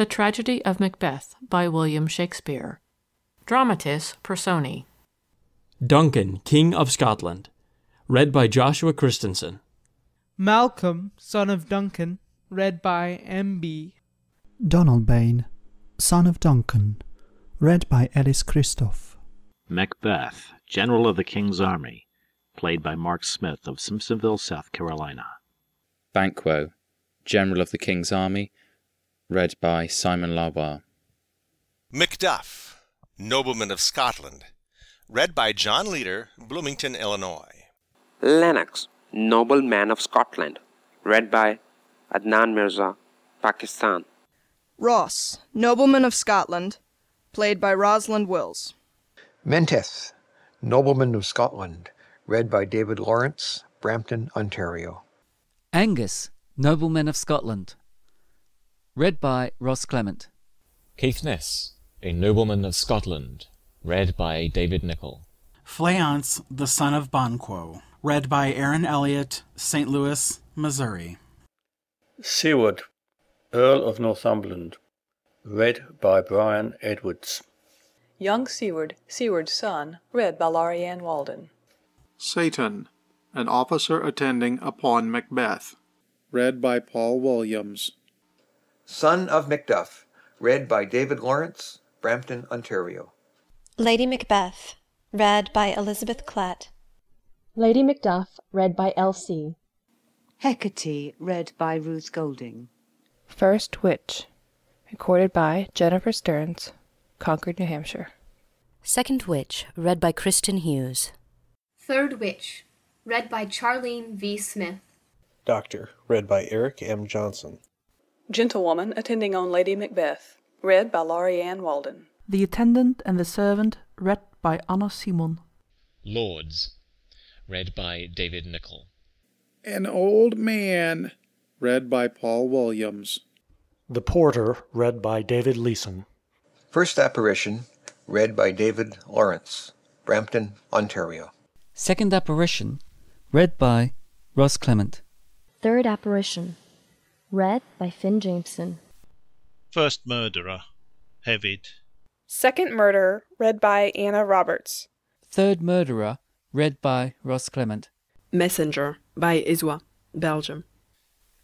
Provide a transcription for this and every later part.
The Tragedy of Macbeth by William Shakespeare. Dramatis Personae. Duncan, King of Scotland, read by Joshua Christensen. Malcolm, son of Duncan, read by M.B. Donalbain, son of Duncan, read by Ellis Christoph. Macbeth, General of the King's Army, played by Mark Smith of Simpsonville, South Carolina. Banquo, General of the King's Army, read by Simon Lawbar. Macduff, Nobleman of Scotland, read by John Leader, Bloomington, Illinois. Lennox, Nobleman of Scotland, read by Adnan Mirza, Pakistan. Ross, Nobleman of Scotland, played by Rosalind Wills. Menteith, Nobleman of Scotland, read by David Lawrence, Brampton, Ontario. Angus, Nobleman of Scotland, read by Ross Clement. Caithness, a Nobleman of Scotland, read by David Nichol. Fleance, the son of Banquo, read by Aaron Elliott, St. Louis, Missouri. Seward, Earl of Northumberland, read by Brian Edwards. Young Seward, Seward's son, read by Laurie Anne Walden. Satan, an officer attending upon Macbeth, read by Paul Williams. Son of Macduff, read by David Lawrence, Brampton, Ontario. Lady Macbeth, read by Elizabeth Klett. Lady Macduff, read by L.C. Hecate, read by Ruth Golding. First Witch, recorded by Jennifer Stearns, Concord, New Hampshire. Second Witch, read by Kristen Hughes. Third Witch, read by Charlene V. Smith. Doctor, read by Eric M. Johnson. Gentlewoman attending on Lady Macbeth, read by Laurie Anne Walden. The Attendant and the Servant, read by Anna Simon. Lords, read by David Nichol. An Old Man, read by Paul Williams. The Porter, read by David Leeson. First Apparition, read by David Lawrence, Brampton, Ontario. Second Apparition, read by Ross Clement. Third Apparition, read by Finn Jameson. First Murderer, Hevid. Second Murder, read by Anna Roberts. Third Murderer, read by Ross Clement. Messenger, by Iswa, Belgium.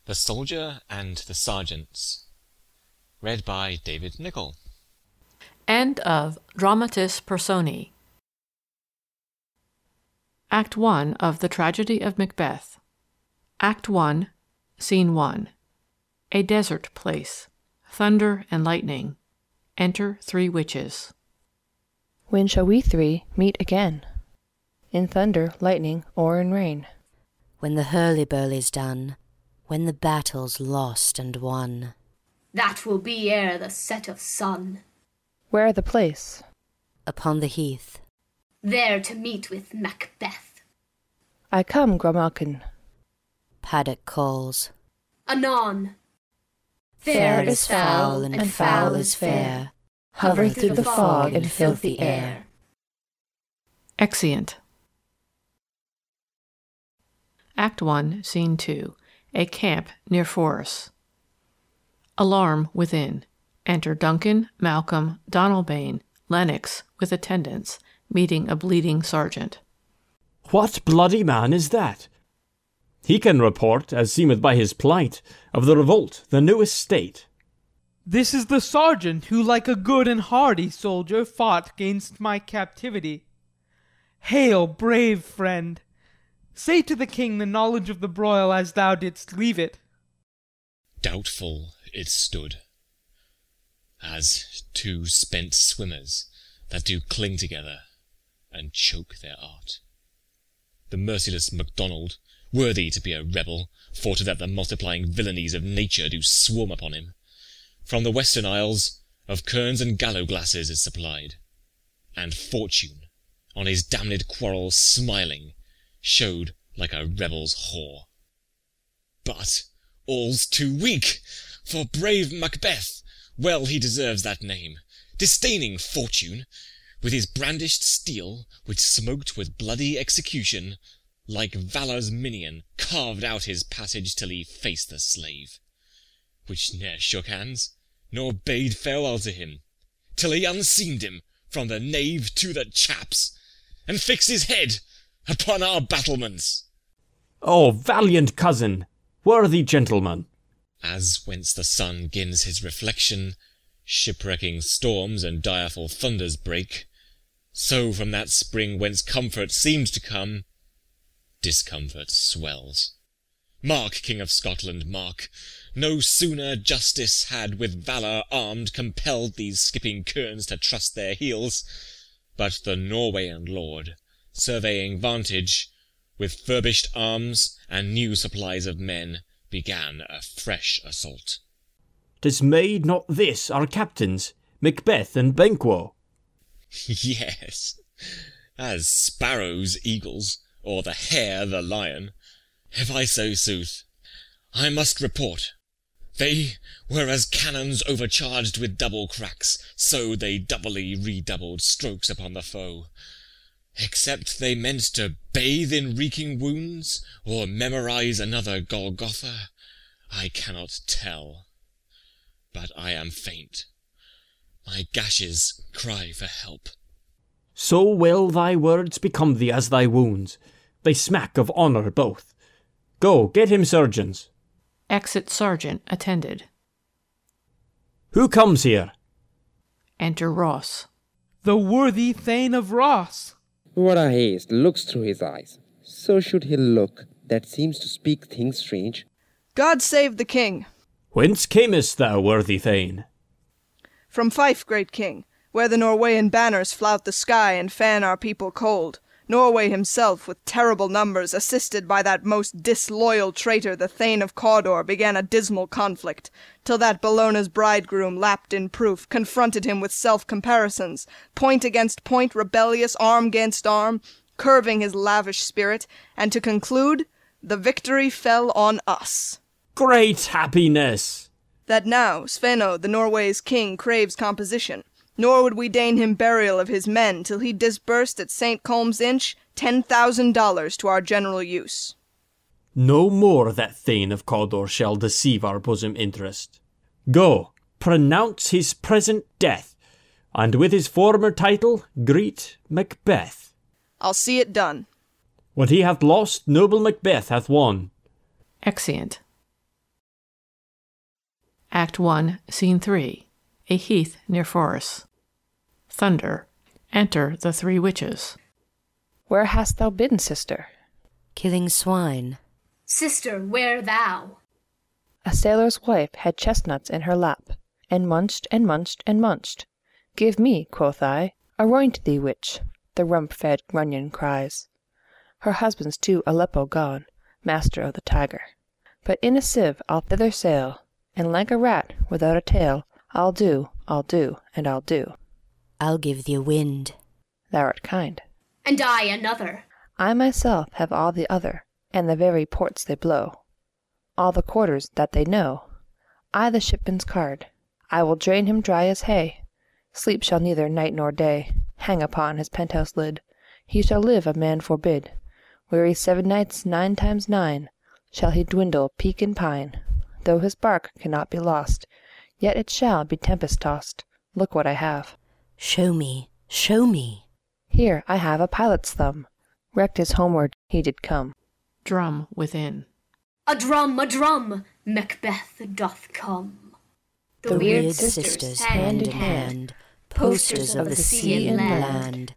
The Soldier and the Sergeants, read by David Nichol. End of Dramatis Personae. Act 1 of The Tragedy of Macbeth. Act 1, Scene 1. A desert place. Thunder and lightning. Enter 3 witches. When shall we 3 meet again? In thunder, lightning, or in rain? When the hurly-burly's done, when the battle's lost and won. That will be ere the set of sun. Where the place? Upon the heath. There to meet with Macbeth. I come, Grommalkin. Paddock calls. Anon. Fair is foul, and foul is fair, hover through the fog and filthy air. Exeunt. Act 1, Scene 2. A camp near Forres. Alarm within. Enter Duncan, Malcolm, Donalbain, Lennox, with attendants, meeting a bleeding sergeant. What bloody man is that? He can report, as seemeth by his plight, of the revolt, the newest state. This is the sergeant who, like a good and hardy soldier, fought gainst my captivity. Hail, brave friend! Say to the king the knowledge of the broil as thou didst leave it. Doubtful it stood, as 2 spent swimmers that do cling together and choke their art. The merciless MacDonald, worthy to be a rebel, fought that the multiplying villainies of nature do swarm upon him. From the western isles of kerns and gallow-glasses is supplied, and fortune, on his damned quarrel smiling, showed like a rebel's whore. But all's too weak, for brave Macbeth, well he deserves that name, disdaining fortune, with his brandished steel, which smoked with bloody execution, like Valour's minion, carved out his passage till he faced the slave, which ne'er shook hands, nor bade farewell to him, till he unseamed him from the nave to the chaps, and fixed his head upon our battlements. Oh, valiant cousin, worthy gentleman! As whence the sun gins his reflection, shipwrecking storms and direful thunders break, so from that spring whence comfort seems to come, discomfort swells. Mark, King of Scotland, mark! No sooner justice had with valour armed compelled these skipping kerns to trust their heels, but the Norwegian lord, surveying vantage, with furbished arms and new supplies of men, began a fresh assault. Dismayed not this our captains, Macbeth and Banquo? Yes, as sparrows eagles, or the hare the lion. If I so sooth, I must report. They were as cannons overcharged with double cracks, so they doubly redoubled strokes upon the foe. Except they meant to bathe in reeking wounds, or memorize another Golgotha, I cannot tell. But I am faint. My gashes cry for help. So well thy words become thee as thy wounds. They smack of honour both. Go, get him surgeons. Exit Sergeant attended. Who comes here? Enter Ross. The worthy Thane of Ross. What a haste looks through his eyes. So should he look, that seems to speak things strange. God save the king. Whence camest thou, worthy Thane? From Fife, great king, where the Norwegian banners flout the sky and fan our people cold. Norway himself, with terrible numbers, assisted by that most disloyal traitor, the Thane of Cawdor, began a dismal conflict, till that Bellona's bridegroom, lapped in proof, confronted him with self-comparisons, point against point, rebellious, arm against arm, curving his lavish spirit, and to conclude, the victory fell on us. Great happiness! That now Sveno, the Norway's king, craves composition. Nor would we deign him burial of his men till he disbursed at St. Colm's Inch $10,000 to our general use. No more that Thane of Cawdor shall deceive our bosom interest. Go, pronounce his present death, and with his former title greet Macbeth. I'll see it done. What he hath lost, noble Macbeth hath won. Exeunt. Act 1, Scene 3. A heath near Forres. Thunder. Enter the three witches. Where hast thou been, sister? Killing swine. Sister, where thou? A sailor's wife had chestnuts in her lap, and munched and munched and munched. Give me, quoth I, aroint thee, witch, the rump-fed Runyon cries. Her husband's to Aleppo gone, master of the Tiger. But in a sieve I'll thither sail, and like a rat without a tail, I'll do, and I'll do. I'll give thee a wind. Thou art kind. And I another. I myself have all the other, and the very ports they blow. All the quarters that they know. I the shipman's card. I will drain him dry as hay. Sleep shall neither night nor day hang upon his penthouse lid. He shall live a man forbid. Weary 7 nights 9 times 9 shall he dwindle, peak and pine. Though his bark cannot be lost, yet it shall be tempest-tossed. Look what I have. Show me, show me. Here I have a pilot's thumb. Wrecked as homeward he did come. Drum within. A drum, Macbeth doth come. The weird sisters, hand in hand, posters of the sea and land,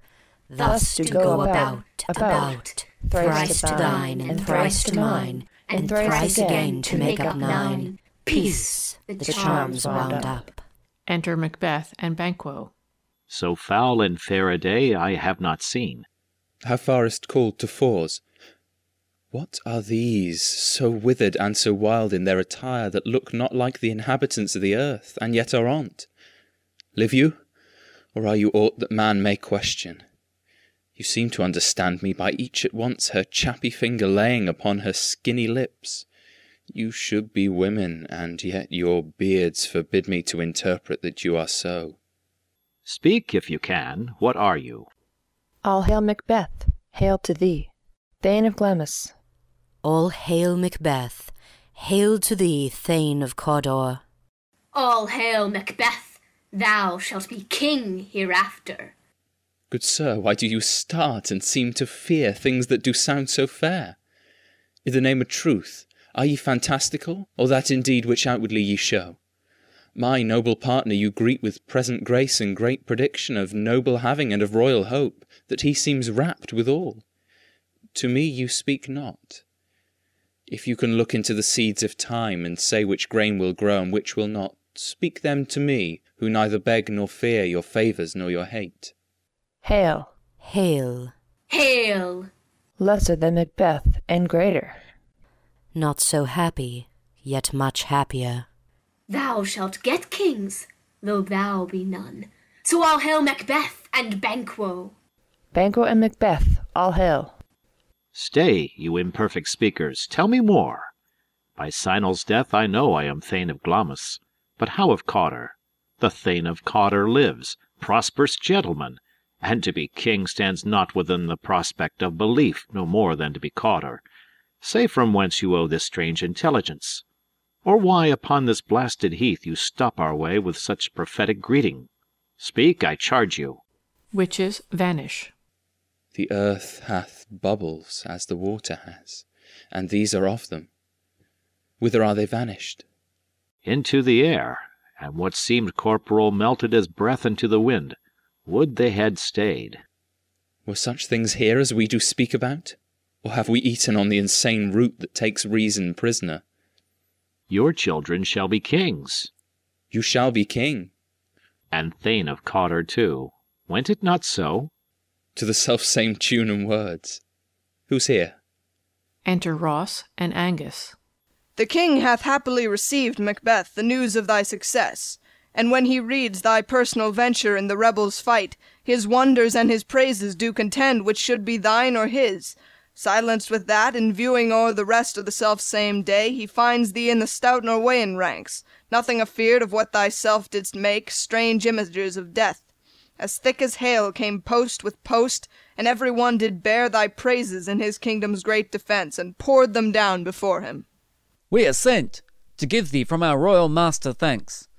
thus do go about, thrice to thine, and thrice to mine, and thrice again to make up 9. Peace, the charms wound up. Enter Macbeth and Banquo. So foul and fair a day I have not seen. How farest called to Forres? What are these, so withered and so wild in their attire, that look not like the inhabitants of the earth, and yet are on't? Live you, or are you aught that man may question? You seem to understand me by each at once her chappy finger laying upon her skinny lips. You should be women, and yet your beards forbid me to interpret that you are so. Speak, if you can. What are you? All hail Macbeth, hail to thee, Thane of Glamis. All hail Macbeth, hail to thee, Thane of Cawdor. All hail, Macbeth! Thou shalt be king hereafter. Good sir, why do you start and seem to fear things that do sound so fair? In the name of truth, are ye fantastical, or that indeed which outwardly ye show? My noble partner you greet with present grace and great prediction of noble having and of royal hope, that he seems rapt withal. To me you speak not. If you can look into the seeds of time, and say which grain will grow and which will not, speak them to me, who neither beg nor fear your favours nor your hate. Hail. Hail. Hail! Lesser than Macbeth, and greater. Not so happy, yet much happier. Thou shalt get kings, though thou be none. So all hail Macbeth and Banquo. Banquo and Macbeth, all hail. Stay, you imperfect speakers, tell me more. By Sinel's death I know I am Thane of Glamis, but how of Cawdor? The Thane of Cawdor lives, prosperous gentleman, and to be king stands not within the prospect of belief no more than to be Cawdor. Say from whence you owe this strange intelligence, or why upon this blasted heath you stop our way with such prophetic greeting. Speak, I charge you. Witches vanish. The earth hath bubbles as the water has, and these are of them. Whither are they vanished? Into the air, and what seemed corporal melted as breath into the wind. Would they had stayed. Were such things here as we do speak about? Or have we eaten on the insane root that takes reason prisoner? Your children shall be kings. You shall be king. And Thane of Cawdor too. Went it not so? To the self-same tune and words. Who's here? Enter Ross and Angus. The king hath happily received, Macbeth, the news of thy success, and when he reads thy personal venture in the rebels' fight, his wonders and his praises do contend which should be thine or his. Silenced with that, in viewing o'er the rest of the self-same day, he finds thee in the stout Norweyan ranks, nothing afeard of what thyself didst make, strange images of death. As thick as hail came post with post, and every one did bear thy praises in his kingdom's great defence, and poured them down before him. We are sent to give thee from our royal master thanks,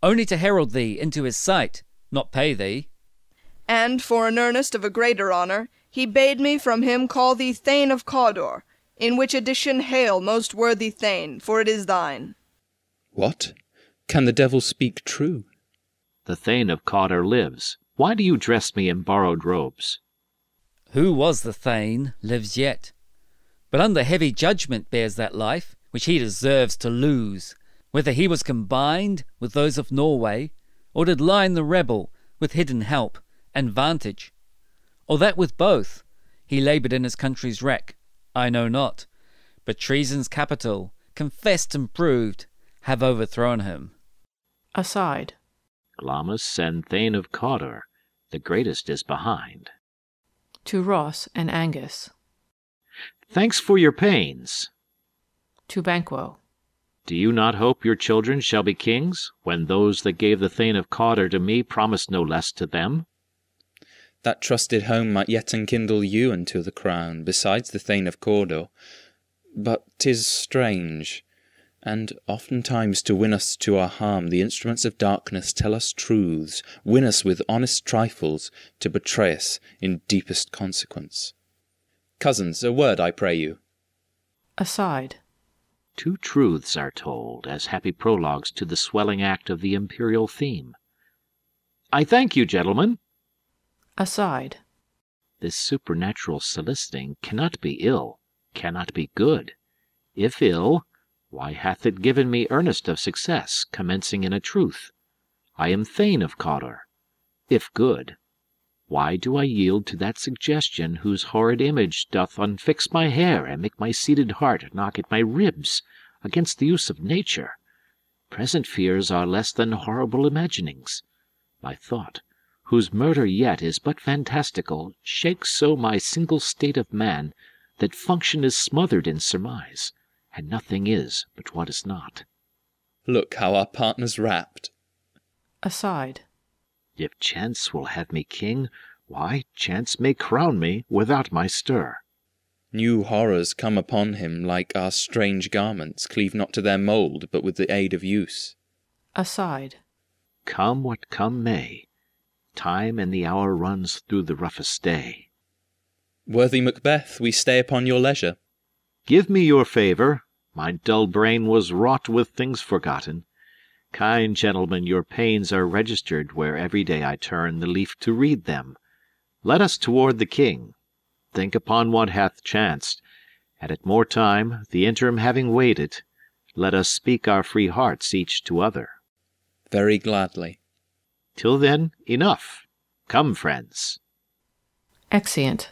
only to herald thee into his sight, not pay thee. And, for an earnest of a greater honour, he bade me from him call thee Thane of Cawdor, in which addition hail, most worthy Thane, for it is thine. What? Can the devil speak true? The Thane of Cawdor lives. Why do you dress me in borrowed robes? Who was the Thane lives yet, but under heavy judgment bears that life which he deserves to lose, whether he was combined with those of Norway, or did line the rebel with hidden help and vantage, or that with both he laboured in his country's wreck, I know not, but treason's capital, confessed and proved, have overthrown him. Aside. Glamis and Thane of Cawdor, the greatest is behind. To Ross and Angus. Thanks for your pains. To Banquo. Do you not hope your children shall be kings, when those that gave the Thane of Cawdor to me promised no less to them? That trusted home might yet enkindle you unto the crown, besides the Thane of Cawdor. But 'tis strange, and oftentimes to win us to our harm, the instruments of darkness tell us truths, win us with honest trifles, to betray us in deepest consequence. Cousins, a word, I pray you. Aside. 2 truths are told, as happy prologues to the swelling act of the imperial theme. I thank you, gentlemen. Aside. This supernatural soliciting cannot be ill, cannot be good. If ill, why hath it given me earnest of success, commencing in a truth? I am Thane of Cawdor. If good, why do I yield to that suggestion whose horrid image doth unfix my hair and make my seated heart knock at my ribs against the use of nature? Present fears are less than horrible imaginings. My thought, whose murder yet is but fantastical, shakes so my single state of man, that function is smothered in surmise, and nothing is but what is not. Look how our partner's rapt. Aside. If chance will have me king, why, chance may crown me without my stir. New horrors come upon him, like our strange garments, cleave not to their mould, but with the aid of use. Aside. Come what come may, time and the hour runs through the roughest day. Worthy Macbeth, we stay upon your leisure. Give me your favour. My dull brain was wrought with things forgotten. Kind gentlemen, your pains are registered where every day I turn the leaf to read them. Let us toward the king. Think upon what hath chanced, and at more time, the interim having waited, let us speak our free hearts each to other. Very gladly. Till then, enough. Come, friends. Exeunt.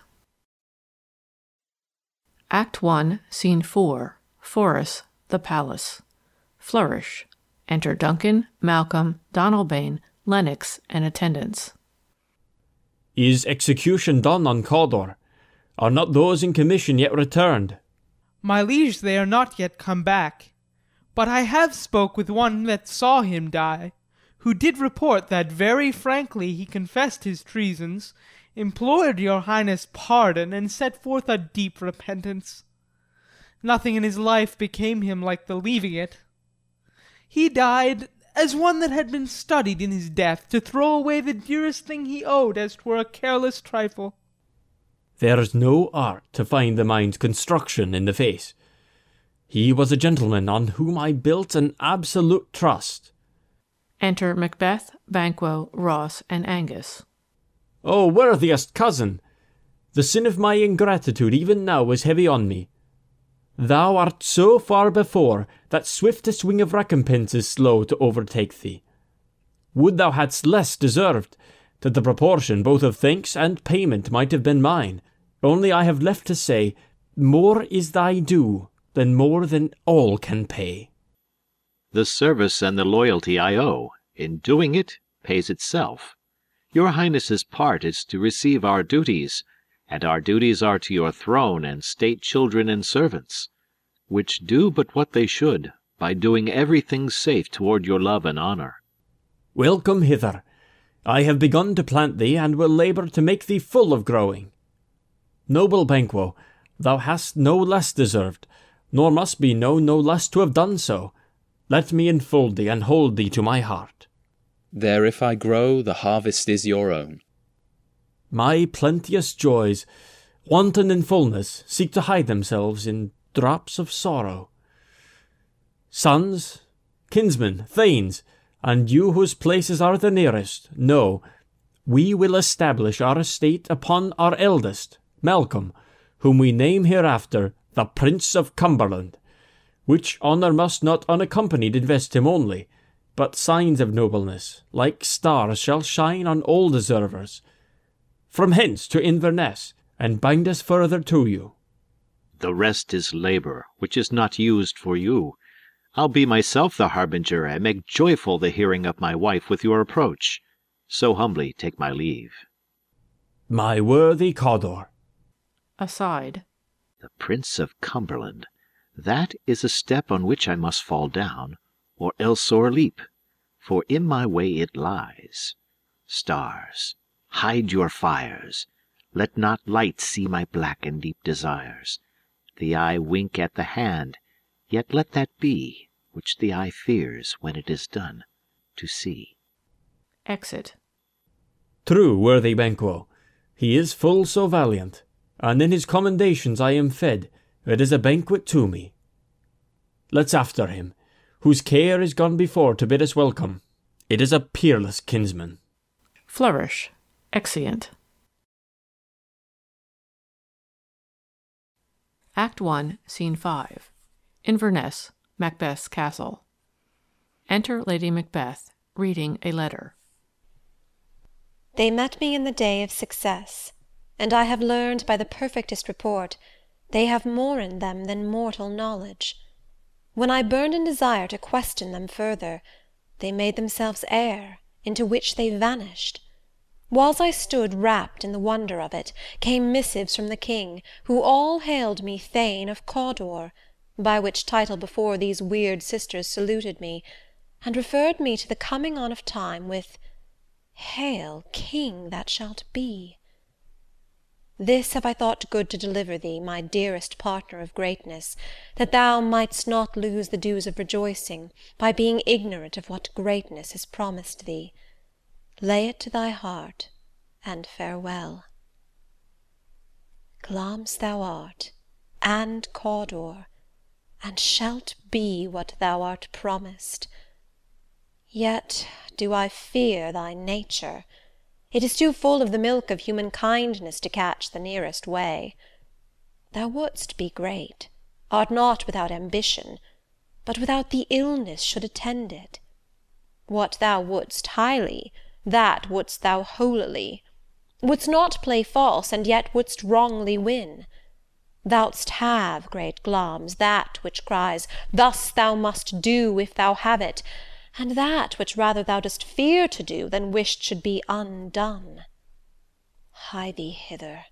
Act 1, Scene 4. Forest, the Palace. Flourish. Enter Duncan, Malcolm, Donalbain, Lennox, and attendants. Is execution done on Cawdor? Are not those in commission yet returned? My liege, they are not yet come back. But I have spoke with one that saw him die, who did report that very frankly he confessed his treasons, implored your highness pardon, and set forth a deep repentance. Nothing in his life became him like the leaving it. He died as one that had been studied in his death to throw away the dearest thing he owed as 'twere a careless trifle. There's no art to find the mind's construction in the face. He was a gentleman on whom I built an absolute trust. Enter Macbeth, Banquo, Ross, and Angus. O worthiest cousin! The sin of my ingratitude even now is heavy on me. Thou art so far before that swiftest wing of recompense is slow to overtake thee. Would thou hadst less deserved, that the proportion both of thanks and payment might have been mine. Only I have left to say, more is thy due than more than all can pay. The service and the loyalty I owe, in doing it, pays itself. Your highness's part is to receive our duties, and our duties are to your throne and state children and servants, which do but what they should, by doing everything safe toward your love and honour. Welcome hither. I have begun to plant thee, and will labour to make thee full of growing. Noble Banquo, thou hast no less deserved, nor must be known no less to have done so. Let me enfold thee and hold thee to my heart. There if I grow, the harvest is your own. My plenteous joys, wanton in fullness, seek to hide themselves in drops of sorrow. Sons, kinsmen, thanes, and you whose places are the nearest, know, we will establish our estate upon our eldest, Malcolm, whom we name hereafter the Prince of Cumberland, which honour must not unaccompanied invest him only, but signs of nobleness, like stars, shall shine on all deservers. From hence to Inverness, and bind us further to you. The rest is labour, which is not used for you. I'll be myself the harbinger, and make joyful the hearing of my wife with your approach. So humbly take my leave. My worthy Cawdor. Aside. The Prince of Cumberland, that is a step on which I must fall down, or else o'erleap, for in my way it lies. Stars, hide your fires, let not light see my black and deep desires. The eye wink at the hand, yet let that be, which the eye fears when it is done, to see. Exit. True, worthy Banquo, he is full so valiant, and in his commendations I am fed, it is a banquet to me. Let's after him, whose care is gone before to bid us welcome. It is a peerless kinsman. Flourish. Exeunt. Act 1, Scene 5. Inverness, Macbeth's castle. Enter Lady Macbeth, reading a letter. They met me in the day of success, and I have learned by the perfectest report they have more in them than mortal knowledge. When I burned in desire to question them further, they made themselves air, into which they vanished. Whiles I stood wrapped in the wonder of it, came missives from the king, who all hailed me Thane of Cawdor, by which title before these weird sisters saluted me, and referred me to the coming on of time with, Hail, King that shalt be. This have I thought good to deliver thee, my dearest partner of greatness, that thou mightst not lose the dews of rejoicing, by being ignorant of what greatness is promised thee. Lay it to thy heart, and farewell. Glamis thou art, and Cawdor, and shalt be what thou art promised. Yet do I fear thy nature. It is too full of the milk of human kindness to catch the nearest way. Thou wouldst be great, art not without ambition, but without the illness should attend it. What thou wouldst highly, that wouldst thou holily. Wouldst not play false, and yet wouldst wrongly win. Thou'dst have, great Glamis, that which cries, thus thou must do if thou have it, and that which rather thou dost fear to do than wished should be undone. Hie thee hither,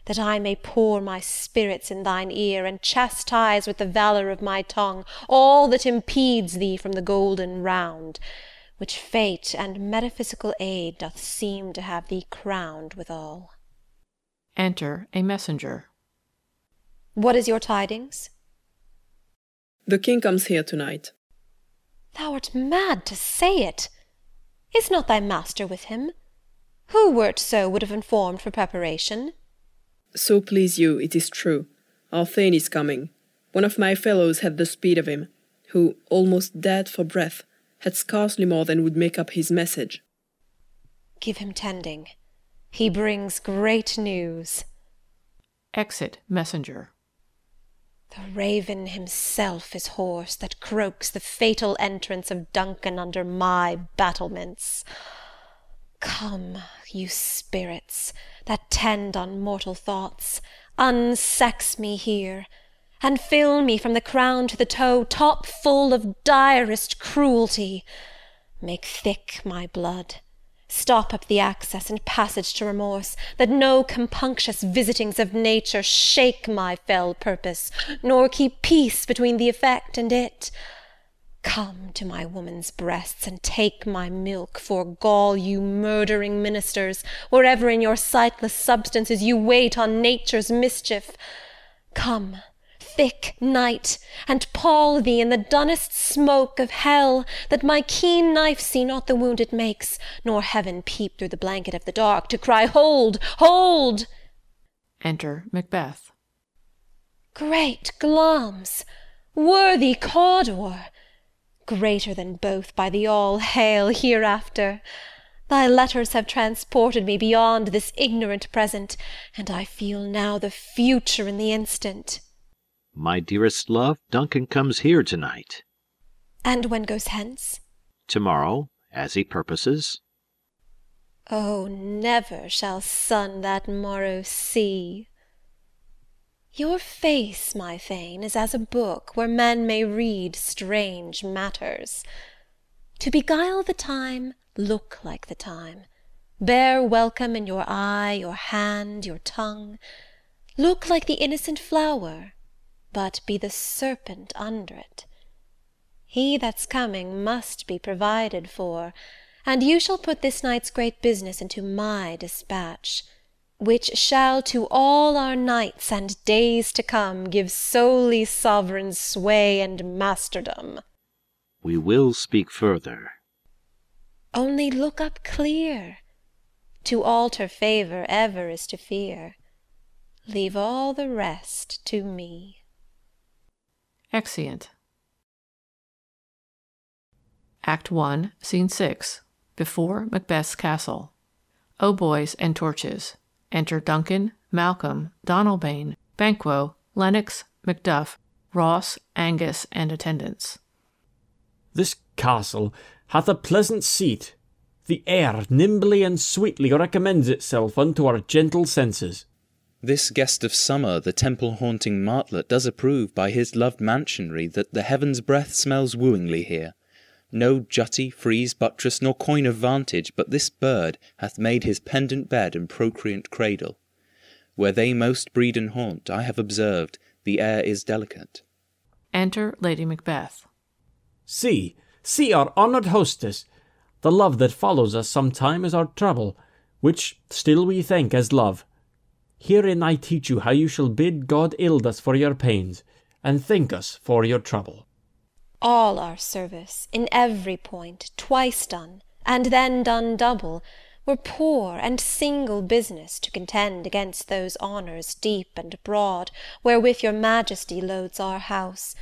that I may pour my spirits in thine ear, and chastise with the valour of my tongue all that impedes thee from the golden round, which fate and metaphysical aid doth seem to have thee crowned withal. Enter a messenger. What is your tidings? The king comes here tonight. Thou art mad to say it. Is not thy master with him? Who wert so would have informed for preparation? So please you, it is true. Our Thane is coming. One of my fellows had the speed of him, who, almost dead for breath, had scarcely more than would make up his message. Give him tending. He brings great news. Exit messenger. The raven himself is hoarse that croaks the fatal entrance of Duncan under my battlements. Come, you spirits that tend on mortal thoughts, unsex me here, and fill me from the crown to the toe top full of direst cruelty. Make thick my blood. Stop up the access and passage to remorse, that no compunctious visitings of nature shake my fell purpose, nor keep peace between the effect and it. Come to my woman's breasts, and take my milk, for gall, you murdering ministers, wherever in your sightless substances you wait on nature's mischief. Come, thick night, and pall thee in the dunnest smoke of hell, that my keen knife see not the wound it makes, nor heaven peep through the blanket of the dark to cry, hold, hold. Enter Macbeth. Great Glamis, worthy Cawdor, greater than both by the all-hail hereafter. Thy letters have transported me beyond this ignorant present, and I feel now the future in the instant. My dearest love, Duncan comes here tonight. And when goes hence? Tomorrow, as he purposes. Oh, never shall sun that morrow see. Your face, my Thane, is as a book where men may read strange matters. To beguile the time, look like the time. Bear welcome in your eye, your hand, your tongue. Look like the innocent flower, but be the serpent under it. He that's coming must be provided for, and you shall put this night's great business into my dispatch, which shall to all our nights and days to come give solely sovereign sway and masterdom. We will speak further. Only look up clear. To alter favour ever is to fear. Leave all the rest to me. Exeunt. Act 1, Scene 6. Before Macbeth's castle. Hautboys and torches. Enter Duncan, Malcolm, Donalbain, Banquo, Lennox, Macduff, Ross, Angus, and attendants. This castle hath a pleasant seat. The air nimbly and sweetly recommends itself unto our gentle senses. This guest of summer, the temple-haunting martlet, does approve by his loved mansionry that the heaven's breath smells wooingly here. No jutty, frieze, buttress, nor coign of vantage, but this bird hath made his pendant bed and procreant cradle. Where they most breed and haunt, I have observed, the air is delicate. Enter Lady Macbeth. See our honoured hostess. The love that follows us sometime is our trouble, which still we thank as love. Herein I teach you how you shall bid God ild us for your pains, and thank us for your trouble. All our service, in every point, twice done, and then done double, were poor and single business to contend against those honours deep and broad, wherewith your majesty loads our house.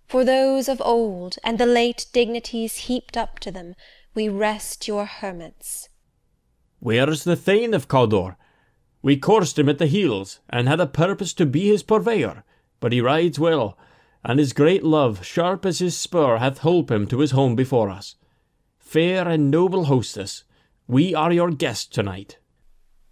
For those of old, and the late dignities heaped up to them, we rest your hermits. Where's the Thane of Cawdor? We coursed him at the heels, and had a purpose to be his purveyor, but he rides well, and his great love, sharp as his spur, hath holp him to his home before us. Fair and noble hostess, we are your guests to-night.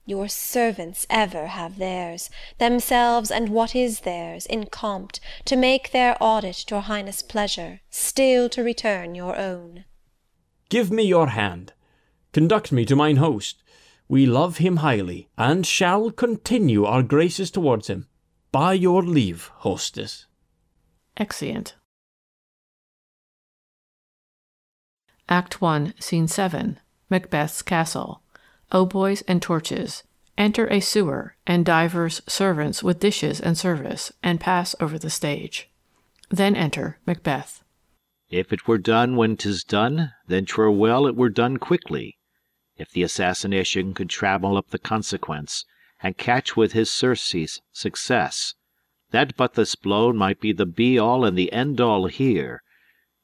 Your servants ever have theirs, themselves and what is theirs, in compt, to make their audit to your highness' pleasure, still to return your own. Give me your hand. Conduct me to mine host. We love him highly, and shall continue our graces towards him. By your leave, hostess. Exeunt. Act 1, Scene 7. Macbeth's Castle. Hautboys and torches. Enter a sewer, and divers servants with dishes and service, and pass over the stage. Then enter Macbeth. If it were done when 'tis done, then 'twere well it were done quickly. If the assassination could trammel up the consequence, and catch with his surcease success, that but this blow might be the be-all and the end-all here.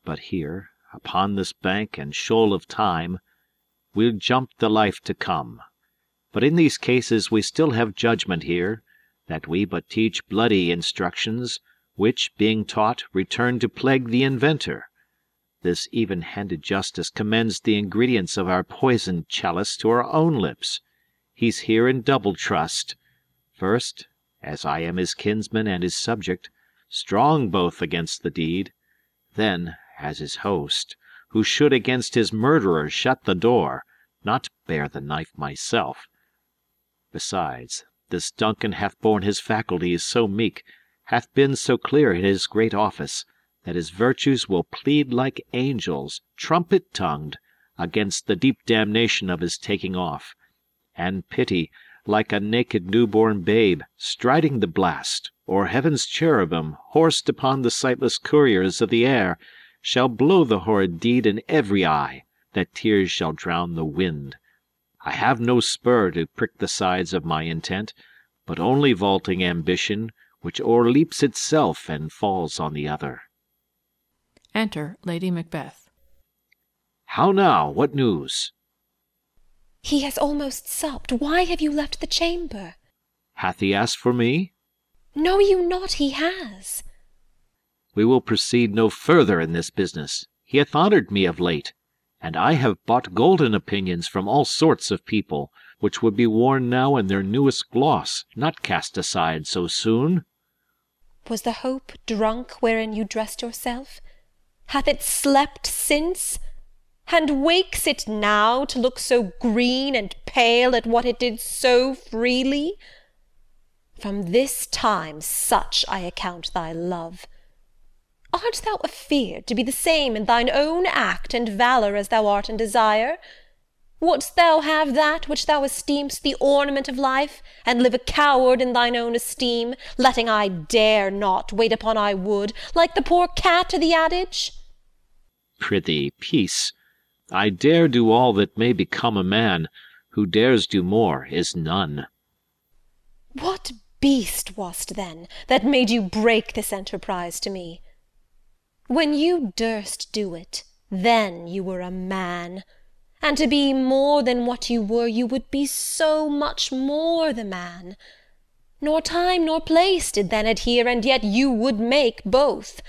But here, upon this bank and shoal of time, we'll jump the life to come. But in these cases we still have judgment here, that we but teach bloody instructions, which, being taught, return to plague the inventor. This even-handed justice commends the ingredients of our poisoned chalice to our own lips. He's here in double trust. First, as I am his kinsman and his subject, strong both against the deed. Then, as his host, who should against his murderer shut the door, not bear the knife myself. Besides, this Duncan hath borne his faculties so meek, hath been so clear in his great office, that his virtues will plead like angels, trumpet-tongued, against the deep damnation of his taking off, and pity, like a naked new-born babe, striding the blast, or heaven's cherubim, horsed upon the sightless couriers of the air, shall blow the horrid deed in every eye, that tears shall drown the wind. I have no spur to prick the sides of my intent, but only vaulting ambition, which o'erleaps itself and falls on the other. Enter Lady Macbeth. How now? What news? He has almost supped. Why have you left the chamber? Hath he asked for me? Know you not he has? We will proceed no further in this business. He hath honoured me of late, and I have bought golden opinions from all sorts of people, which would be worn now in their newest gloss, not cast aside so soon. Was the hope drunk wherein you dressed yourself? Hath it slept since? And wakes it now to look so green and pale at what it did so freely? From this time such I account thy love. Art thou afeard to be the same in thine own act and valour as thou art in desire? Wouldst thou have that which thou esteem'st the ornament of life, and live a coward in thine own esteem, letting I dare not wait upon I would, like the poor cat to the adage? Prithee, peace. I dare do all that may become a man. Who dares do more is none. What beast wast then that made you break this enterprise to me? When you durst do it, then you were a man. And to be more than what you were, you would be so much more the man. Nor time nor place did then adhere, and yet you would make both.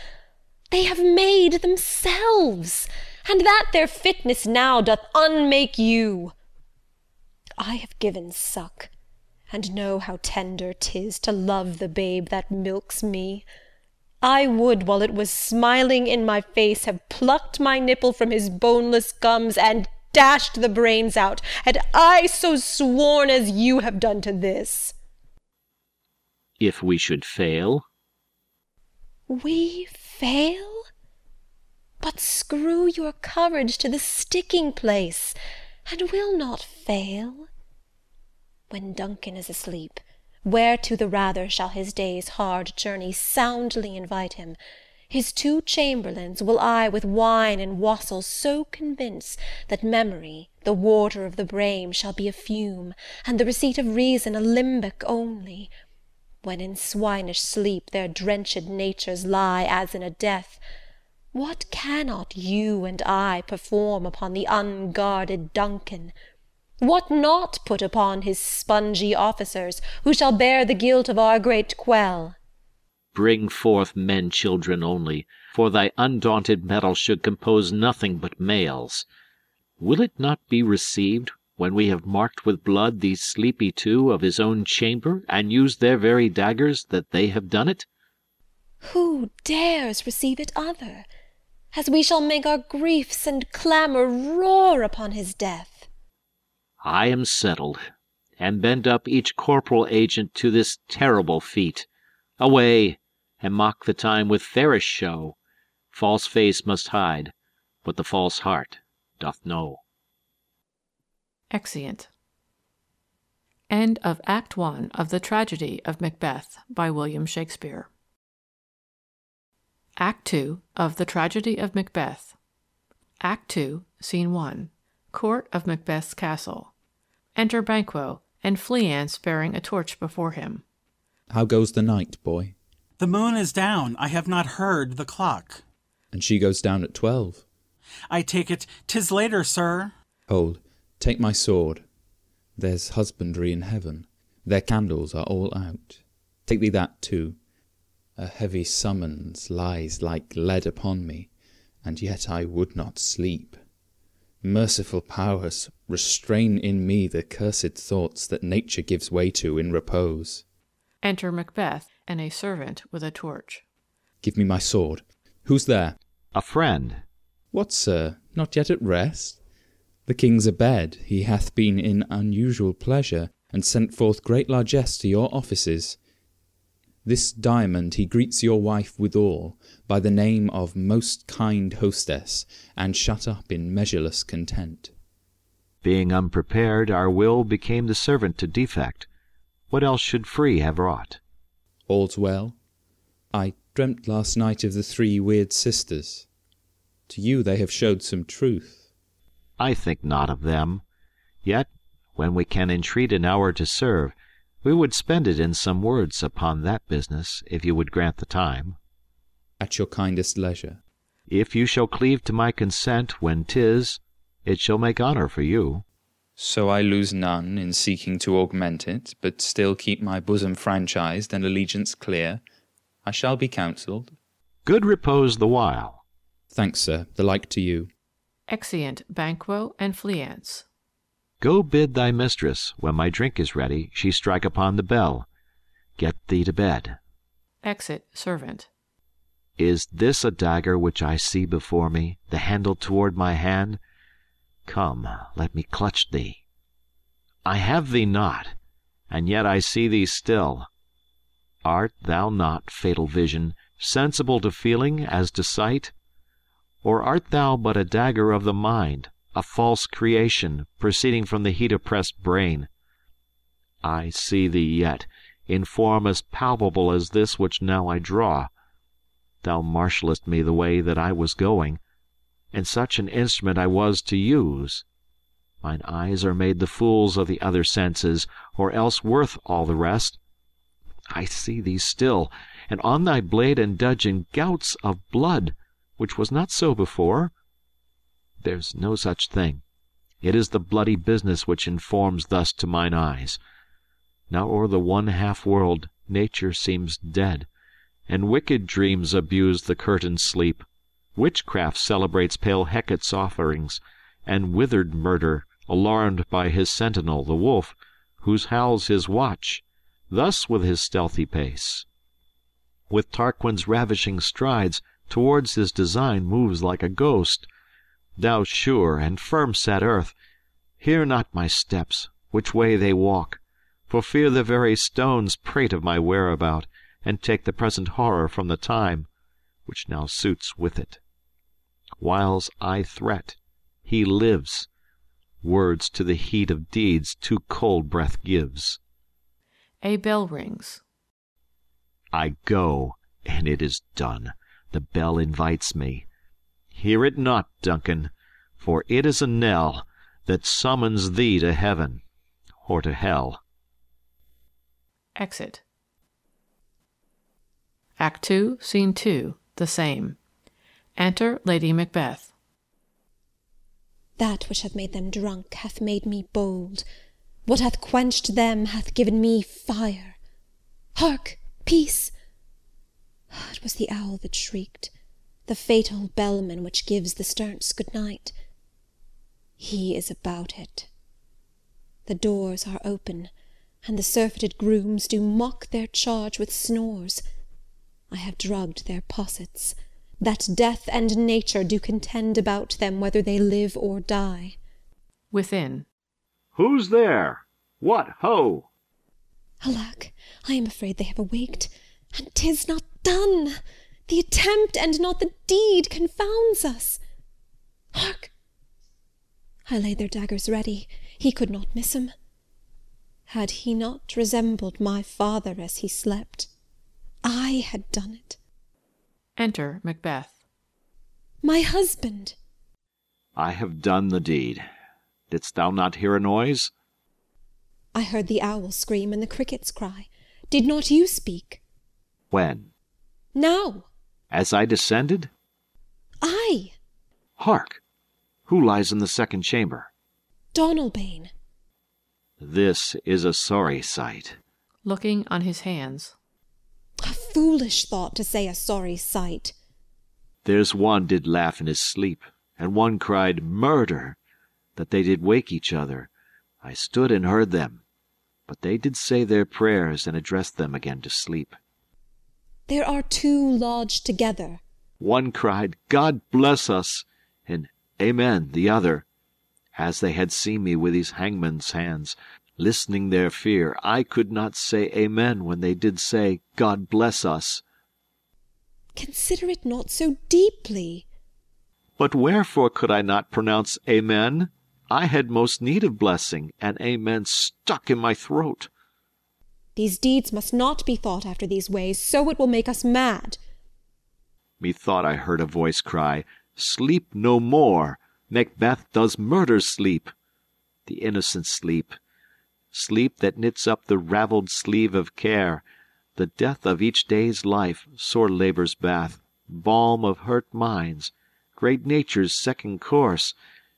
They have made themselves, and that their fitness now doth unmake you. I have given suck, and know how tender 'tis to love the babe that milks me. I would, while it was smiling in my face, have plucked my nipple from his boneless gums, and dashed the brains out, had I so sworn as you have done to this. If we should fail? We fail? But screw your courage to the sticking place, and we'll not fail. When Duncan is asleep, Whereto the rather shall his day's hard journey soundly invite him. His 2 chamberlains will I with wine and wassail so convince, that memory, the water of the brain, shall be a fume, and the receipt of reason a limbeck only. When in swinish sleep their drenched natures lie as in a death, what cannot you and I perform upon the unguarded Duncan? What not put upon his spongy officers, who shall bear the guilt of our great quell? Bring forth men children only, for thy undaunted metal should compose nothing but males. Will it not be received, when we have marked with blood these sleepy 2 of his own chamber, and used their very daggers, that they have done it? Who dares receive it other? As we shall make our griefs and clamour roar upon his death. I am settled, and bend up each corporal agent to this terrible feat. Away, and mock the time with fairest show. False face must hide, but the false heart doth know. Exeunt. End of Act 1 of the Tragedy of Macbeth by William Shakespeare. Act 2 of the Tragedy of Macbeth. Act 2, Scene 1. Court of Macbeth's castle. Enter Banquo, and Fleance bearing a torch before him. How goes the night, boy? The moon is down. I have not heard the clock. And she goes down at 12. I take it 'tis later, sir. Hold, take my sword. There's husbandry in heaven. Their candles are all out. Take thee that too. A heavy summons lies like lead upon me, and yet I would not sleep. Merciful powers, restrain in me the cursed thoughts that nature gives way to in repose. Enter Macbeth and a servant with a torch. Give me my sword. Who's there? A friend. What, sir, not yet at rest? The king's abed, he hath been in unusual pleasure, and sent forth great largesse to your offices. This diamond he greets your wife withal, by the name of most kind hostess, and shut up in measureless content. Being unprepared, our will became the servant to defect. What else should free have wrought? All's well. I dreamt last night of the 3 weird sisters. To you they have showed some truth. I think not of them. Yet, when we can entreat an hour to serve, we would spend it in some words upon that business, if you would grant the time. At your kindest leisure. If you shall cleave to my consent when 'tis, it shall make honour for you. So I lose none in seeking to augment it, but still keep my bosom franchised and allegiance clear. I shall be counselled. Good repose the while. Thanks, sir, the like to you. Exeunt Banquo and Fleance. Go bid thy mistress, when my drink is ready, she strike upon the bell. Get thee to bed. Exit servant. Is this a dagger which I see before me, the handle toward my hand? Come, let me clutch thee. I have thee not, and yet I see thee still. Art thou not, fatal vision, sensible to feeling as to sight? Or art thou but a dagger of the mind, a false creation, proceeding from the heat-oppressed brain? I see thee yet, in form as palpable as this which now I draw. Thou marshallest me the way that I was going, and such an instrument I was to use. Mine eyes are made the fools of the other senses, or else worth all the rest. I see thee still, and on thy blade and dudgeon gouts of blood, which was not so before. There's no such thing. It is the bloody business which informs thus to mine eyes. Now o'er the one half-world nature seems dead, and wicked dreams abuse the curtained sleep. Witchcraft celebrates pale Hecate's offerings, and withered murder, alarmed by his sentinel, the wolf, whose howls his watch, thus with his stealthy pace. With Tarquin's ravishing strides, towards his design moves like a ghost. Thou sure and firm-set earth, hear not my steps, which way they walk, for fear the very stones prate of my whereabout, and take the present horror from the time, which now suits with it. Whiles I threat, he lives. Words to the heat of deeds too cold breath gives. A bell rings. I go, and it is done. The bell invites me. Hear it not, Duncan, for it is a knell that summons thee to heaven or to hell. Exit. Act 2, Scene 2, the same. Enter Lady Macbeth. That which hath made them drunk hath made me bold. What hath quenched them hath given me fire. Hark! Peace! It was the owl that shrieked, the fatal bellman which gives the sterns good night. He is about it. The doors are open, and the surfeited grooms do mock their charge with snores. I have drugged their possets, that death and nature do contend about them whether they live or die. Within. Who's there? What ho! Alack, I am afraid they have awaked, and 'tis not done. The attempt and not the deed confounds us. Hark! I laid their daggers ready. He could not miss 'em. Had he not resembled my father as he slept, I had done it. Enter Macbeth. My husband! I have done the deed. Didst thou not hear a noise? I heard the owl scream and the crickets cry. Did not you speak? When? Now. As I descended? I. Hark! Who lies in the second chamber? Donalbain. This is a sorry sight. Looking on his hands. A foolish thought to say a sorry sight. There's one did laugh in his sleep, and one cried, Murder! That they did wake each other. I stood and heard them, but they did say their prayers and addressed them again to sleep. There are two lodged together. One cried, God bless us, and Amen, the other. As they had seen me with these hangman's hands, listening their fear, I could not say Amen when they did say, God bless us. Consider it not so deeply. But wherefore could I not pronounce Amen? I had most need of blessing, and Amen stuck in my throat. These deeds must not be thought after these ways, so it will make us mad. Methought I heard a voice cry, Sleep no more. Macbeth does murder sleep. The innocent sleep. Sleep that knits up the ravelled sleeve of care, the death of each day's life, sore labour's bath, balm of hurt minds, great nature's second course,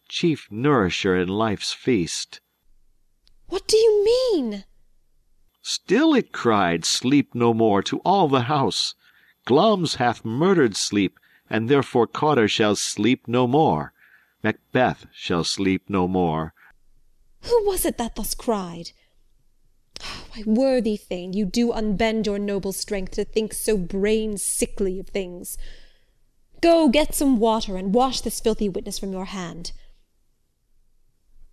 chief nourisher in life's feast. What do you mean? Still it cried, Sleep no more, to all the house. Glamis hath murdered sleep, and therefore Cawdor shall sleep no more. Macbeth shall sleep no more. Who was it that thus cried? Why, worthy Thane, you do unbend your noble strength to think so brain-sickly of things. Go, get some water, and wash this filthy witness from your hand.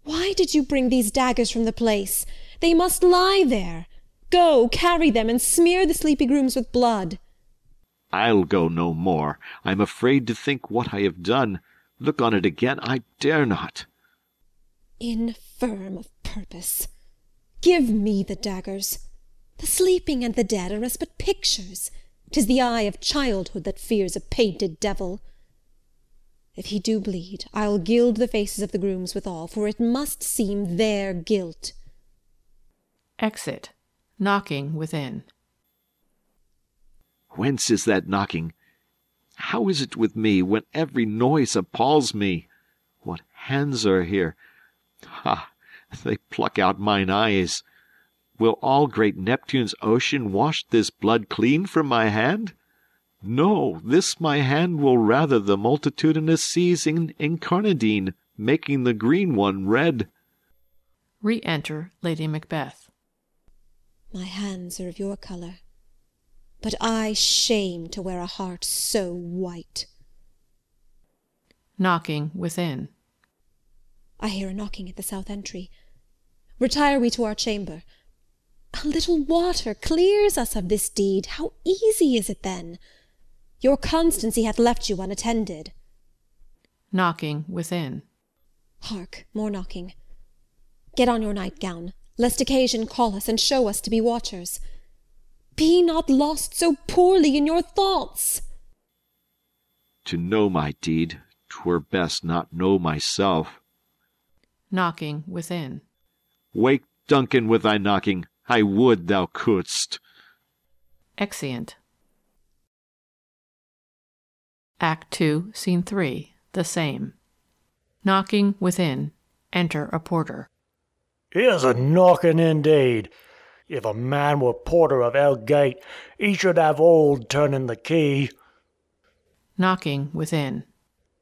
Why did you bring these daggers from the place? They must lie there. Go, carry them, and smear the sleepy grooms with blood. I'll go no more. I'm afraid to think what I have done. Look on it again, I dare not. Infirm of purpose. Give me the daggers. The sleeping and the dead are as but pictures. 'Tis the eye of childhood that fears a painted devil. If he do bleed, I'll gild the faces of the grooms withal, for it must seem their guilt. Exit. Knocking within. Whence is that knocking? How is it with me, when every noise appalls me? What hands are here? Ha! They pluck out mine eyes. Will all great Neptune's ocean wash this blood clean from my hand? No, this my hand will rather the multitudinous seas incarnadine, making the green one red. Re-enter Lady Macbeth. My hands are of your colour, but I shame to wear a heart so white. Knocking within. I hear a knocking at the south entry. Retire we to our chamber. A little water clears us of this deed. How easy is it then? Your constancy hath left you unattended. Knocking within. Hark, more knocking. Get on your nightgown. lest occasion call us and show us to be watchers. Be not lost so poorly in your thoughts. To know my deed, 'twere best not know myself. Knocking within. Wake Duncan with thy knocking, I would thou couldst. Exeunt. Act 2, Scene 3, the same. Knocking within. Enter a porter. Here's a knocking indeed. If a man were porter of Hell Gate, he should have old turning the key. Knocking within.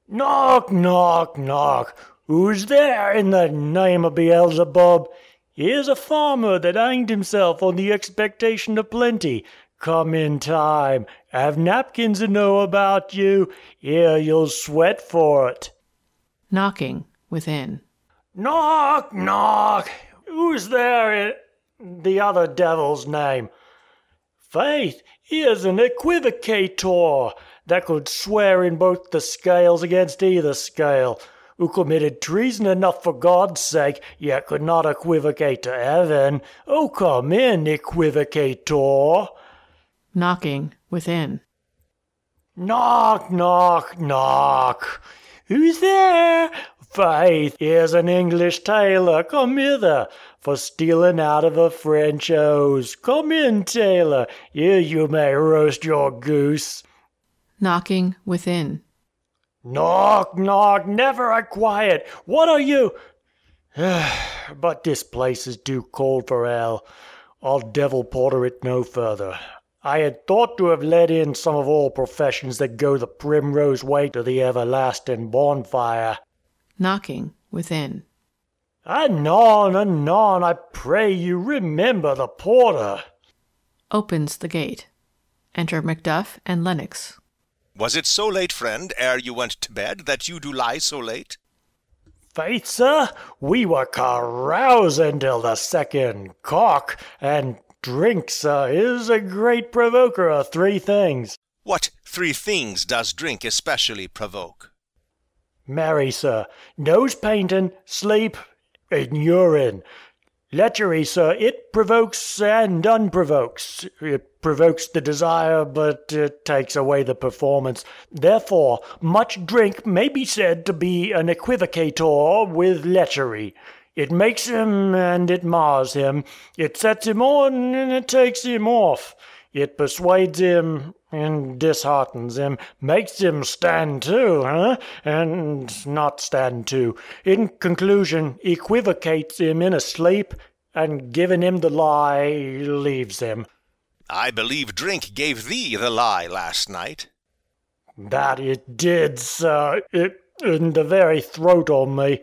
Knock, knock, knock. Who's there in the name of Beelzebub? Here's a farmer that hanged himself on the expectation of plenty. Come in time. Have napkins to know about you. Here you'll sweat for it. Knocking within. Knock, knock. Who's there in the other devil's name? Faith, here's an equivocator that could swear in both the scales against either scale, who committed treason enough for God's sake, yet could not equivocate to heaven. Oh, come in, equivocator. Knocking within. Knock, knock, knock. Who's there? Faith, here's an English tailor, come hither, for stealing out of a French hose. Come in, tailor, here you may roast your goose. Knocking within. Knock, knock, never a quiet. What are you? But this place is too cold for hell. I'll devil porter it no further. I had thought to have let in some of all professions that go the primrose way to the everlasting bonfire. Knocking within. Anon, I pray you remember the porter. Opens the gate. Enter Macduff and Lennox. Was it so late, friend, ere you went to bed, that you do lie so late? Faith, sir, we were carousing till the second cock, and drink, sir, is a great provoker of three things. What 3 things does drink especially provoke? Marry, sir, nose painting, sleep, and urine. Lechery, sir, it provokes and unprovokes. It provokes the desire, but it takes away the performance. Therefore, much drink may be said to be an equivocator with lechery. It makes him and it mars him. It sets him on and it takes him off. It persuades him and disheartens him, makes him stand to, and not stand to. In conclusion, equivocates him in a sleep, and giving him the lie, leaves him. I believe drink gave thee the lie last night. That it did, sir. It in the very throat on me.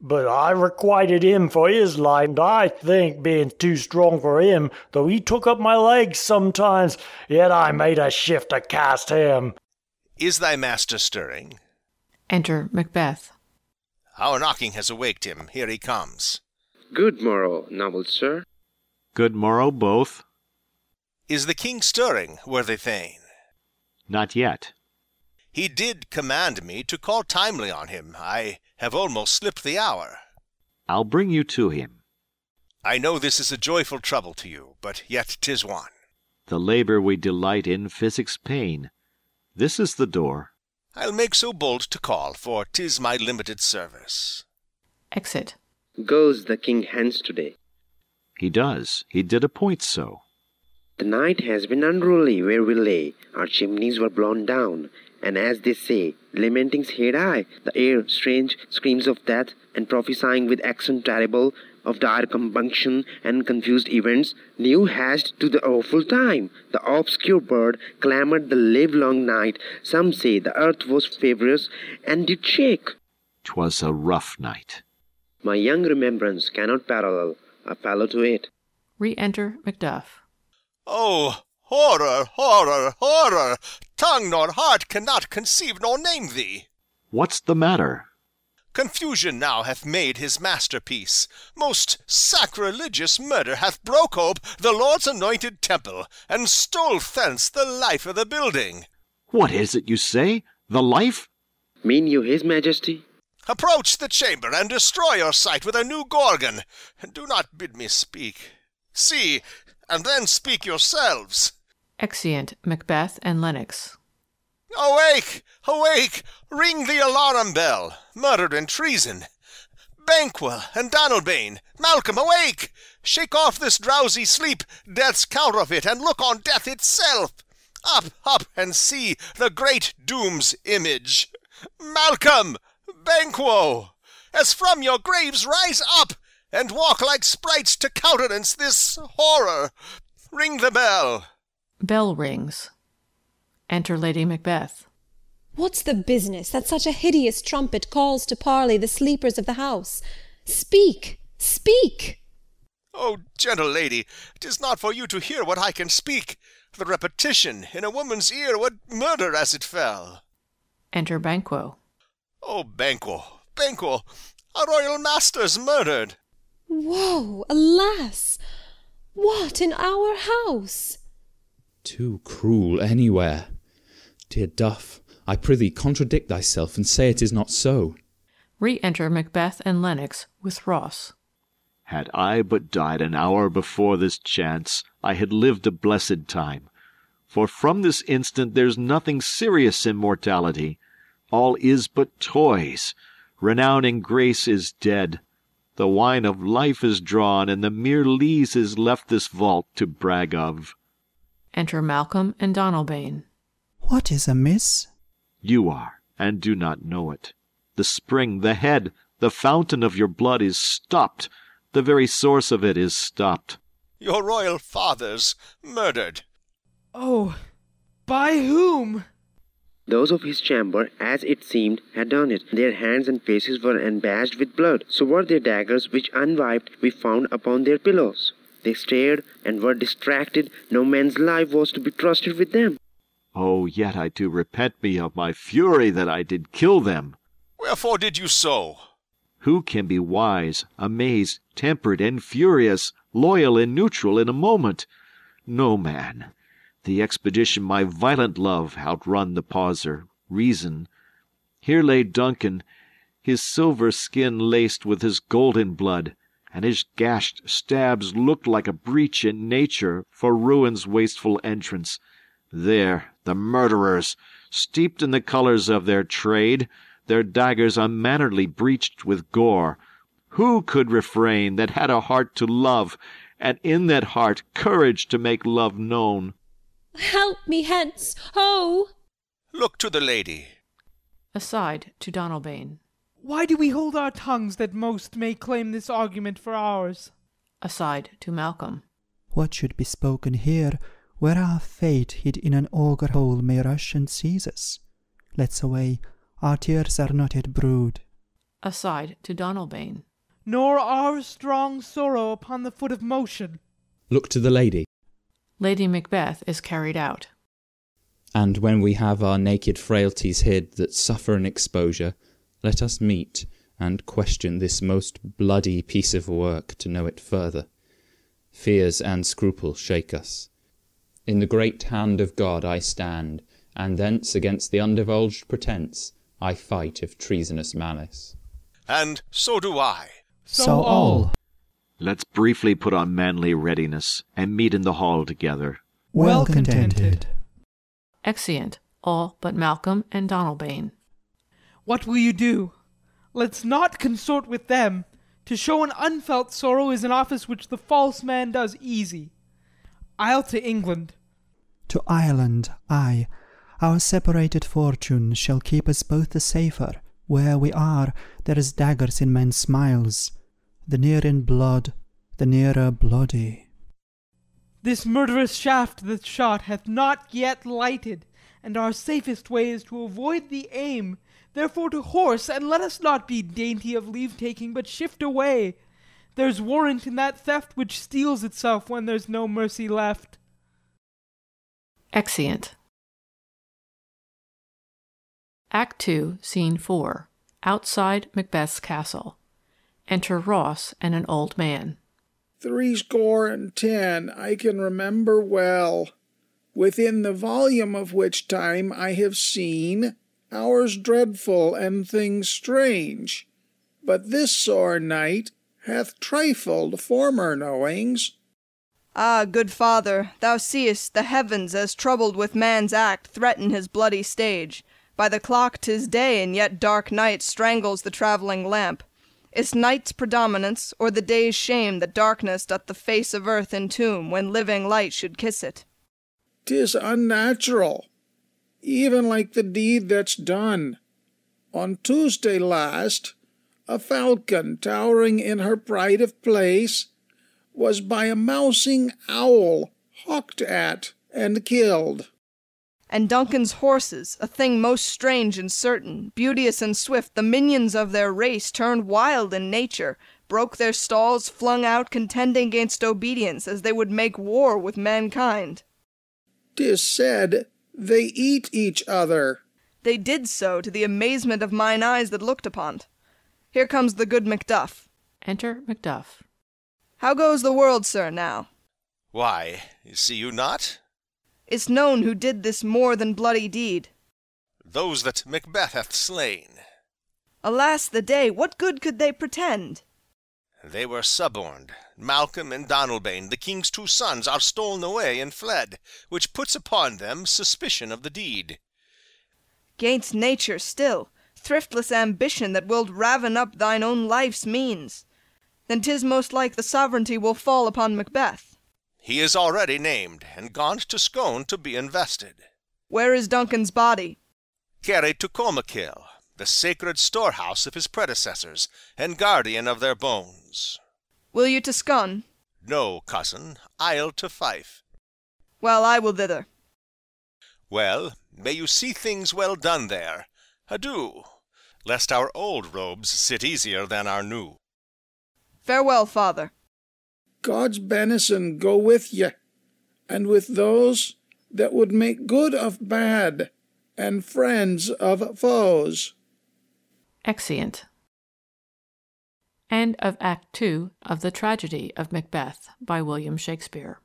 But I requited him for his lie, and I think, being too strong for him, though he took up my legs sometimes, yet I made a shift to cast him. Is thy master stirring? Enter Macbeth. Our knocking has awaked him. Here he comes. Good morrow, noble sir. Good morrow, both. Is the king stirring, worthy Thane? Not yet. He did command me to call timely on him. I have almost slipped the hour. I'll bring you to him. I know this is a joyful trouble to you, but yet 'tis one. The labor we delight in physics pain. This is the door. I'll make so bold to call, for 'tis my limited service. Exit. Goes the king hence today? He does. He did appoint so. The night has been unruly where we lay. Our chimneys were blown down, and as they say, lamentings heard I, the air strange screams of death, and prophesying with accent terrible of dire compunction and confused events, new hashed to the awful time. The obscure bird clamoured the livelong night. Some say the earth was feverish and did shake. 'Twas a rough night. My young remembrance cannot parallel a fellow to it. Re-enter Macduff. Oh, horror, horror, horror! Tongue nor heart cannot conceive nor name thee. What's the matter? Confusion now hath made his masterpiece. Most sacrilegious murder hath broke ope the Lord's anointed temple, and stole thence the life of the building. What is it you say? The life? Mean you his majesty? Approach the chamber, and destroy your sight with a new Gorgon. Do not bid me speak. See, and then speak yourselves. Exeunt Macbeth and Lennox. Awake! Awake! Ring the alarum bell! Murder and treason! Banquo and Donalbain! Malcolm, awake! Shake off this drowsy sleep, death's counterfeit, and look on death itself! Up, up, and see the great doom's image! Malcolm! Banquo! As from your graves rise up, and walk like sprites to countenance this horror! Ring the bell! Bell rings. Enter Lady Macbeth. What's the business that such a hideous trumpet calls to parley the sleepers of the house? Speak! Speak! Oh, gentle lady, 'tis not for you to hear what I can speak. The repetition in a woman's ear would murder as it fell. Enter Banquo. Oh, Banquo, Banquo, our royal master's murdered. Woe, alas! What, in our house? Too cruel anywhere. Dear Duff, I prithee contradict thyself, and say it is not so. Re-enter Macbeth and Lennox with Ross. Had I but died an hour before this chance, I had lived a blessed time. For from this instant there's nothing serious in mortality. All is but toys. Renown and grace is dead. The wine of life is drawn, and the mere lees is left this vault to brag of. Enter Malcolm and Donalbain. What is amiss? You are, and do not know it. The spring, the head, the fountain of your blood is stopped. The very source of it is stopped. Your royal father's murdered. Oh, by whom? Those of his chamber, as it seemed, had done it. Their hands and faces were embashed with blood. So were their daggers, which unwiped we found upon their pillows. They stared and were distracted. No man's life was to be trusted with them. Oh, yet I do repent me of my fury that I did kill them. Wherefore did you so? Who can be wise, amazed, tempered, and furious, loyal and neutral in a moment? No man. The expedition my violent love outrun the pauser, reason. Here lay Duncan, his silver skin laced with his golden blood, and his gashed stabs looked like a breach in nature for ruin's wasteful entrance. There the murderers, steeped in the colours of their trade, their daggers unmannerly breached with gore. Who could refrain that had a heart to love, and in that heart courage to make love known? Help me hence, ho! Look to the lady. Aside to Donalbain. Why do we hold our tongues that most may claim this argument for ours? Aside to Malcolm. What should be spoken here, where our fate hid in an auger hole may rush and seize us? Let's away, our tears are not yet brewed. Aside to Donalbain. Nor our strong sorrow upon the foot of motion. Look to the lady. Lady Macbeth is carried out. And when we have our naked frailties hid that suffer an exposure, let us meet and question this most bloody piece of work to know it further. Fears and scruple shake us. In the great hand of God I stand, and thence against the undivulged pretence I fight of treasonous malice. And so do I. So all. Let's briefly put on manly readiness, and meet in the hall together. Well contented. Exeunt, all but Malcolm and Donalbain. What will you do? Let's not consort with them. To show an unfelt sorrow is an office which the false man does easy. I'll to England. To Ireland, aye. Our separated fortune shall keep us both the safer. Where we are, there is daggers in men's smiles. The near in blood, the nearer bloody. This murderous shaft that shot hath not yet lighted, and our safest way is to avoid the aim. Therefore to horse, and let us not be dainty of leave-taking, but shift away. There's warrant in that theft which steals itself when there's no mercy left. Exeunt. Act 2, Scene 4. Outside Macbeth's castle. Enter Ross and an old man. 70 I can remember well, within the volume of which time I have seen, hours dreadful and things strange. But this sore night hath trifled former knowings. Ah, good father, thou seest the heavens, as troubled with man's act, threaten his bloody stage. By the clock 'tis day, and yet dark night strangles the travelling lamp. Is night's predominance, or the day's shame that darkness doth the face of earth entomb, when living light should kiss it? 'Tis unnatural, even like the deed that's done. On Tuesday last, a falcon, towering in her pride of place, was by a mousing owl hawked at and killed. And Duncan's horses, a thing most strange and certain, beauteous and swift, the minions of their race, turned wild in nature, broke their stalls, flung out, contending against obedience, as they would make war with mankind. 'Tis said they eat each other. They did so, to the amazement of mine eyes that looked upon't. Here comes the good Macduff. Enter Macduff. How goes the world, sir, now? Why, see you not? It's known who did this more than bloody deed. Those that Macbeth hath slain. Alas the day, what good could they pretend? They were suborned. Malcolm and Donalbain, the king's 2 sons, are stolen away and fled, which puts upon them suspicion of the deed. 'Gainst nature still, thriftless ambition that wilt raven up thine own life's means. Then 'tis most like the sovereignty will fall upon Macbeth. He is already named, and gone to Scone to be invested. Where is Duncan's body? Carried to Comakill, the sacred storehouse of his predecessors, and guardian of their bones. Will you to Scone? No, cousin, I'll to Fife. Well, I will thither. Well, may you see things well done there. Adieu, lest our old robes sit easier than our new. Farewell, father. God's benison go with ye, and with those that would make good of bad, and friends of foes. Exeunt. End of Act 2 of The Tragedy of Macbeth by William Shakespeare.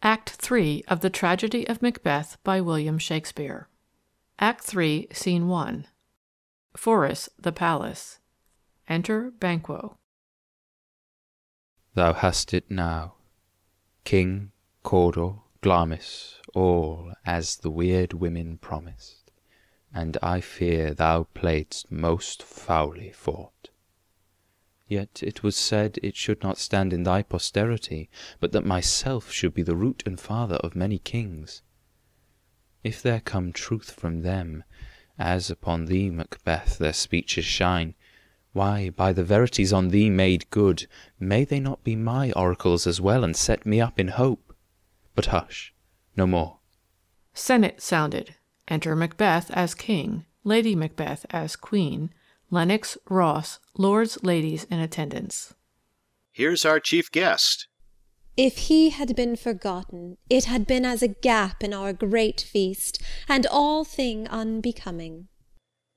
Act 3 of The Tragedy of Macbeth by William Shakespeare. Act 3, Scene 1. Forres, the Palace. Enter Banquo. Thou hast it now, King, Cawdor, Glamis, all as the weird women promised, and I fear thou playedst most foully for't. Yet it was said it should not stand in thy posterity, but that myself should be the root and father of many kings. If there come truth from them, as upon thee, Macbeth, their speeches shine, why, by the verities on thee made good, may they not be my oracles as well, and set me up in hope? But hush, no more. Senate sounded. Enter Macbeth as king, Lady Macbeth as queen, Lennox, Ross, lords, ladies in attendance. Here's our chief guest. If he had been forgotten, it had been as a gap in our great feast, and all thing unbecoming.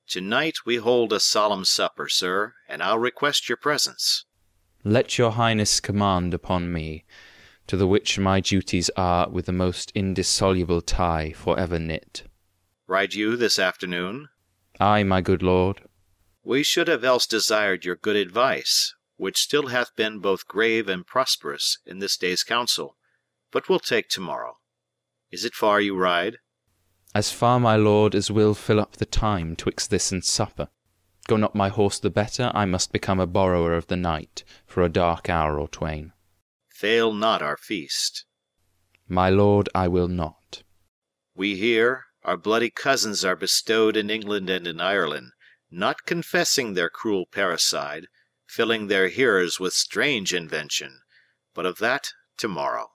Tonight we hold a solemn supper, sir, and I'll request your presence. Let your highness command upon me, to the which my duties are with the most indissoluble tie for ever knit. Ride you this afternoon? Ay, my good lord. We should have else desired your good advice, which still hath been both grave and prosperous in this day's council, but we'll take tomorrow. Is it far you ride? As far, my lord, as will fill up the time twixt this and supper. Go not my horse the better, I must become a borrower of the night, for a dark hour or twain. Fail not our feast. My lord, I will not. We here, our bloody cousins, are bestowed in England and in Ireland, not confessing their cruel parricide, filling their hearers with strange invention, but of that tomorrow,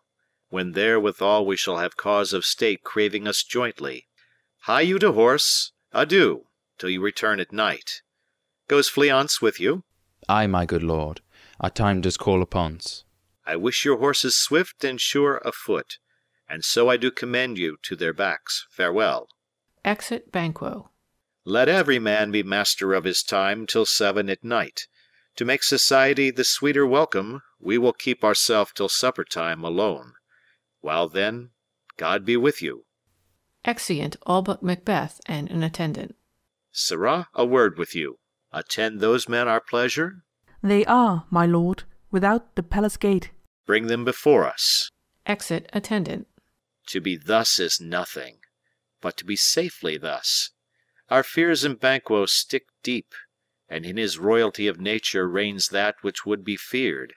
when therewithal we shall have cause of state craving us jointly. Hie you to horse, adieu, till you return at night. Goes Fleance with you? Ay, my good lord, our time does call upon's. I wish your horses swift and sure afoot, and so I do commend you to their backs. Farewell. Exit Banquo. Let every man be master of his time till 7 at night. To make society the sweeter welcome, we will keep ourself till supper time alone. While then, God be with you. Exeunt all but Macbeth and an attendant. Sirrah, a word with you. Attend those men our pleasure? They are, my lord, without the palace gate. Bring them before us. Exit attendant. To be thus is nothing, but to be safely thus. Our fears in Banquo stick deep, and in his royalty of nature reigns that which would be feared.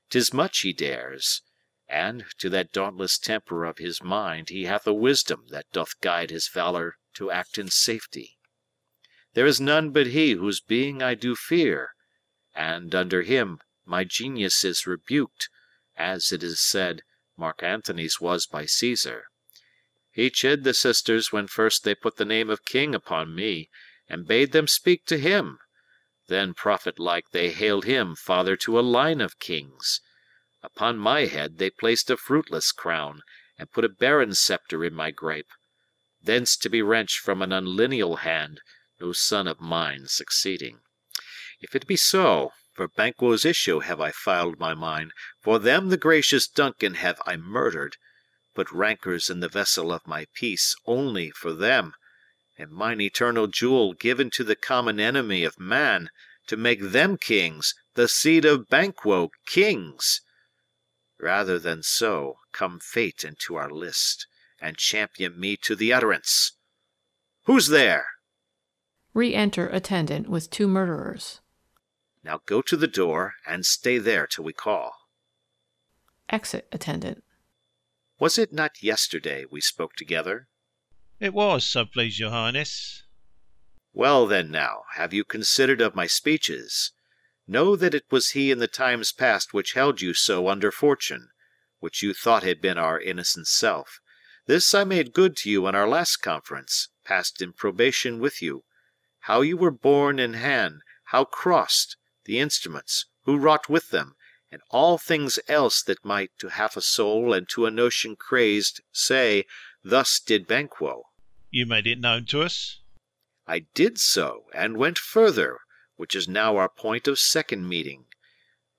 'Tis much he dares, and to that dauntless temper of his mind he hath a wisdom that doth guide his valour to act in safety. There is none but he whose being I do fear, and under him my genius is rebuked, as it is said Mark Antony's was by Caesar. He chid the sisters when first they put the name of king upon me, and bade them speak to him. Then, prophet-like, they hailed him father to a line of kings. Upon my head they placed a fruitless crown, and put a barren sceptre in my grape, thence to be wrenched from an unlineal hand, no son of mine succeeding. If it be so, for Banquo's issue have I filed my mind, for them the gracious Duncan have I murdered, put rancours in the vessel of my peace only for them, and mine eternal jewel given to the common enemy of man, to make them kings, the seed of Banquo kings. Rather than so, come fate into our list, and champion me to the utterance. Who's there? Re-enter attendant with 2 murderers. Now go to the door, and stay there till we call. Exit attendant. Was it not yesterday we spoke together? It was, so please your highness. Well then now, have you considered of my speeches? Know that it was he in the times past which held you so under fortune, which you thought had been our innocent self. This I made good to you in our last conference, passed in probation with you. How you were borne in hand, how crossed, the instruments, who wrought with them, and all things else that might to half a soul and to a notion crazed say, thus did Banquo. You made it known to us? I did so, and went further, which is now our point of second meeting.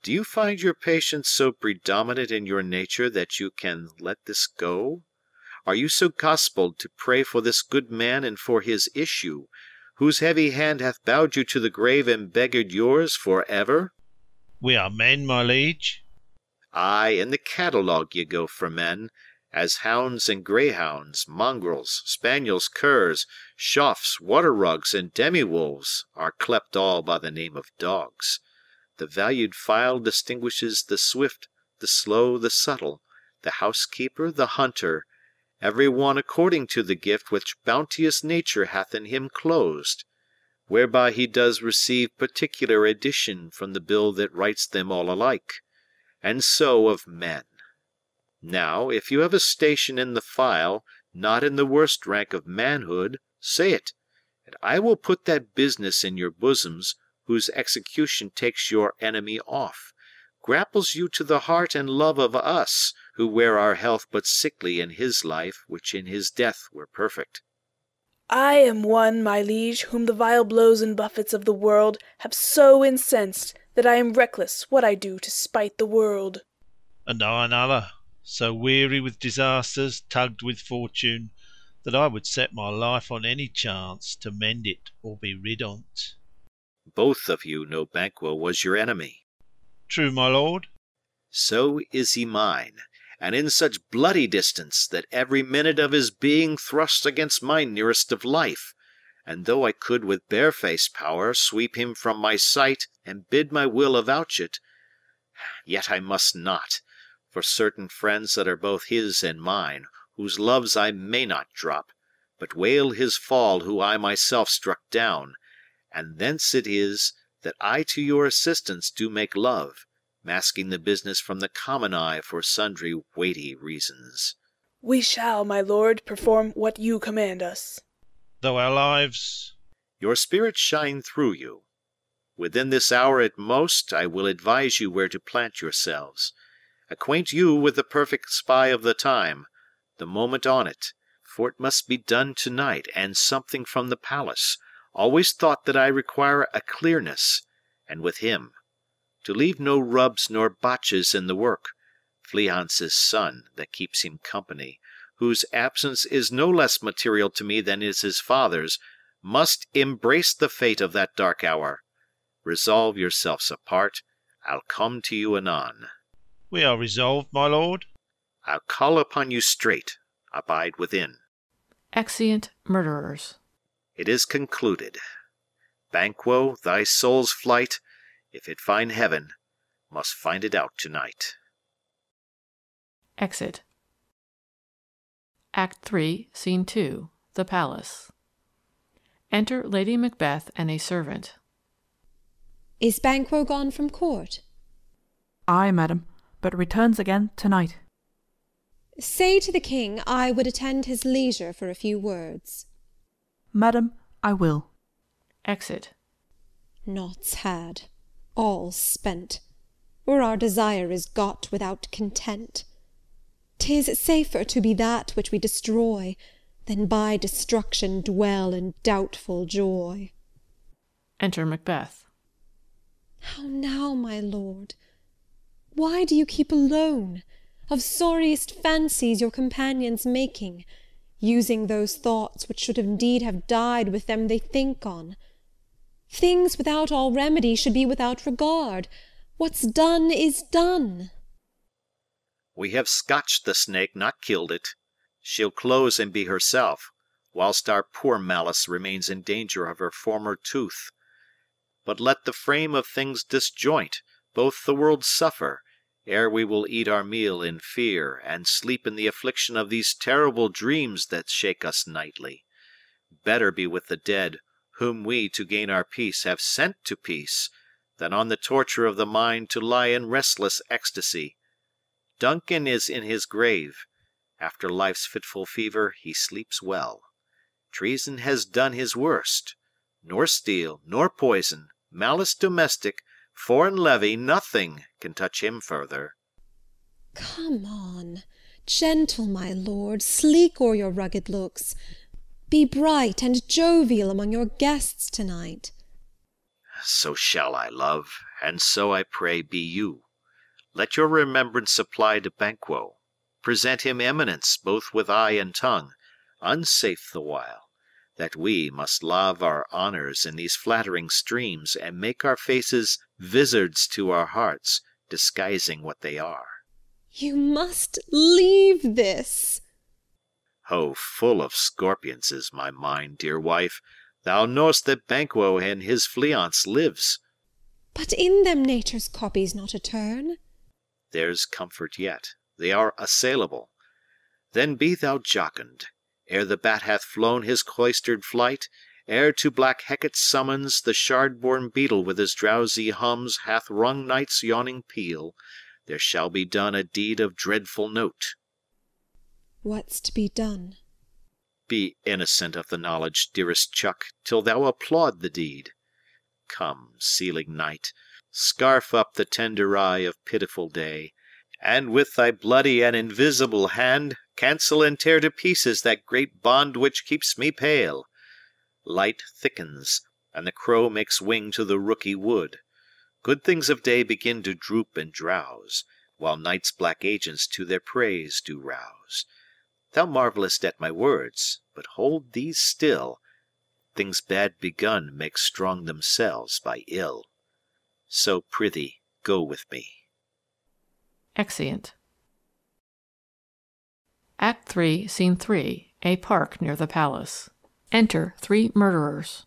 Do you find your patience so predominant in your nature that you can let this go? Are you so gospelled to pray for this good man and for his issue, whose heavy hand hath bowed you to the grave and beggared yours for ever? We are men, my liege. Ay, in the catalogue ye go for men, as hounds and greyhounds, mongrels, spaniels, curs, choughs, water-rugs, and demi-wolves are clept all by the name of dogs. The valued file distinguishes the swift, the slow, the subtle, the housekeeper, the hunter, every one according to the gift which bounteous nature hath in him closed, whereby he does receive particular addition from the bill that writes them all alike, and so of men. Now, if you have a station in the file, not in the worst rank of manhood, say it, and I will put that business in your bosoms, whose execution takes your enemy off, grapples you to the heart and love of us, who wear our health but sickly in his life, which in his death were perfect. I am one, my liege, whom the vile blows and buffets of the world have so incensed that I am reckless what I do to spite the world. And I another, so weary with disasters, tugged with fortune, that I would set my life on any chance to mend it or be rid on't. Both of you know Banquo was your enemy. True, my lord. So is he mine, and in such bloody distance that every minute of his being thrusts against my nearest of life, and though I could with barefaced power sweep him from my sight and bid my will avouch it, yet I must not, for certain friends that are both his and mine, whose loves I may not drop, but wail his fall who I myself struck down, and thence it is that I to your assistance do make love, masking the business from the common eye for sundry weighty reasons. We shall, my lord, perform what you command us. Though our lives... Your spirits shine through you. Within this hour at most I will advise you where to plant yourselves, acquaint you with the perfect spy of the time, the moment on it, for it must be done tonight, and something from the palace. Always thought that I require a clearness, and with him, to leave no rubs nor botches in the work, Fleance's son, that keeps him company, whose absence is no less material to me than is his father's, must embrace the fate of that dark hour. Resolve yourselves apart. I'll come to you anon. We are resolved, my lord. I'll call upon you straight. Abide within. Exeunt murderers. It is concluded. Banquo, thy soul's flight, if it find heaven, must find it out tonight. Exit. Act 3, Scene 2, The Palace. Enter Lady Macbeth and a servant. Is Banquo gone from court? Ay, madam, but returns again tonight. Say to the king I would attend his leisure for a few words. Madam, I will. Exit. Naught's had, all spent, or our desire is got without content. 'Tis safer to be that which we destroy, than by destruction dwell in doubtful joy. Enter Macbeth. How now, my lord? Why do you keep alone? Of sorriest fancies your companions making, using those thoughts which should indeed have died with them they think on. Things without all remedy should be without regard. What's done is done. We have scotched the snake, not killed it. She'll close and be herself, whilst our poor malice remains in danger of her former tooth. But let the frame of things disjoint, both the world suffer, ere we will eat our meal in fear, and sleep in the affliction of these terrible dreams that shake us nightly. Better be with the dead, whom we, to gain our peace, have sent to peace, than on the torture of the mind to lie in restless ecstasy. Duncan is in his grave. After life's fitful fever he sleeps well. Treason has done his worst. Nor steel, nor poison, malice domestic, foreign levy, nothing can touch him further. Come on, gentle my lord, sleek o'er your rugged looks. Be bright and jovial among your guests tonight. So shall I, love, and so I pray be you. Let your remembrance apply to Banquo. Present him eminence both with eye and tongue, unsafe the while, that we must lave our honours in these flattering streams, and make our faces vizards to our hearts, disguising what they are. You must leave this. Oh, full of scorpions is my mind, dear wife. Thou know'st that Banquo and his fleance lives. But in them nature's copies not a turn. There's comfort yet. They are assailable. Then be thou jocund, ere the bat hath flown his cloistered flight, ere to black Hecate's summons the shard-born beetle with his drowsy hums hath rung night's yawning peal, there shall be done a deed of dreadful note. What's to be done? Be innocent of the knowledge, dearest Chuck, till thou applaud the deed. Come, sealing night, scarf up the tender eye of pitiful day, and with thy bloody and invisible hand cancel and tear to pieces that great bond which keeps me pale. Light thickens, and the crow makes wing to the rooky wood. Good things of day begin to droop and drowse, while night's black agents to their praise do rouse. Thou marvellest at my words, but hold these still. Things bad begun make strong themselves by ill. So prithee, go with me. Exeunt. Act 3, Scene 3, a park near the palace. Enter 3 murderers.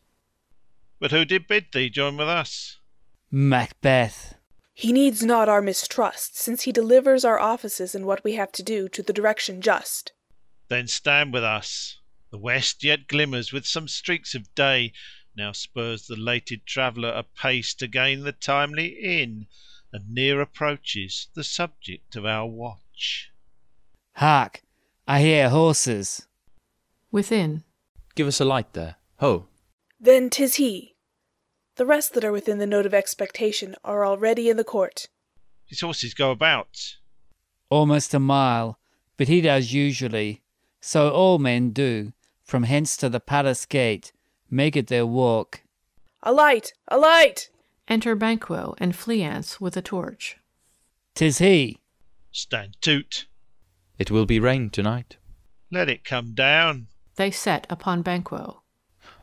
But who did bid thee join with us? Macbeth. He needs not our mistrust, since he delivers our offices and what we have to do to the direction just. Then stand with us. The west yet glimmers with some streaks of day, now spurs the lated traveller apace to gain the timely inn, and near approaches the subject of our watch. Hark! I hear horses. Within. Give us a light there. Ho! Then 'tis he. The rest that are within the note of expectation are already in the court. His horses go about. Almost a mile, but he does usually. So all men do, from hence to the palace gate, make it their walk. A light! A light! Enter Banquo and Fleance with a torch. 'Tis he. Stand toot. It will be rain tonight. Let it come down. They set upon Banquo.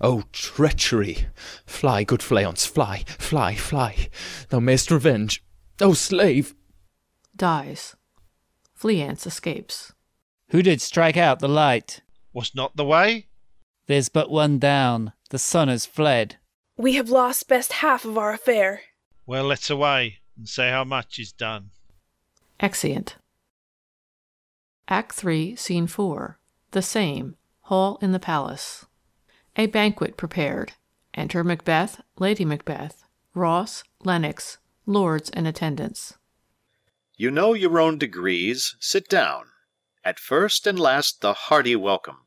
O treachery! Fly, good Fleance, fly, fly, fly! Thou mayst revenge. O slave! Dies. Fleance escapes. Who did strike out the light? Was not the way? There's but one down. The sun has fled. We have lost best half of our affair. Well, let's away, and say how much is done. Exeunt. Act 3, Scene 4. The same. Hall in the palace. A banquet prepared. Enter Macbeth, Lady Macbeth, Ross, Lennox, lords and attendants. You know your own degrees. Sit down. At first and last the hearty welcome.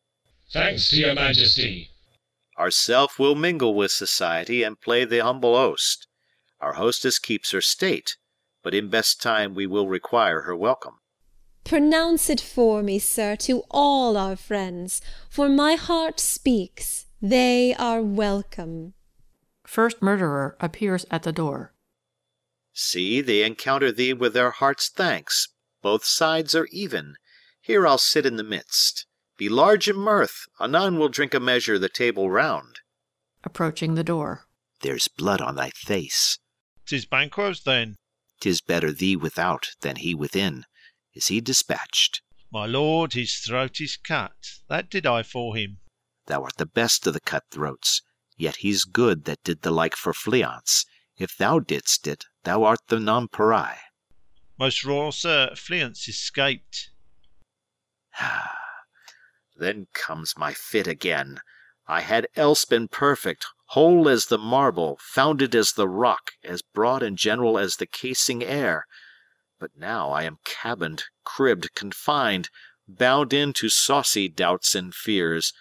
Thanks to your majesty. Ourself will mingle with society and play the humble host. Our hostess keeps her state, but in best time we will require her welcome. Pronounce it for me, sir, to all our friends, for my heart speaks. They are welcome. First murderer appears at the door. See, they encounter thee with their heart's thanks. Both sides are even. Here I'll sit in the midst. Be large in mirth. Anon we'll drink a measure the table round. Approaching the door. There's blood on thy face. 'Tis Banquo's then. 'Tis better thee without than he within. Is he dispatched? My lord, his throat is cut. That did I for him. Thou art the best of the cut-throats. Yet he's good that did the like for Fleance. If thou didst it, thou art the nonpareil. Most royal sir, Fleance escaped. Then comes my fit again. I had else been perfect, whole as the marble, founded as the rock, as broad and general as the casing air. But now I am cabined, cribbed, confined, bound in to saucy doubts and fears.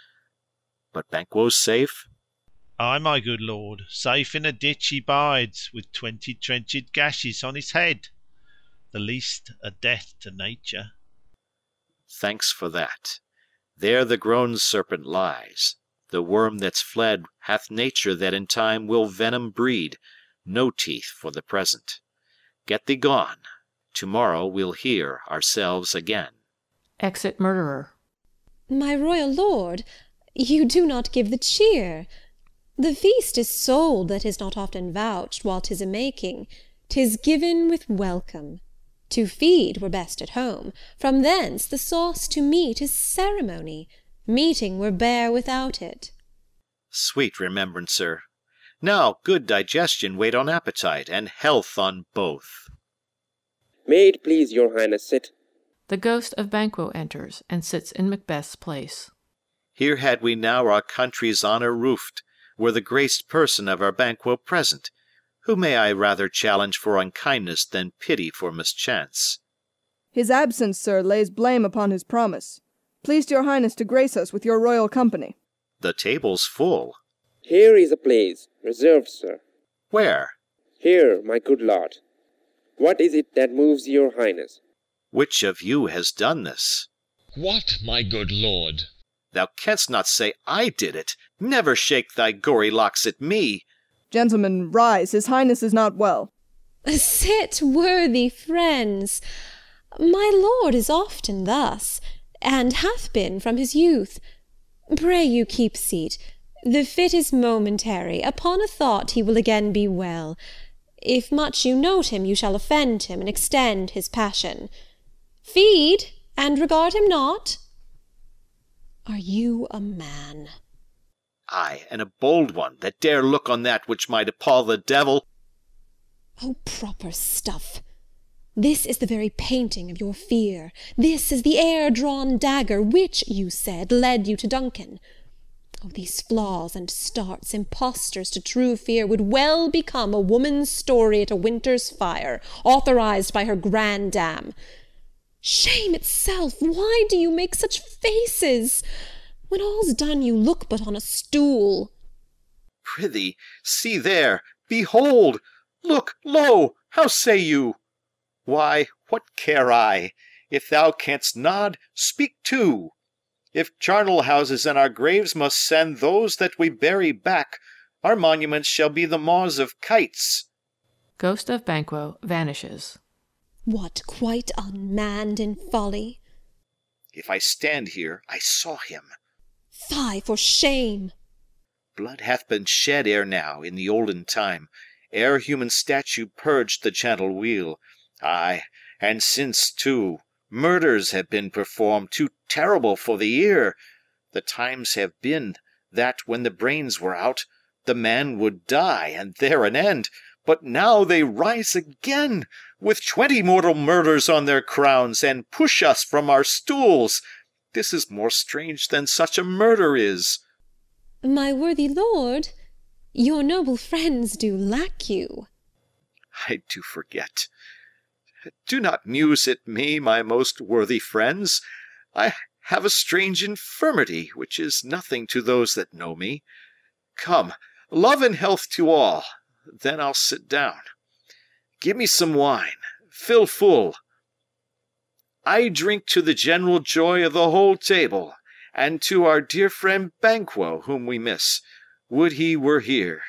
But Banquo's safe? Ay, my good lord, safe in a ditch he bides, with 20 trenched gashes on his head. The least a death to nature. Thanks for that. There the grown serpent lies. The worm that's fled hath nature that in time will venom breed. No teeth for the present. Get thee gone. Tomorrow we'll hear ourselves again. Exit murderer. My royal lord, you do not give the cheer. The feast is sold that is not often vouched while 'tis a-making. 'Tis given with welcome. To feed were best at home. From thence the sauce to meat is ceremony. Meeting were bare without it. Sweet remembrancer. Now good digestion wait on appetite, and health on both. May it please your highness sit. The ghost of Banquo enters and sits in Macbeth's place. Here had we now our country's honour roofed, were the graced person of our Banquo present. Who may I rather challenge for unkindness than pity for mischance? His absence, sir, lays blame upon his promise. Pleased your highness to grace us with your royal company. The table's full. Here is a place, reserved, sir. Where? Here, my good lord. What is it that moves your highness? Which of you has done this? What, my good lord? Thou canst not say I did it. Never shake thy gory locks at me. Gentlemen, rise. His highness is not well. Sit, worthy friends. My lord is often thus, and hath been from his youth. Pray you keep seat. The fit is momentary. Upon a thought he will again be well. If much you note him, you shall offend him and extend his passion. Feed, and regard him not. Are you a man? Ay, and a bold one, that dare look on that which might appall the devil. Oh, proper stuff! This is the very painting of your fear. This is the air-drawn dagger which, you said, led you to Duncan. Oh, these flaws and starts, impostors to true fear, would well become a woman's story at a winter's fire, authorized by her grandam. Shame itself! Why do you make such faces? When all's done, you look but on a stool. Prithee, see there, behold! Look, lo, how say you? Why, what care I? If thou canst nod, speak too. If charnel houses and our graves must send those that we bury back, our monuments shall be the maws of kites. Ghost of Banquo vanishes. What, quite unmanned in folly? If I stand here, I saw him. Fie, for shame! Blood hath been shed ere now, in the olden time, ere human statue purged the gentle wheel. Ay, and since, too, murders have been performed too terrible for the ear. The times have been that, when the brains were out, the man would die, and there an end. But now they rise again, with 20 mortal murders on their crowns, and push us from our stools. This is more strange than such a murder is. My worthy lord, your noble friends do lack you. I do forget. Do not muse at me, my most worthy friends. I have a strange infirmity, which is nothing to those that know me. Come, love and health to all. Then I'll sit down. Give me some wine. Fill full. I drink to the general joy of the whole table, and to our dear friend Banquo, whom we miss. Would he were here.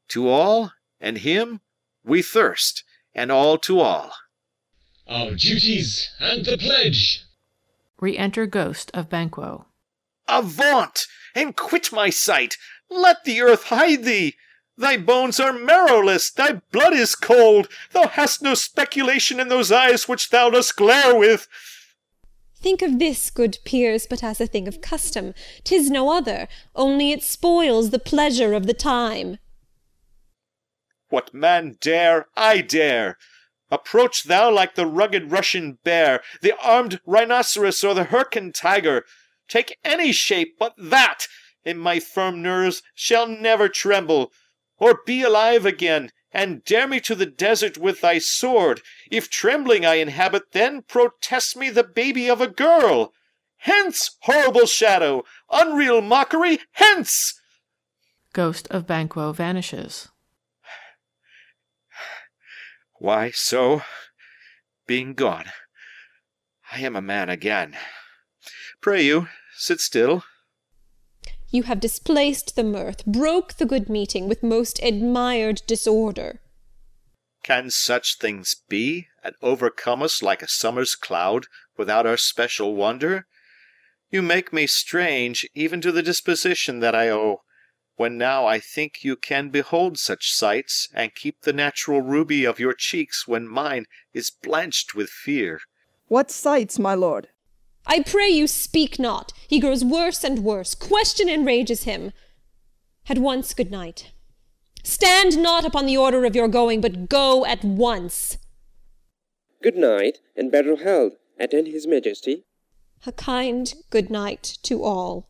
To all, and him, we thirst, and all to all. Our duties and the pledge. Re-enter Ghost of Banquo. Avaunt, and quit my sight! Let the earth hide thee! Thy bones are marrowless, thy blood is cold, thou hast no speculation in those eyes which thou dost glare with. Think of this, good peers, but as a thing of custom. 'Tis no other, only it spoils the pleasure of the time. What man dare, I dare. Approach thou like the rugged Russian bear, the armed rhinoceros, or the Hyrcan tiger. Take any shape but that, and my firm nerves shall never tremble. Or be alive again, and dare me to the desert with thy sword. If trembling I inhabit, then protest me the baby of a girl. Hence, horrible shadow, unreal mockery, hence! Ghost of Banquo vanishes. Why so? Being gone, I am a man again. Pray you, sit still. You have displaced the mirth, broke the good meeting with most admired disorder. Can such things be, and overcome us like a summer's cloud, without our special wonder? You make me strange, even to the disposition that I owe, when now I think you can behold such sights, and keep the natural ruby of your cheeks when mine is blanched with fear. What sights, my lord? I pray you speak not. He grows worse and worse. Question enrages him. At once, good night. Stand not upon the order of your going, but go at once. Good night, and better health. Attend his majesty. A kind good night to all.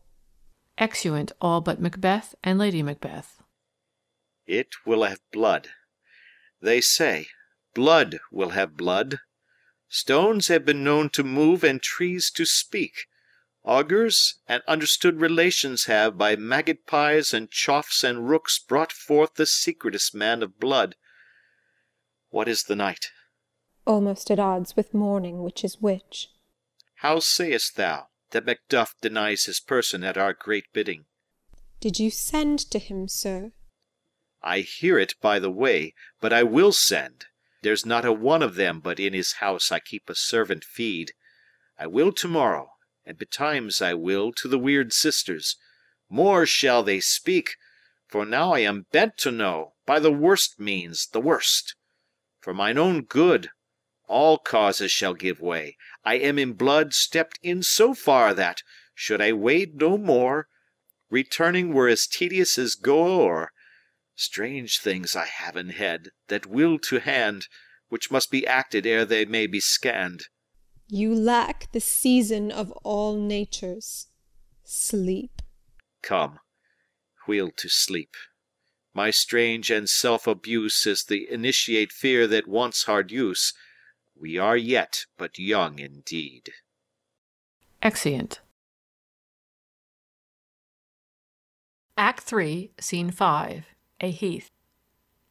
Exeunt all but Macbeth and Lady Macbeth. It will have blood. They say, blood will have blood. Stones have been known to move and trees to speak. Augurs and understood relations have by magpies and choughs and rooks brought forth the secretest man of blood. What is the night? Almost at odds with morning, which is which. How sayest thou that Macduff denies his person at our great bidding? Did you send to him, sir? I hear it by the way, but I will send. There's not a one of them but in his house I keep a servant feed. I will to-morrow, and betimes I will to the weird sisters. More shall they speak, for now I am bent to know, by the worst means, the worst. For mine own good, all causes shall give way. I am in blood stepped in so far that, should I wade no more, returning were as tedious as go o'er. Strange things I have in head, that will to hand, which must be acted ere they may be scanned. You lack the season of all natures, sleep. Come, we'll to sleep. My strange and self-abuse is the initiate fear that wants hard use. We are yet but young indeed. Exeunt. Act 3, Scene 5. A heath.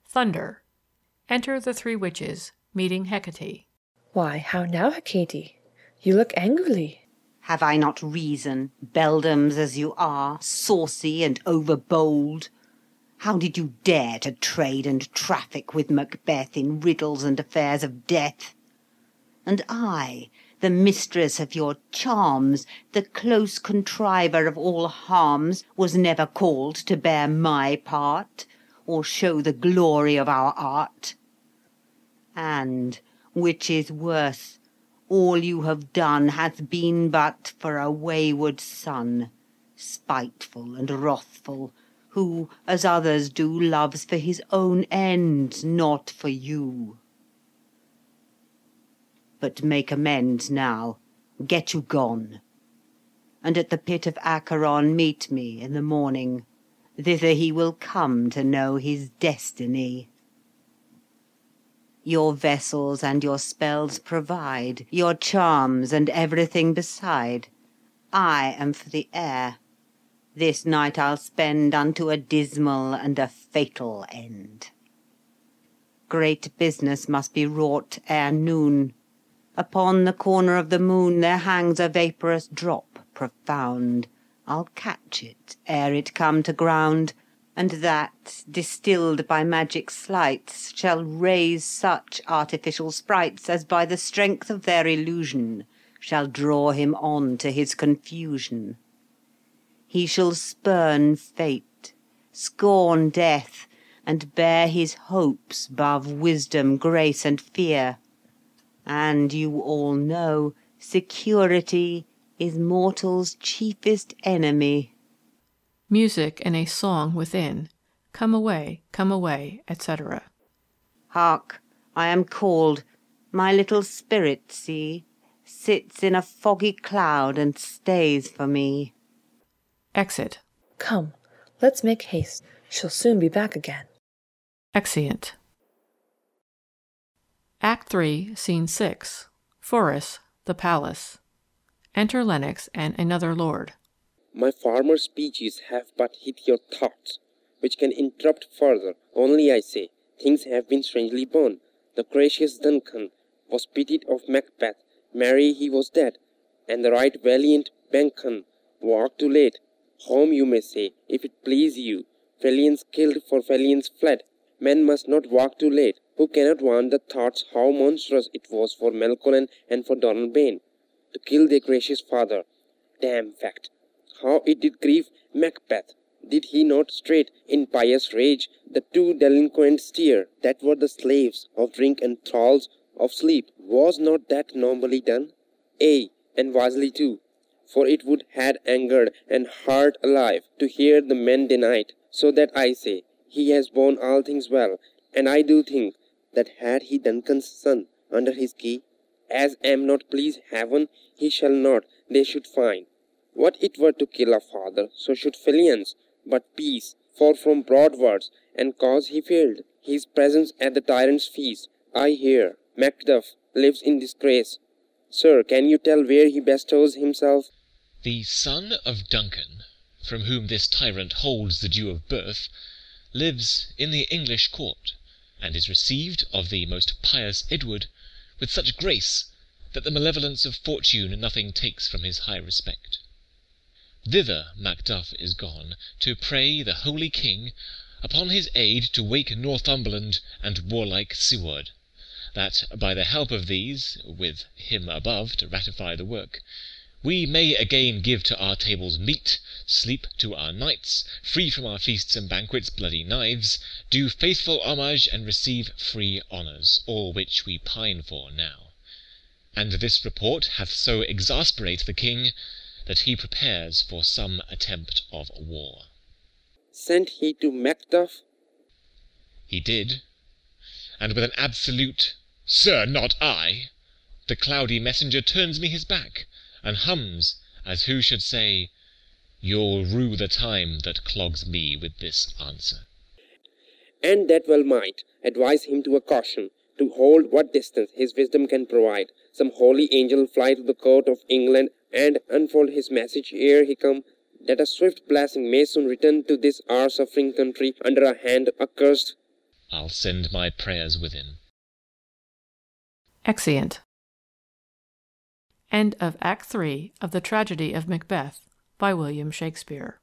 Thunder. Enter the three witches, meeting Hecate. Why, how now, Hecate? You look angrily. Have I not reason, beldams as you are, saucy and overbold? How did you dare to trade and traffic with Macbeth in riddles and affairs of death? And I, the mistress of your charms, the close contriver of all harms, was never called to bear my part, or show the glory of our art. And, which is worse, all you have done hath been but for a wayward son, spiteful and wrathful, who, as others do, loves for his own ends, not for you. But make amends now, get you gone, and at the pit of Acheron meet me in the morning. Thither he will come to know his destiny. Your vessels and your spells provide, your charms and everything beside. I am for the air. This night I'll spend unto a dismal and a fatal end. Great business must be wrought ere noon. Upon the corner of the moon there hangs a vaporous drop profound. I'll catch it ere it come to ground, and that, distilled by magic sleights, shall raise such artificial sprites as by the strength of their illusion shall draw him on to his confusion. He shall spurn fate, scorn death, and bear his hopes 'bove wisdom, grace, and fear. And you all know security is mortal's chiefest enemy. Music and a song within. Come away, etc. Hark, I am called. My little spirit, see, sits in a foggy cloud and stays for me. Exit. Come, let's make haste. She'll soon be back again. Exeunt. Act 3, Scene 6. Forest, the palace. Enter Lennox and another lord. My former speeches have but hit your thoughts, which can interrupt further. Only I say, things have been strangely born. The gracious Duncan was pitied of Macbeth, marry he was dead, and the right valiant Duncan walked too late. Home you may say, if it please you, Felians killed for Felians fled. Men must not walk too late, who cannot want the thoughts how monstrous it was for Melcolen and for Donalbain to kill their gracious father. Damn fact! How it did grieve Macbeth! Did he not straight, in pious rage, the two delinquents steer, that were the slaves of drink and thralls of sleep? Was not that nobly done? Ay, and wisely too, for it would had angered and heart alive to hear the men denied. So that I say, he has borne all things well, and I do think that had he Duncan's son under his key, as am not please heaven, he shall not, they should find. What it were to kill a father, so should Felians, but peace, for from broad words, and cause he failed, his presence at the tyrant's feast. I hear, Macduff lives in disgrace. Sir, can you tell where he bestows himself? The son of Duncan, from whom this tyrant holds the due of birth, lives in the English court, and is received of the most pious Edward with such grace that the malevolence of fortune nothing takes from his high respect. Thither Macduff is gone, to pray the holy king upon his aid to wake Northumberland and warlike Siward, that by the help of these, with him above to ratify the work, we may again give to our tables meat, sleep to our knights, free from our feasts and banquets bloody knives, do faithful homage and receive free honours, all which we pine for now. And this report hath so exasperate the king, that he prepares for some attempt of war. Sent he to Macduff? He did, and with an absolute, "Sir, not I," the cloudy messenger turns me his back, and hums, as who should say, "You'll rue the time that clogs me with this answer." And that well might advise him to a caution, to hold what distance his wisdom can provide. Some holy angel fly to the court of England, and unfold his message ere he come, that a swift blessing may soon return to this our suffering country under a hand accursed. I'll send my prayers with him. Exeunt. End of Act 3 of The Tragedy of Macbeth by William Shakespeare.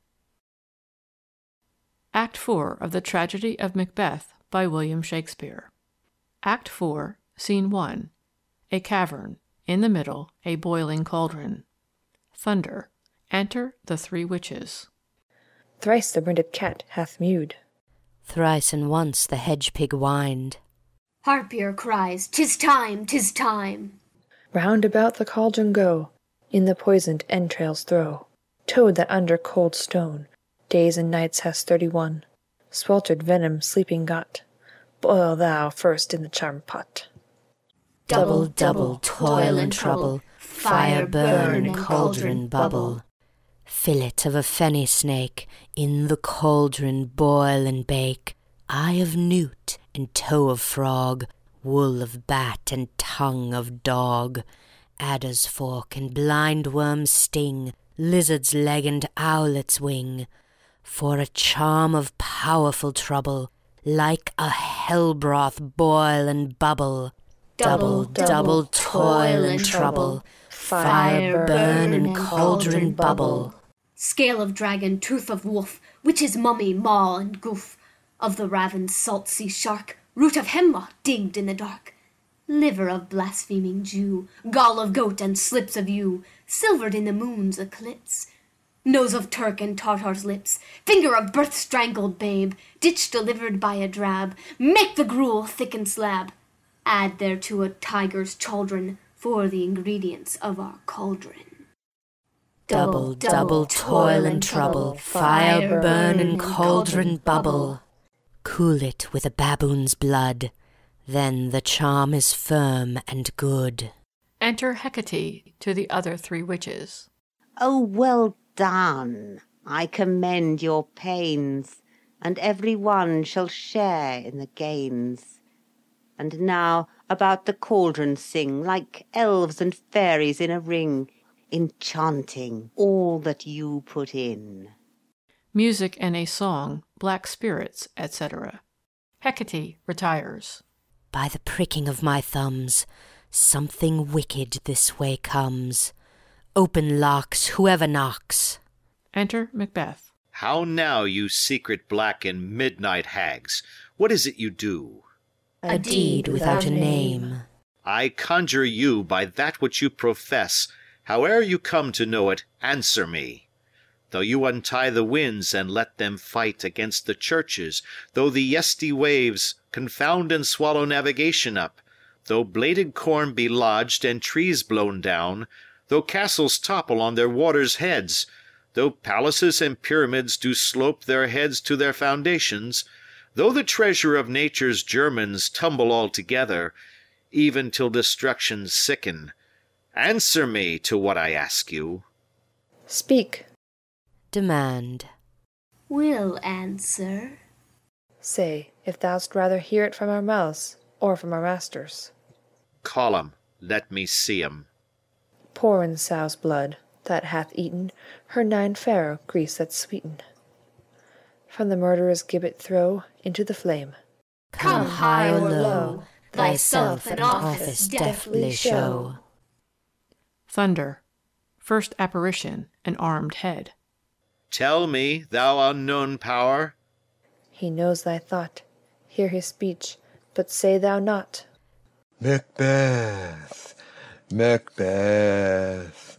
Act 4 of The Tragedy of Macbeth by William Shakespeare. Act 4, Scene 1. a cavern, in the middle a boiling cauldron. Thunder. Enter the three witches. Thrice the brinded cat hath mewed. Thrice and once the hedge pig whined. Harpier cries, "'Tis time, 'tis time." Round about the cauldron go, in the poisoned entrails throw. Toad that under cold stone days and nights has 31, sweltered venom sleeping got. Boil thou first in the charmed pot. Double, double, toil and trouble, fire burn and cauldron bubble. Fillet of a fenny snake, in the cauldron boil and bake. Eye of newt and toe of frog, wool of bat and tongue of dog. Adder's fork and blind worm's sting, lizard's leg and owlet's wing. For a charm of powerful trouble, like a hell broth boil and bubble. Double, double, toil and trouble, fire burn and cauldron bubble. Scale of dragon, tooth of wolf, witch's mummy, maw and goof. Of the ravened salt sea shark, root of hemlock digged in the dark. Liver of blaspheming Jew, gall of goat and slips of ewe, silvered in the moon's eclipse. Nose of Turk and Tartar's lips, finger of birth-strangled babe, ditch delivered by a drab, make the gruel thick and slab. Add thereto a tiger's chaldron for the ingredients of our cauldron. Double, double, toil and trouble, fire burn and cauldron bubble. Cool it with a baboon's blood, then the charm is firm and good. Enter Hecate to the other three witches. Oh, well done! I commend your pains, and every one shall share in the gains. And now about the cauldron sing, like elves and fairies in a ring, enchanting all that you put in. Music and a song, black spirits, etc. Hecate retires. By the pricking of my thumbs, something wicked this way comes. Open locks, whoever knocks. Enter Macbeth. How now, you secret black and midnight hags? What is it you do? A deed without a name. I conjure you by that which you profess, howe'er you come to know it, answer me. Though you untie the winds and let them fight against the churches, though the yesty waves confound and swallow navigation up, though bladed corn be lodged and trees blown down, though castles topple on their waters' heads, though palaces and pyramids do slope their heads to their foundations, though the treasure of nature's germans tumble all together, even till destruction sicken, answer me to what I ask you. Speak. Demand. Will answer. Say, if thou'st rather hear it from our mouths, or from our masters. Call 'em, let me see 'em. Pour in sow's blood, that hath eaten her 9 farrow grease that's sweeten. From the murderer's gibbet throw into the flame. Come high or low, thyself an office deftly show. Thunder. First apparition, an armed head. Tell me, thou unknown power. He knows thy thought. Hear his speech, but say thou not. Macbeth, Macbeth,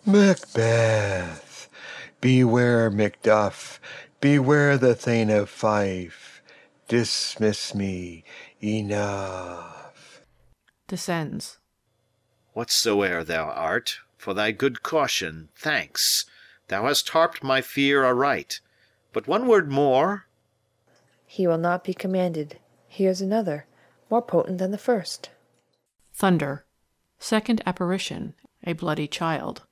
Macbeth. Beware, Macduff, beware the Thane of Fife. Dismiss me, enough. Descends. Whatsoe'er thou art, for thy good caution, thanks. Thou hast harped my fear aright. But one word more. He will not be commanded. Here's another, more potent than the first. Thunder. Second apparition, a bloody child.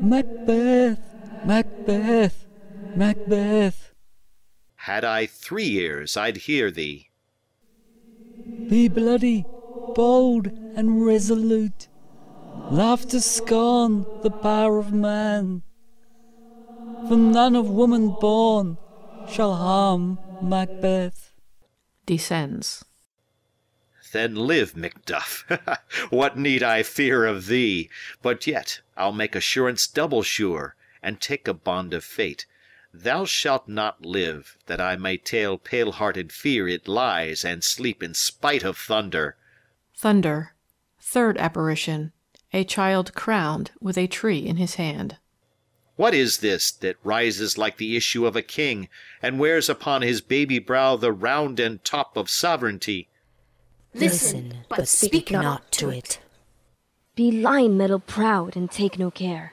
Macbeth, Macbeth, Macbeth. Had I 3 ears, I'd hear thee. Be bloody, bold, and resolute. Laugh to scorn the power of man. For none of woman born shall harm Macbeth. Descends. Then live, Macduff. What need I fear of thee? But yet I'll make assurance double sure, and take a bond of fate. Thou shalt not live, that I may tell pale-hearted fear it lies and sleep in spite of thunder. Thunder. Third apparition, a child crowned with a tree in his hand. What is this that rises like the issue of a king, and wears upon his baby brow the round and top of sovereignty? Listen, but speak not to it. Be lion metal proud, and take no care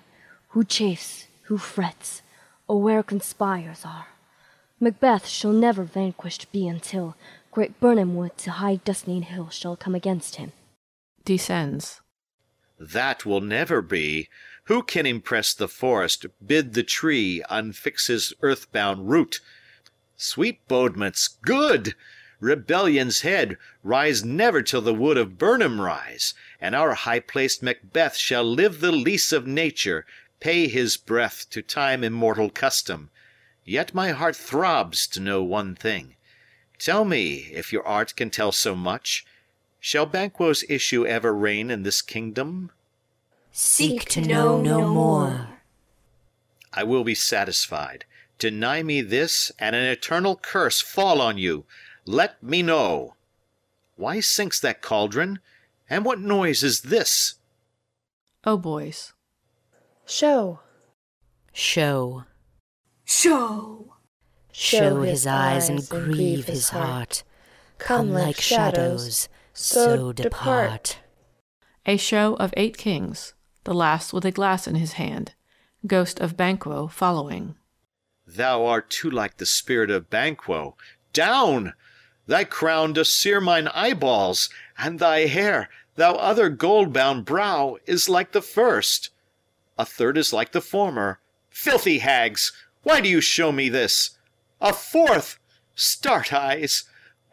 who chafes, who frets, or where conspires are. Macbeth shall never vanquished be until great Birnam wood to high Dusney hill shall come against him. Descends. That will never be. Who can impress the forest, bid the tree unfix his earthbound root? Sweet bodements, good! Rebellion's head, rise never till the wood of Birnam rise, and our high-placed Macbeth shall live the lease of nature, pay his breath to time immortal custom. Yet my heart throbs to know one thing. Tell me, if your art can tell so much, shall Banquo's issue ever reign in this kingdom? Seek to know no more. I will be satisfied. Deny me this, and an eternal curse fall on you. Let me know. Why sinks that cauldron? And what noise is this? Oh, boys. Show. Show. Show. Show his eyes and grieve his heart. Come like shadows, so depart. A show of 8 kings, the last with a glass in his hand, ghost of Banquo following. Thou art too like the spirit of Banquo. Down! Thy crown does sear mine eyeballs, and thy hair, thou other gold-bound brow, is like the first. A third is like the former. Filthy hags! Why do you show me this? A fourth! Start eyes!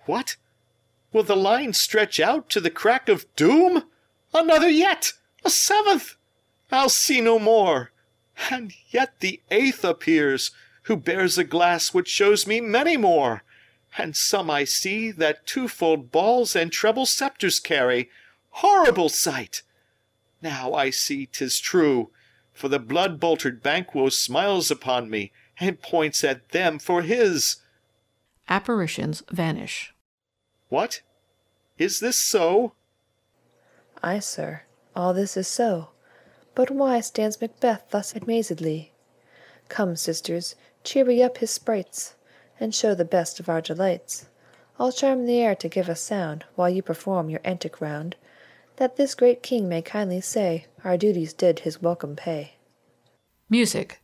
What? Will the line stretch out to the crack of doom? Another yet! A seventh! I'll see no more. And yet the 8th appears, who bears a glass which shows me many more. And some I see that twofold balls and treble sceptres carry. Horrible sight! Now I see 'tis true, for the blood-boltered Banquo smiles upon me, and points at them for his. Apparitions vanish. What? Is this so? Ay, sir, all this is so. But why stands Macbeth thus amazedly? Come, sisters, cheer we up his sprites, and show the best of our delights. I'll charm the air to give us sound, while you perform your antic round, that this great king may kindly say our duties did his welcome pay. Music.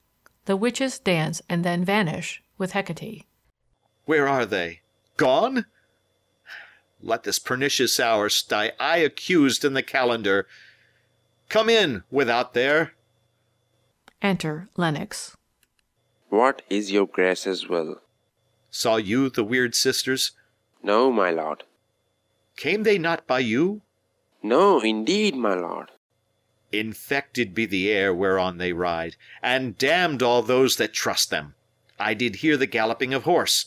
The witches dance and then vanish with Hecate. Where are they? Gone? Let this pernicious hour stay I accused in the calendar. Come in, without there. Enter Lennox. What is your grace's will? Saw you the weird sisters? No, my lord. Came they not by you? No, indeed, my lord. Infected be the air whereon they ride, and damned all those that trust them. I did hear the galloping of horse.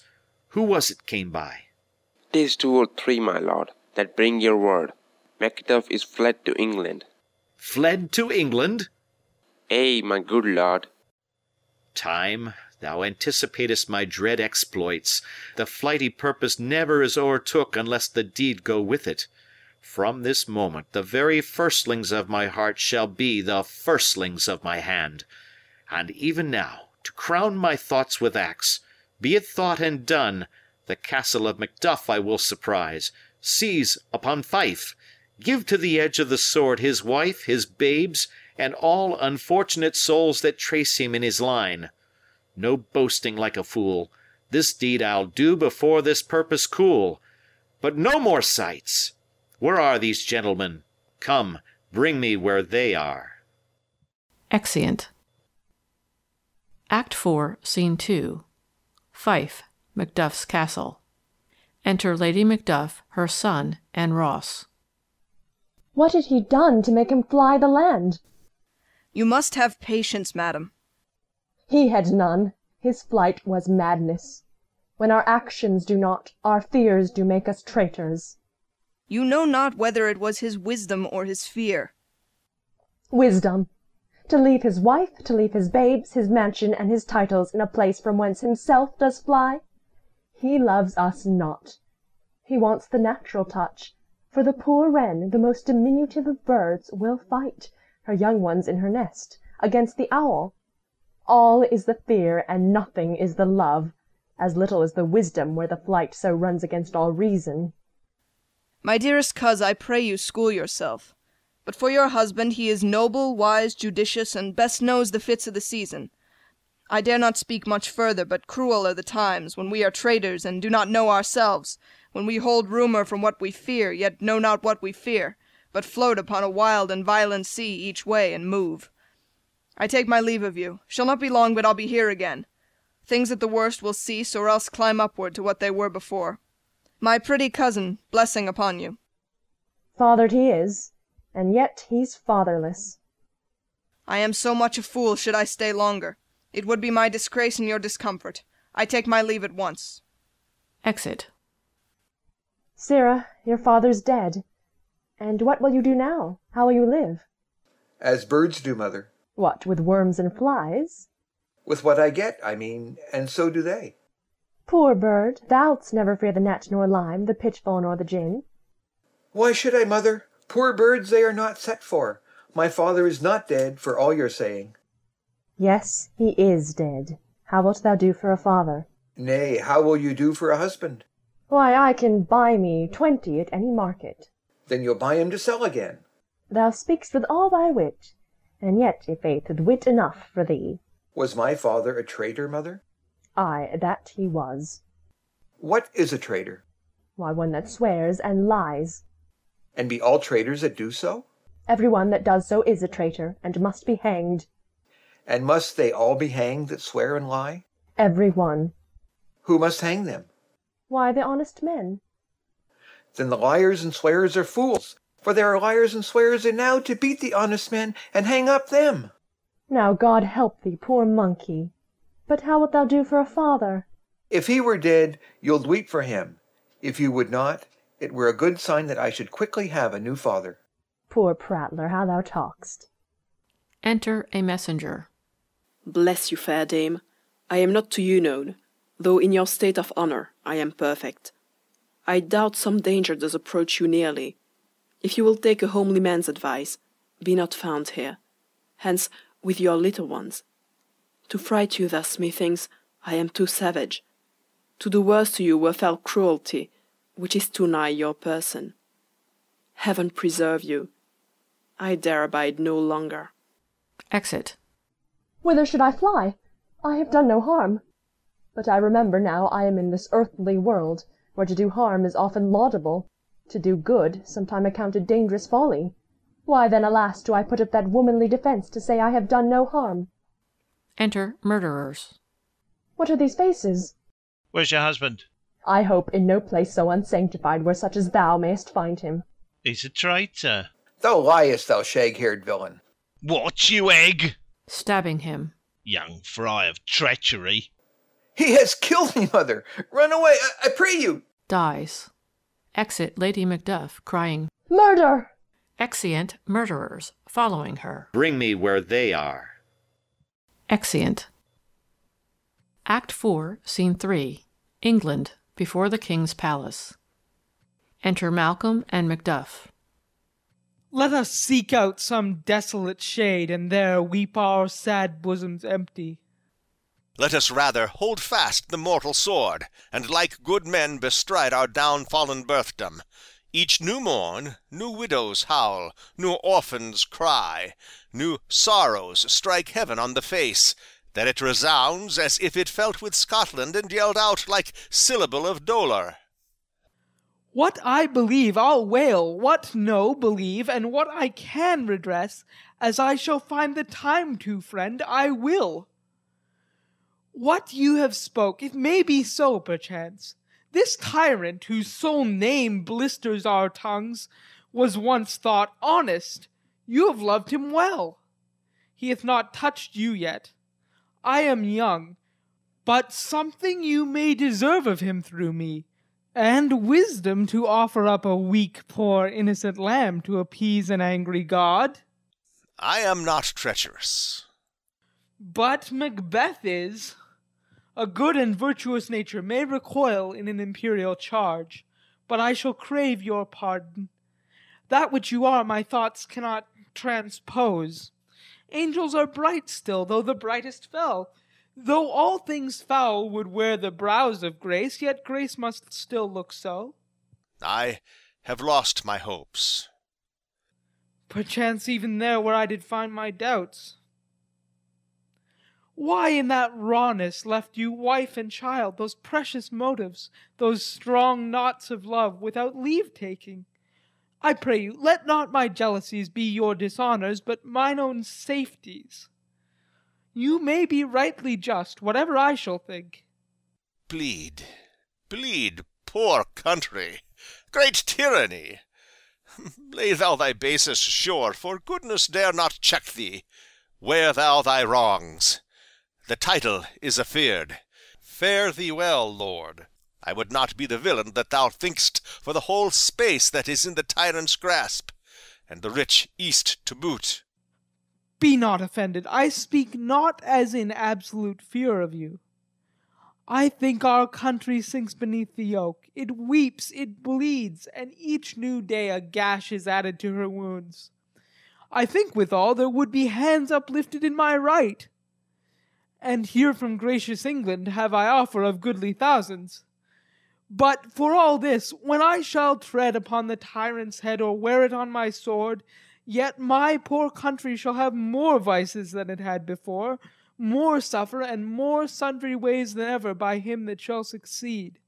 Who was it came by? 'Tis 2 or 3, my lord, that bring your word. Macbeth is fled to England. Fled to England? Ay, my good lord. Time, thou anticipatest my dread exploits. The flighty purpose never is o'ertook unless the deed go with it. From this moment the very firstlings of my heart shall be the firstlings of my hand. And even now, to crown my thoughts with acts, be it thought and done, the castle of Macduff I will surprise, seize upon Fife, give to the edge of the sword his wife, his babes, and all unfortunate souls that trace him in his line. No boasting like a fool, this deed I'll do before this purpose cool. But no more sights. Where are these gentlemen? Come, bring me where they are. Exeunt. Act 4, Scene 2. Fife, Macduff's castle. Enter Lady Macduff, her son, and Ross. What had he done to make him fly the land? You must have patience, madam. He had none. His flight was madness. When our actions do not, our fears do make us traitors. You know not whether it was his wisdom or his fear. Wisdom. To leave his wife, to leave his babes, his mansion, and his titles in a place from whence himself does fly. He loves us not. He wants the natural touch, For the poor wren, the most diminutive of birds, will fight, her young ones in her nest, against the owl. All is the fear, and nothing is the love, as little is the wisdom where the flight so runs against all reason. My dearest coz, I pray you school yourself. But for your husband, he is noble, wise, judicious, and best knows the fits of the season. I dare not speak much further, but cruel are the times, when we are traitors, and do not know ourselves, when we hold rumour from what we fear, yet know not what we fear, but float upon a wild and violent sea each way, and move. I take my leave of you. Shall not be long, but I'll be here again. Things at the worst will cease, or else climb upward to what they were before. My pretty cousin, blessing upon you. Fathered he is, and yet he's fatherless. I am so much a fool should I stay longer. It would be my disgrace and your discomfort. I take my leave at once. Exit. Sirrah, your father's dead. And what will you do now? How will you live? As birds do, mother. What, with worms and flies? With what I get, I mean, and so do they. Poor bird, thou'dst never fear the gnat nor lime, the pitfall nor the gin. Why should I, mother? Poor birds they are not set for. My father is not dead, for all your saying. Yes, he is dead. How wilt thou do for a father? Nay, how will you do for a husband? Why, I can buy me 20 at any market. Then you'll buy him to sell again. Thou speak'st with all thy wit, and yet, i' faith, with wit enough for thee. Was my father a traitor, mother? Ay, that he was. What is a traitor? Why, one that swears and lies. And be all traitors that do so? Every one that does so is a traitor, and must be hanged. And must they all be hanged that swear and lie? Every one. Who must hang them? Why, the honest men. Then the liars and swearers are fools, for there are liars and swearers enow to beat the honest men and hang up them. Now God help thee, poor monkey. But how wilt thou do for a father? If he were dead, you'ld weep for him. If you would not, it were a good sign that I should quickly have a new father. Poor prattler, how thou talk'st. Enter a messenger. Bless you, fair dame. I am not to you known, though in your state of honour I am perfect. I doubt some danger does approach you nearly. If you will take a homely man's advice, be not found here. Hence, with your little ones. To fright you thus, methinks, I am too savage. To do worse to you were fell cruelty, which is too nigh your person. Heaven preserve you. I dare abide no longer. Exit. Whither should I fly? I have done no harm. But I remember now I am in this earthly world, where to do harm is often laudable, to do good sometime accounted dangerous folly. Why then, alas, do I put up that womanly defence to say I have done no harm? Enter murderers. What are these faces? Where's your husband? I hope in no place so unsanctified where such as thou mayest find him. He's a traitor. Thou liest, thou shag-haired villain. What, you egg? Stabbing him. Young fry of treachery. He has killed me, mother. Run away, I pray you. Dies. Exit Lady Macduff, crying, Murder! Exeunt murderers, following her. Bring me where they are. Exeunt. Act 4, Scene 3. England, before the King's palace. Enter Malcolm and Macduff. Let us seek out some desolate shade, and there weep our sad bosoms empty. Let us rather hold fast the mortal sword, and like good men bestride our downfallen birthdom. Each new morn, new widows howl, new orphans cry, new sorrows strike heaven on the face, that it resounds as if it felt with Scotland and yelled out like syllable of dolour. What I believe I'll wail, what no believe, and what I can redress, as I shall find the time to, friend, I will. What you have spoke, it may be so, perchance. This tyrant, whose sole name blisters our tongues, was once thought honest. You have loved him well. He hath not touched you yet. I am young, but something you may deserve of him through me, and wisdom to offer up a weak, poor, innocent lamb to appease an angry god. I am not treacherous. But Macbeth is. A good and virtuous nature may recoil in an imperial charge, but I shall crave your pardon, That which you are my thoughts cannot transpose. Angels are bright still, though the brightest fell. Though all things foul would wear the brows of grace, yet grace must still look so. I have lost my hopes. Perchance even there where I did find my doubts. Why in that rawness left you wife and child, those precious motives, those strong knots of love, without leave-taking? I pray you, let not my jealousies be your dishonours, but mine own safeties. You may be rightly just, whatever I shall think. Bleed, bleed, poor country, great tyranny! Lay thou thy basis sure, for goodness dare not check thee. Wear thou thy wrongs. The title is afeard. Fare thee well, lord. I would not be the villain that thou think'st for the whole space that is in the tyrant's grasp, and the rich East to boot. Be not offended. I speak not as in absolute fear of you. I think our country sinks beneath the yoke. It weeps, it bleeds, and each new day a gash is added to her wounds. I think withal there would be hands uplifted in my right. And here from gracious England have I offer of goodly thousands. But for all this, when I shall tread upon the tyrant's head, or wear it on my sword, yet my poor country shall have more vices than it had before, more suffer, and more sundry ways than ever by him that shall succeed.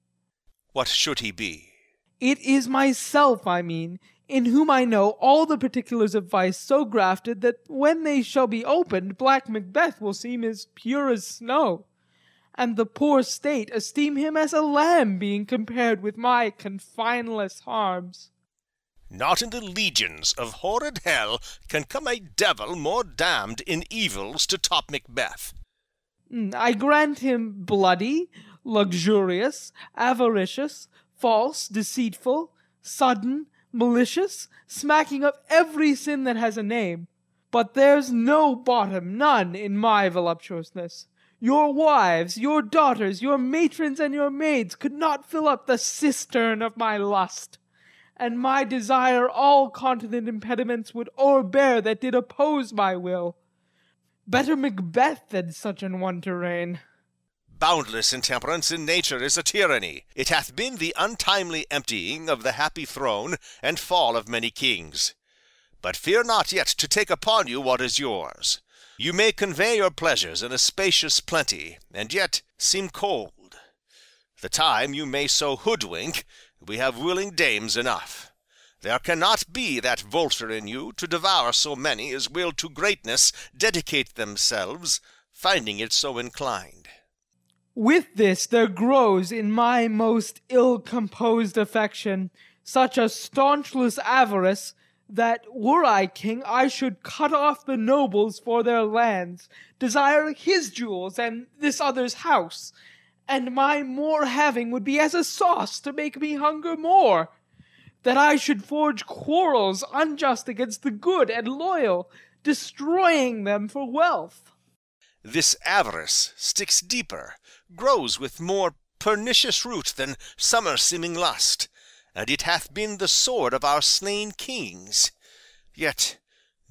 What should he be? It is myself, I mean, in whom I know all the particulars of vice so grafted that when they shall be opened, black Macbeth will seem as pure as snow, and the poor state esteem him as a lamb being compared with my confineless harms. Not in the legions of horrid hell can come a devil more damned in evils to top Macbeth. I grant him bloody, luxurious, avaricious, false, deceitful, sudden, malicious, smacking of every sin that has a name. But there's no bottom, none, in my voluptuousness. Your wives, your daughters, your matrons, and your maids could not fill up the cistern of my lust. And my desire all continent impediments would o'erbear that did oppose my will. Better Macbeth than such an one to reign. Boundless intemperance in nature is a tyranny. It hath been the untimely emptying of the happy throne, and fall of many kings. But fear not yet to take upon you what is yours. You may convey your pleasures in a spacious plenty, and yet seem cold. The time you may so hoodwink, we have willing dames enough. There cannot be that vulture in you to devour so many as will to greatness dedicate themselves, finding it so inclined. With this there grows in my most ill-composed affection such a staunchless avarice that, were I king, I should cut off the nobles for their lands, desire his jewels and this other's house, and my more having would be as a sauce to make me hunger more, that I should forge quarrels unjust against the good and loyal, destroying them for wealth. This avarice sticks deeper, grows with more pernicious root than summer-seeming lust, and it hath been the sword of our slain kings. Yet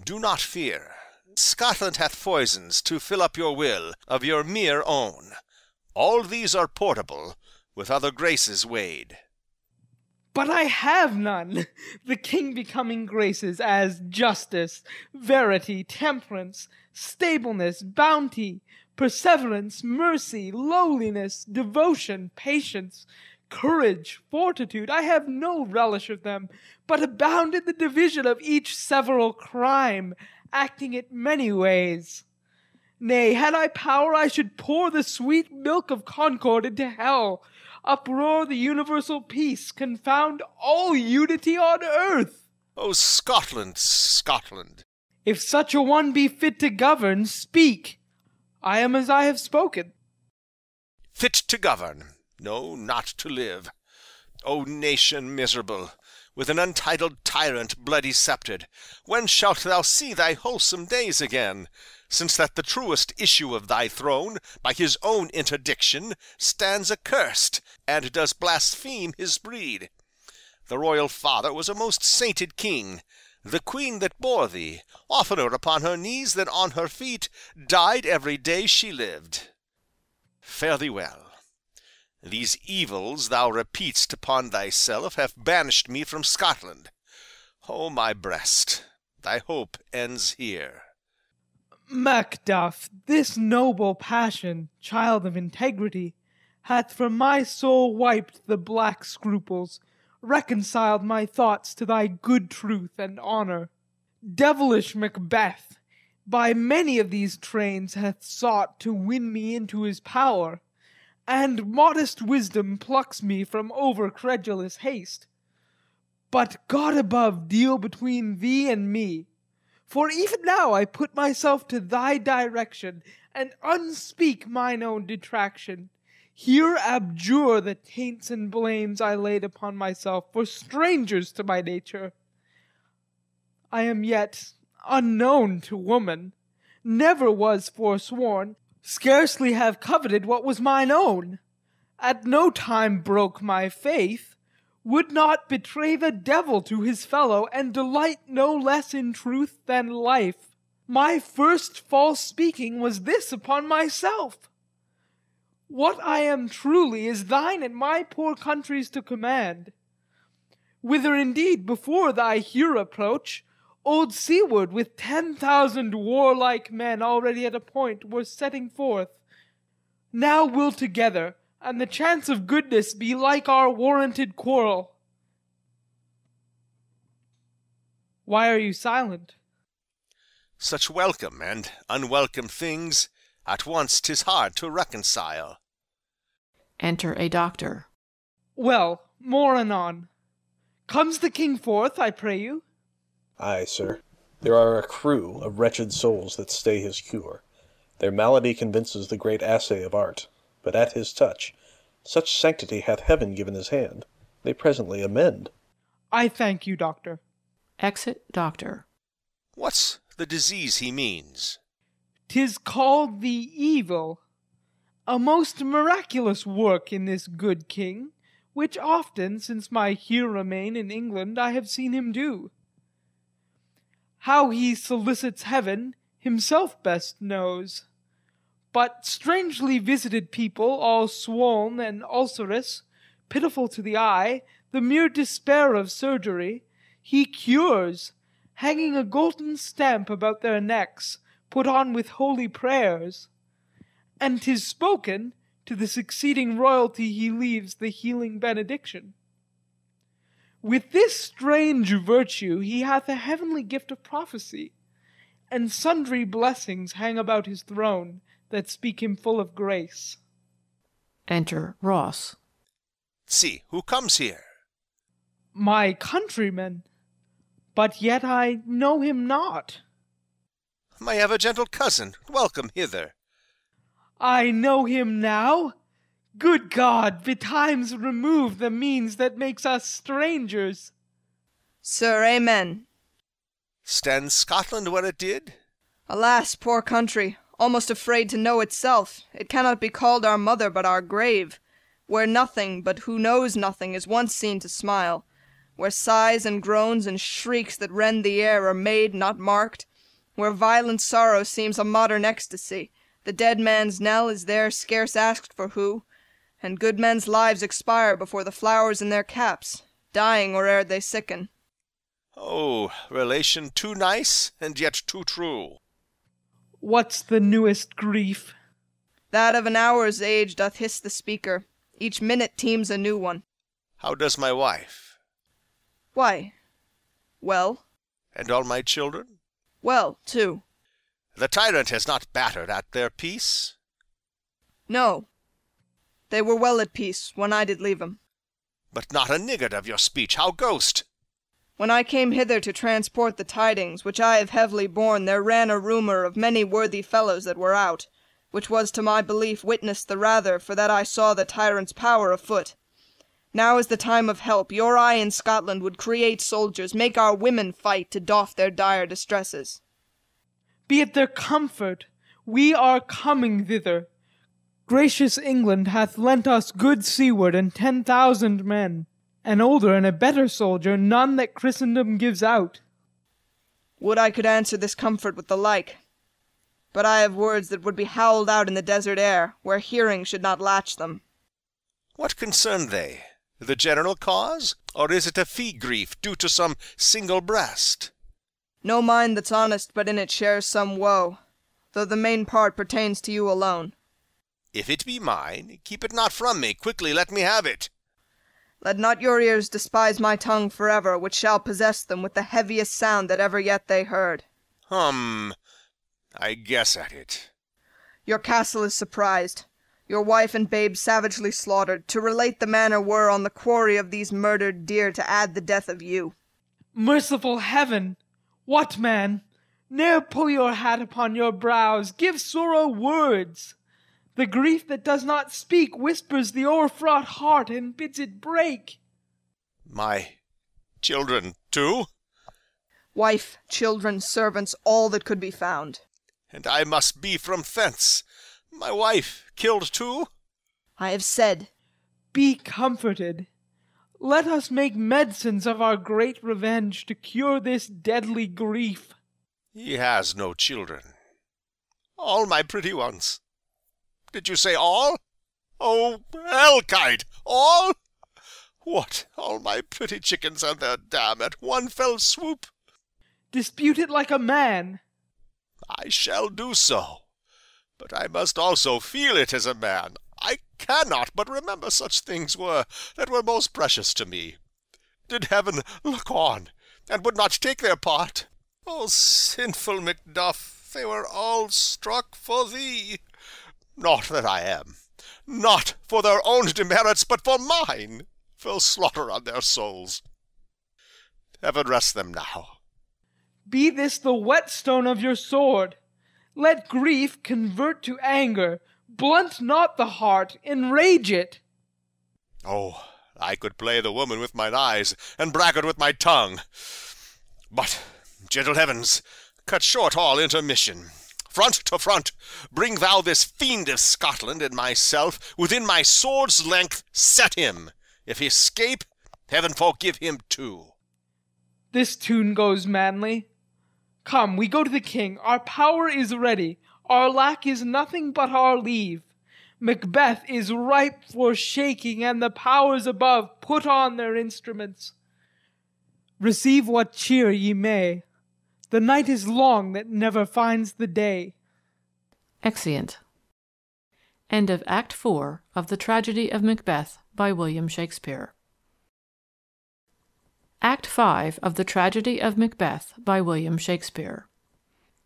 do not fear. Scotland hath foisons to fill up your will of your mere own. All these are portable, with other graces weighed. But I have none, the king becoming graces, as justice, verity, temperance, stableness, bounty, perseverance, mercy, lowliness, devotion, patience, courage, fortitude. I have no relish of them, but abound in the division of each several crime, acting it many ways. Nay, had I power, I should pour the sweet milk of concord into hell, uproar the universal peace, confound all unity on earth. O Scotland, Scotland! If such a one be fit to govern, speak. I am as I have spoken. Fit to govern, no, not to live. O nation miserable, with an untitled tyrant bloody sceptred, when shalt thou see thy wholesome days again, since that the truest issue of thy throne, by his own interdiction, stands accursed, and does blaspheme his breed? The royal father was a most sainted king. The queen that bore thee, oftener upon her knees than on her feet, died every day she lived. Fare thee well. These evils thou repeat'st upon thyself have banished me from Scotland. O my breast, thy hope ends here. Macduff, this noble passion, child of integrity, hath from my soul wiped the black scruples, reconciled my thoughts to thy good truth and honour. Devilish Macbeth, by many of these trains hath sought to win me into his power, and modest wisdom plucks me from over-credulous haste. But God above deal between thee and me, for even now I put myself to thy direction, and unspeak mine own detraction. Here abjure the taints and blames I laid upon myself, for strangers to my nature. I am yet unknown to woman, never was forsworn, scarcely have coveted what was mine own, at no time broke my faith, would not betray the devil to his fellow, and delight no less in truth than life. My first false speaking was this upon myself. What I am truly is thine and my poor country's to command. Whither indeed before thy here approach, old Seaward with 10,000 warlike men already at a point were setting forth. Now we'll together, and the chance of goodness be like our warranted quarrel. Why are you silent? Such welcome and unwelcome things, at once 'tis hard to reconcile. Enter a doctor. Well, more anon. Comes the king forth, I pray you? Ay, sir. There are a crew of wretched souls that stay his cure. Their malady convinces the great assay of art, but at his touch, such sanctity hath heaven given his hand, they presently amend. I thank you, doctor. Exit doctor. What's the disease he means? 'Tis called the evil, a most miraculous work in this good king, which often, since my here remain in England, I have seen him do. How he solicits heaven, himself best knows. But strangely visited people, all swoln and ulcerous, pitiful to the eye, the mere despair of surgery, he cures, hanging a golden stamp about their necks, put on with holy prayers. And 'tis spoken, to the succeeding royalty he leaves the healing benediction. With this strange virtue he hath a heavenly gift of prophecy, and sundry blessings hang about his throne, that speak him full of grace. Enter Ross. See, who comes here? My countryman, but yet I know him not. My ever-gentle cousin, welcome hither. I know him now. Good God, betimes remove the means that makes us strangers. Sir, amen. Stands Scotland where it did? Alas, poor country, almost afraid to know itself. It cannot be called our mother, but our grave, where nothing but who knows nothing is once seen to smile, where sighs and groans and shrieks that rend the air are made, not marked, where violent sorrow seems a modern ecstasy, the dead man's knell is there scarce asked for who, and good men's lives expire before the flowers in their caps, dying or ere they sicken. Oh, relation too nice, and yet too true. What's the newest grief? That of an hour's age doth hiss the speaker. Each minute teems a new one. How does my wife? Why, well. And all my children? Well, too. The tyrant has not battered at their peace? No. They were well at peace when I did leave 'em. But not a niggard of your speech, how ghost? When I came hither to transport the tidings, which I have heavily borne, there ran a rumour of many worthy fellows that were out, which was to my belief witnessed the rather for that I saw the tyrant's power afoot. Now is the time of help. Your eye in Scotland would create soldiers, make our women fight to doff their dire distresses. Be it their comfort, we are coming thither. Gracious England hath lent us good seaward and 10,000 men. An older and a better soldier, none that Christendom gives out. Would I could answer this comfort with the like. But I have words that would be howled out in the desert air, where hearing should not latch them. What concern they? The general cause? Or is it a fee-grief due to some single breast? No mind that's honest but in it shares some woe, though the main part pertains to you alone. If it be mine, keep it not from me. Quickly let me have it. Let not your ears despise my tongue forever, which shall possess them with the heaviest sound that ever yet they heard. I guess at it. Your castle is surprised, your wife and babe savagely slaughtered, to relate the manner were on the quarry of these murdered deer to add the death of you. Merciful heaven! What, man? Ne'er pull your hat upon your brows, give sorrow words. The grief that does not speak whispers the o'erfraught heart and bids it break. My children, too? Wife, children, servants, all that could be found. And I must be from thence. My wife killed too? I have said. Be comforted. Let us make medicines of our great revenge to cure this deadly grief. He has no children. All my pretty ones. Did you say all? Oh, hell-kite! All? What, all my pretty chickens and their dam at one fell swoop? Dispute it like a man. I shall do so, but I must also feel it as a man. I cannot but remember such things that were most precious to me. Did heaven look on, and would not take their part? O sinful Macduff, they were all struck for thee. Not that I am, not for their own demerits, but for mine, fell slaughter on their souls. Heaven rest them now. Be this the whetstone of your sword. Let grief convert to anger. Blunt not the heart, enrage it. Oh, I could play the woman with mine eyes, and braggart with my tongue. But, gentle heavens, cut short all intermission. Front to front, bring thou this fiend of Scotland and myself within my sword's length, set him. If he escape, heaven forgive him too. This tune goes manly. Come, we go to the king. Our power is ready. Our lack is nothing but our leave. Macbeth is ripe for shaking, and the powers above put on their instruments. Receive what cheer ye may. The night is long that never finds the day. Exeunt. End of Act 4 of The Tragedy of Macbeth by William Shakespeare. Act 5 of The Tragedy of Macbeth by William Shakespeare.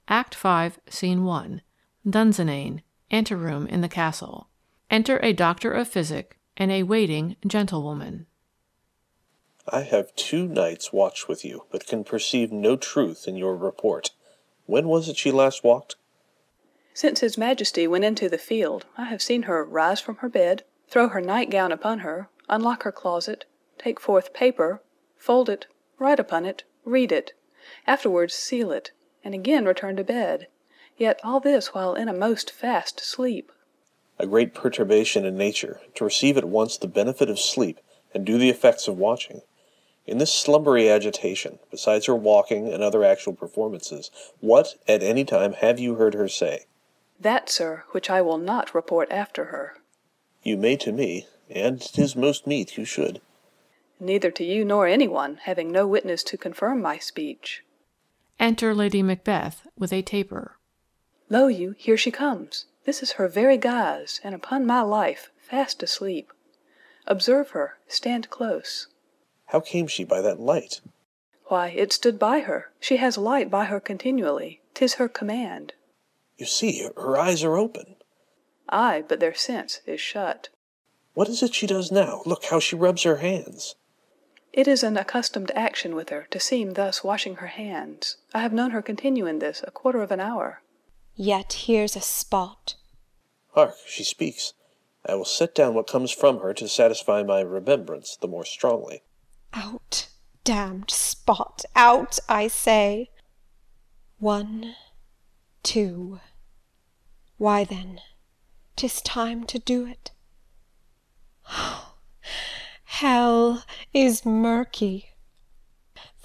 Act 5, Scene 1. Dunsinane, anteroom in the castle. Enter a doctor of physic and a waiting gentlewoman. I have 2 nights watched with you, but can perceive no truth in your report. When was it she last walked? Since his majesty went into the field, I have seen her rise from her bed, throw her nightgown upon her, unlock her closet, take forth paper, fold it, write upon it, read it, afterwards seal it, and again return to bed, yet all this while in a most fast sleep. A great perturbation in nature, to receive at once the benefit of sleep and do the effects of watching. In this slumbery agitation, besides her walking and other actual performances, what, at any time, have you heard her say? That, sir, which I will not report after her. You may to me, and 'tis most meet you should. Neither to you nor anyone, having no witness to confirm my speech. Enter Lady Macbeth with a taper. Lo you, here she comes. This is her very guise, and upon my life, fast asleep. Observe her, stand close. How came she by that light? Why, it stood by her. She has light by her continually. 'Tis her command. You see, her eyes are open. Ay, but their sense is shut. What is it she does now? Look how she rubs her hands. It is an accustomed action with her to seem thus washing her hands. I have known her continue in this 1/4 of an hour. Yet here's a spot. Hark, she speaks. I will set down what comes from her to satisfy my remembrance the more strongly. Out, damned spot, out, I say. 1, 2. Why then, 'tis time to do it. Hell is murky.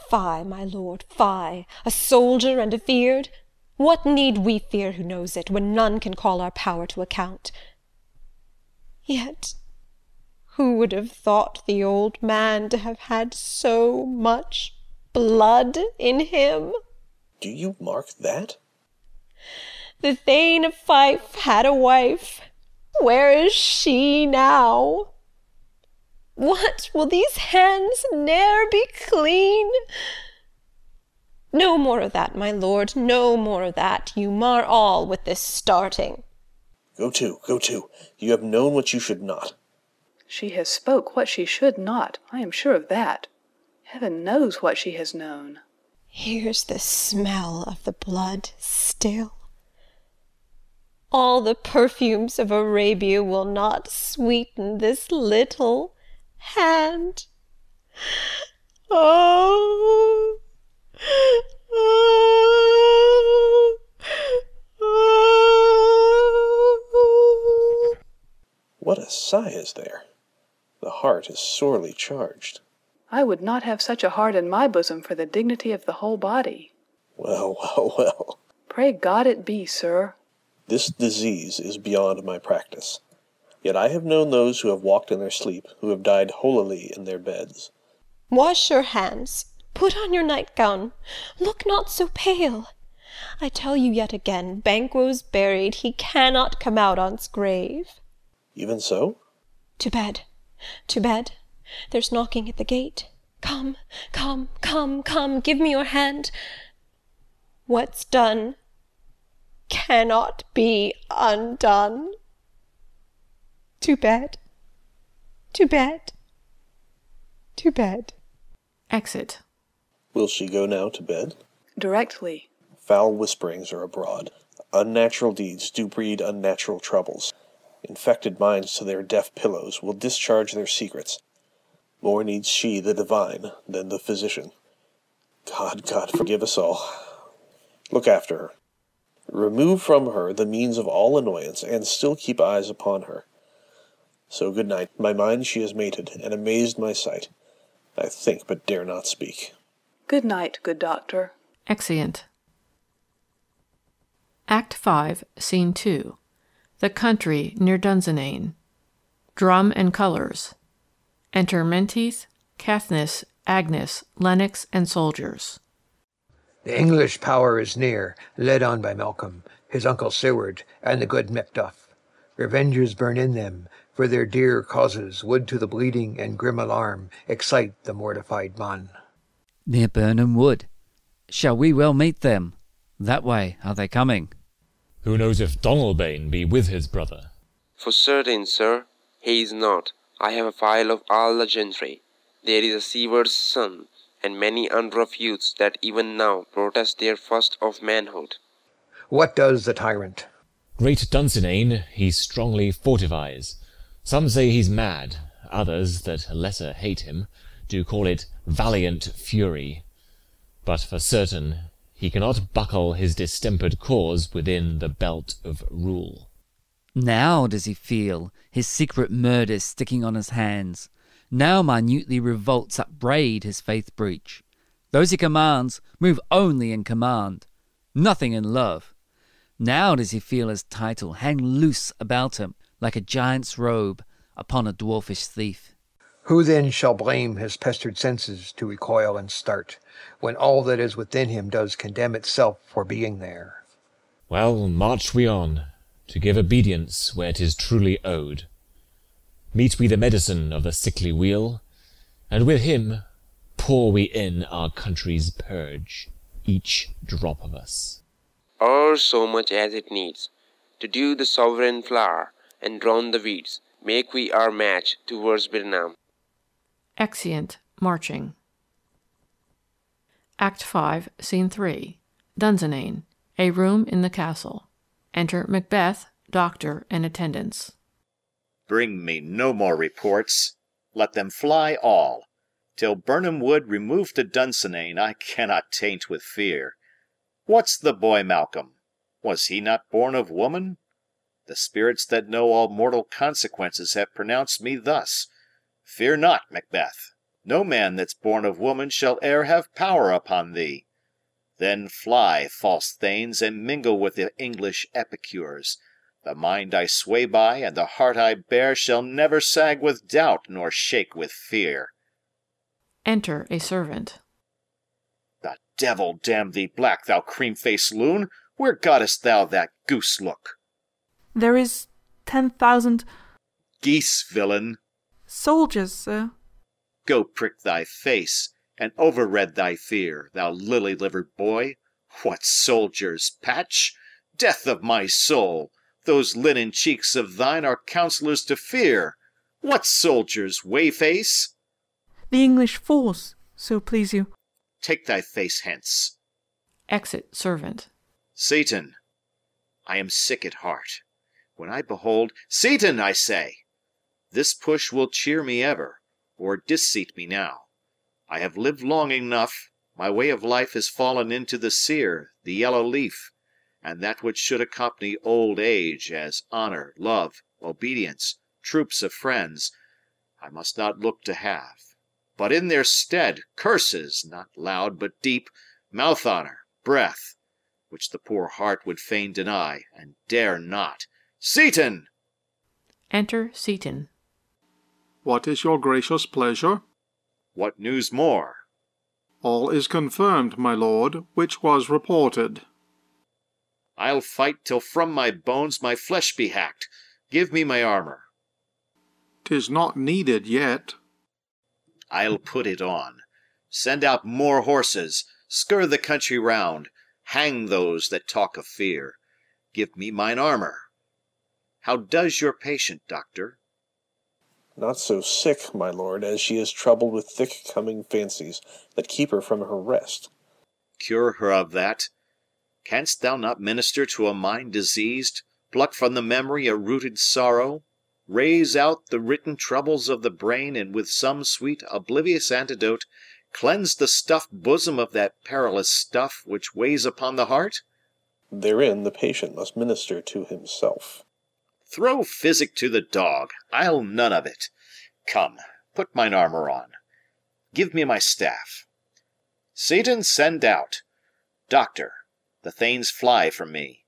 Fie, my lord, fie, a soldier and afeard! What need we fear who knows it, when none can call our power to account? Yet who would have thought the old man to have had so much blood in him? Do you mark that? The Thane of Fife had a wife. Where is she now? What, will these hands ne'er be clean? No more of that, my lord, no more of that. You mar all with this starting. Go to, go to. You have known what you should not. She has spoke what she should not, I am sure of that. Heaven knows what she has known. Here's the smell of the blood still. All the perfumes of Arabia will not sweeten this little hand. Oh, oh, oh. What a sigh is there! The heart is sorely charged. I would not have such a heart in my bosom for the dignity of the whole body. Well, well, well. Pray God it be, sir. This disease is beyond my practice. Yet I have known those who have walked in their sleep, who have died holily in their beds. Wash your hands. Put on your nightgown. Look not so pale. I tell you yet again, Banquo's buried. He cannot come out on's grave. Even so? To bed. To bed. There's knocking at the gate. Come, come, come, come. Give me your hand. What's done cannot be undone. To bed. To bed. To bed. Exit. Will she go now to bed? Directly. Foul whisperings are abroad. Unnatural deeds do breed unnatural troubles. Infected minds to their deaf pillows will discharge their secrets. More needs she, the divine, than the physician. God, God, forgive us all. Look after her. Remove from her the means of all annoyance, and still keep eyes upon her. So good night. My mind she has mated, and amazed my sight. I think, but dare not speak. Good night, good doctor. Exeunt. Act 5, Scene 2. The country near Dunsinane. Drum and colours. Enter Menteith, Caithness, Agnes, Lennox, and soldiers. The English power is near, led on by Malcolm, his uncle Seward, and the good Macduff. Revengers burn in them, for their dear causes would to the bleeding and grim alarm excite the mortified mon. Near Burnham Wood. Shall we well meet them? That way are they coming? Who knows if Donalbain be with his brother? For certain, sir, he is not. I have a file of all the gentry. There is a Seward's son, and many unrough youths that even now protest their first of manhood. What does the tyrant? Great Dunsinane he strongly fortifies. Some say he's mad, others, that lesser hate him, do call it valiant fury. But for certain, he cannot buckle his distempered cause within the belt of rule. Now does he feel his secret murders sticking on his hands. Now minutely revolts upbraid his faith breach. Those he commands move only in command, nothing in love. Now does he feel his title hang loose about him like a giant's robe upon a dwarfish thief. Who then shall blame his pestered senses to recoil and start, when all that is within him does condemn itself for being there? Well, march we on, to give obedience where 'tis truly owed. Meet we the medicine of the sickly wheel, and with him pour we in our country's purge, each drop of us. Or so much as it needs, to do the sovereign flower, and drown the weeds, make we our match towards Birnam. Exeunt, marching. Act 5, Scene 3. Dunsinane, a room in the castle. Enter Macbeth, Doctor, and attendants. Bring me no more reports. Let them fly all. Till Birnam Wood remove to Dunsinane, I cannot taint with fear. What's the boy Malcolm? Was he not born of woman? The spirits that know all mortal consequences have pronounced me thus. Fear not, Macbeth. No man that's born of woman shall e'er have power upon thee. Then fly, false thanes, and mingle with the English epicures. The mind I sway by, and the heart I bear, shall never sag with doubt, nor shake with fear. Enter a servant. The devil damn thee black, thou cream-faced loon! Where gottest thou that goose look? There is 10,000... Geese, villain! Soldiers, sir. Go prick thy face, and overread thy fear, thou lily-livered boy. What soldiers, Patch? Death of my soul! Those linen cheeks of thine are counsellors to fear. What soldiers, Wayface? The English force, so please you. Take thy face hence. Exit servant. Satan, I am sick at heart. When I behold... Satan, I say! This push will cheer me ever, or disseat me now. I have lived long enough. My way of life has fallen into the sere, the yellow leaf, and that which should accompany old age, as honour, love, obedience, troops of friends, I must not look to have. But in their stead, curses, not loud but deep, mouth honour, breath, which the poor heart would fain deny, and dare not. Seaton! Enter Seaton. What is your gracious pleasure? What news more? All is confirmed, my lord, which was reported. I'll fight till from my bones my flesh be hacked. Give me my armour. 'Tis not needed yet. I'll put it on. Send out more horses. Scur the country round. Hang those that talk of fear. Give me mine armour. How does your patient, doctor? Not so sick, my lord, as she is troubled with thick coming fancies that keep her from her rest. Cure her of that. Canst thou not minister to a mind diseased, pluck from the memory a rooted sorrow, raise out the written troubles of the brain, and with some sweet oblivious antidote cleanse the stuffed bosom of that perilous stuff which weighs upon the heart? Therein the patient must minister to himself. Throw physic to the dog. I'll none of it. Come, put mine armour on. Give me my staff. Seaton, send out. Doctor, the thanes fly from me.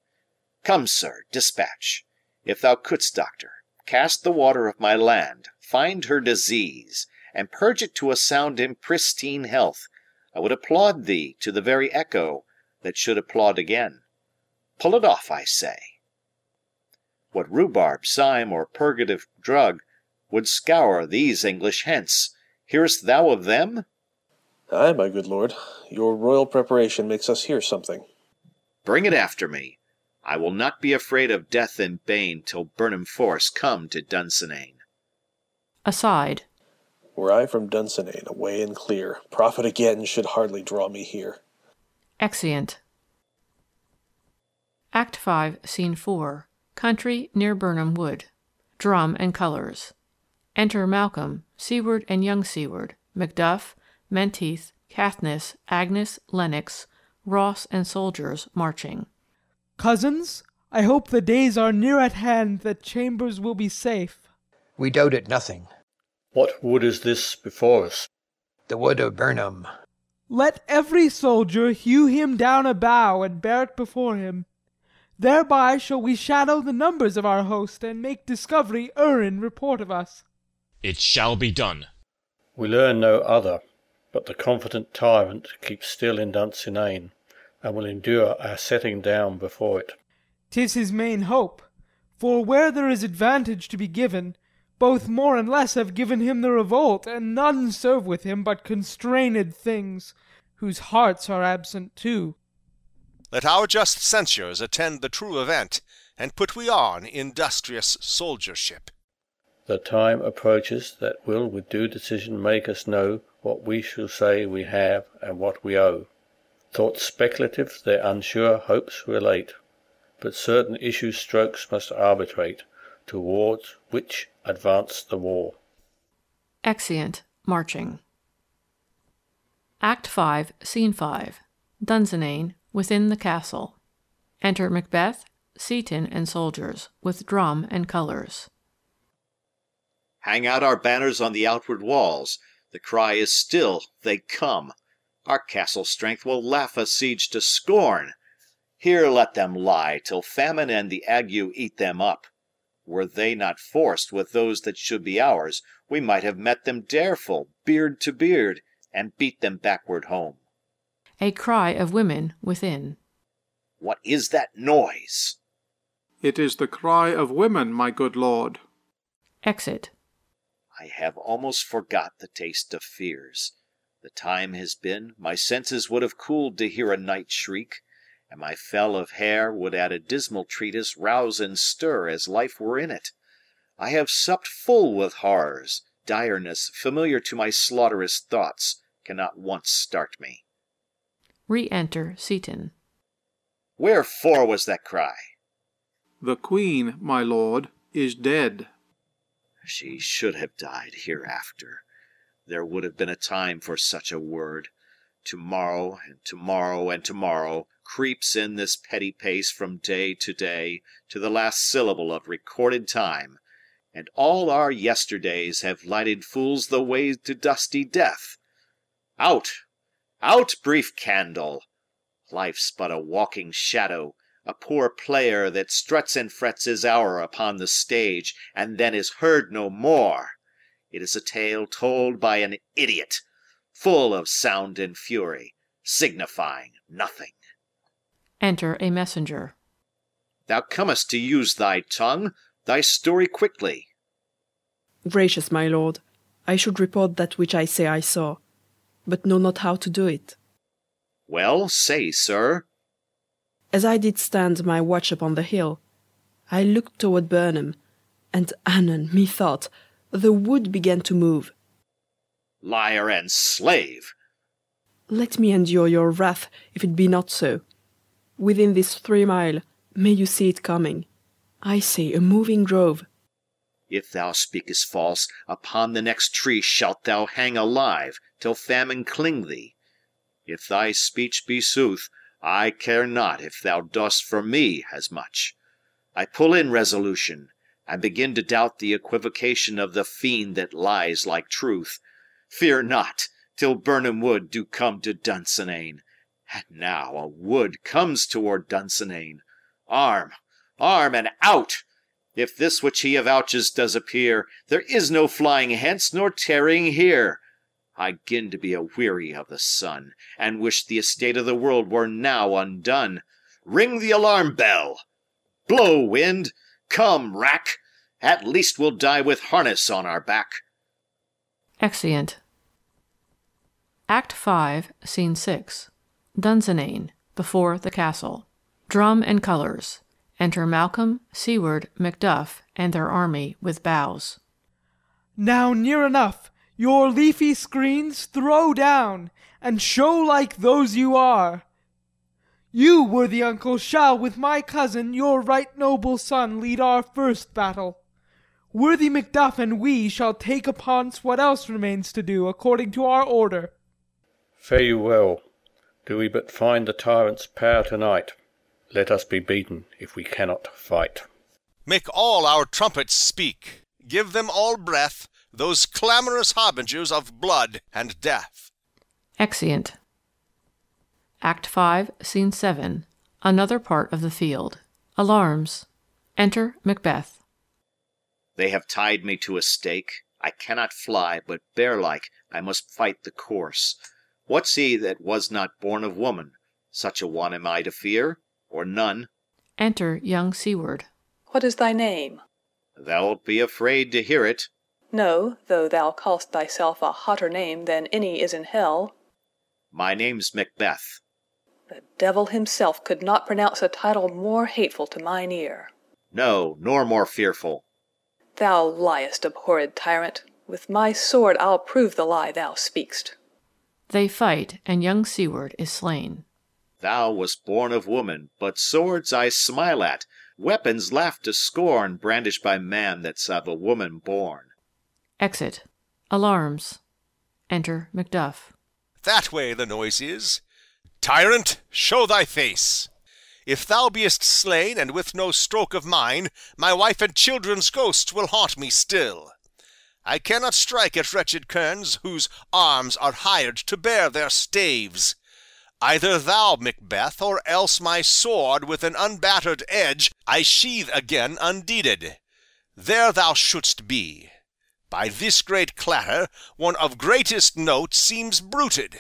Come, sir, dispatch. If thou couldst, doctor, cast the water of my land, find her disease, and purge it to a sound in pristine health, I would applaud thee to the very echo that should applaud again. Pull it off, I say. What rhubarb, cyme, or purgative drug would scour these English hence? Hearest thou of them? Ay, my good lord, your royal preparation makes us hear something. Bring it after me. I will not be afraid of death in bane till Burnham force come to Dunsinane. Aside. Were I from Dunsinane, away and clear, profit again should hardly draw me here. Exeunt. Act 5, Scene 4. Country near Burnham Wood. Drum and colours. Enter Malcolm, Seward and young Seward, Macduff, Menteith, Caithness, Agnes, Lennox, Ross and soldiers marching. Cousins, I hope the days are near at hand that Chambers will be safe. We doubt it nothing. What wood is this before us? The wood of Burnham. Let every soldier hew him down a bough and bear it before him. Thereby shall we shadow the numbers of our host, and make discovery in report of us. It shall be done. We learn no other, but the confident tyrant keeps still in Dunsinane, and will endure our setting down before it. 'Tis his main hope, for where there is advantage to be given, both more and less have given him the revolt, and none serve with him but constrained things, whose hearts are absent too. Let our just censures attend the true event, and put we on industrious soldiership. The time approaches that will with due decision make us know what we shall say we have and what we owe. Thoughts speculative their unsure hopes relate, but certain issue strokes must arbitrate, towards which advance the war. Exeunt. Marching. Act 5, Scene 5. Dunsinane, within the castle. Enter Macbeth, Seaton and soldiers, with drum and colours. Hang out our banners on the outward walls. The cry is still, they come. Our castle strength will laugh a siege to scorn. Here let them lie, till famine and the ague eat them up. Were they not forced with those that should be ours, we might have met them dareful, beard to beard, and beat them backward home. A cry of women within. What is that noise? It is the cry of women, my good lord. Exit. I have almost forgot the taste of fears. The time has been, my senses would have cooled to hear a night shriek, and my fell of hair would at a dismal treatise rouse and stir as life were in it. I have supped full with horrors, direness familiar to my slaughterous thoughts cannot once start me. Re-enter Seaton. Wherefore was that cry? The queen, my lord, is dead. She should have died hereafter. There would have been a time for such a word. Tomorrow, and tomorrow, and tomorrow creeps in this petty pace from day to day, to the last syllable of recorded time, and all our yesterdays have lighted fools the way to dusty death. Out! Out, brief candle! Life's but a walking shadow, a poor player that struts and frets his hour upon the stage, and then is heard no more. It is a tale told by an idiot, full of sound and fury, signifying nothing. Enter a messenger. Thou comest to use thy tongue, thy story quickly. Gracious my lord, I should report that which I say I saw, but know not how to do it. Well, say, sir. As I did stand my watch upon the hill, I looked toward Burnham, and anon, methought, the wood began to move. Liar and slave! Let me endure your wrath, if it be not so. Within this 3 mile, may you see it coming. I say, a moving grove. If thou speakest false, upon the next tree shalt thou hang alive, till famine cling thee. If thy speech be sooth, I care not if thou dost for me as much. I pull in resolution, and begin to doubt the equivocation of the fiend that lies like truth. Fear not, till Burnham Wood do come to Dunsinane. And now a wood comes toward Dunsinane. Arm, arm, and out! If this which he avouches does appear, there is no flying hence nor tarrying here. I gin to be a-weary of the sun, and wish the estate of the world were now undone. Ring the alarm bell! Blow, wind! Come, rack! At least we'll die with harness on our back. Exeunt. Act 5, Scene 6. Dunsinane, before the castle. Drum and colours. Enter Malcolm, Seward, Macduff, and their army with boughs. Now near enough, your leafy screens throw down, and show like those you are. You, worthy uncle, shall with my cousin, your right noble son, lead our first battle. Worthy Macduff and we shall take upon's what else remains to do, according to our order. Fare you well. Do we but find the tyrant's power tonight, let us be beaten if we cannot fight. Make all our trumpets speak. Give them all breath, those clamorous harbingers of blood and death. Exeunt. Act 5, Scene 7. Another part of the field. Alarms. Enter Macbeth. They have tied me to a stake. I cannot fly, but bear-like I must fight the course. What's he that was not born of woman? Such a one am I to fear, or none. Enter young Seward. What is thy name? Thou'lt be afraid to hear it. No, though thou call'st thyself a hotter name than any is in hell. My name's Macbeth. The devil himself could not pronounce a title more hateful to mine ear. No, nor more fearful. Thou liest, abhorred tyrant. With my sword I'll prove the lie thou speak'st. They fight, and young Seward is slain. Thou wast born of woman, but swords I smile at, weapons laugh to scorn, brandished by man that's of a woman born. Exit. Alarms. Enter Macduff. That way the noise is. Tyrant, show thy face. If thou beest slain, and with no stroke of mine, my wife and children's ghosts will haunt me still. I cannot strike at wretched kerns whose arms are hired to bear their staves. Either thou, Macbeth, or else my sword with an unbattered edge I sheathe again undeeded. There thou shouldst be. By this great clatter one of greatest note seems bruited.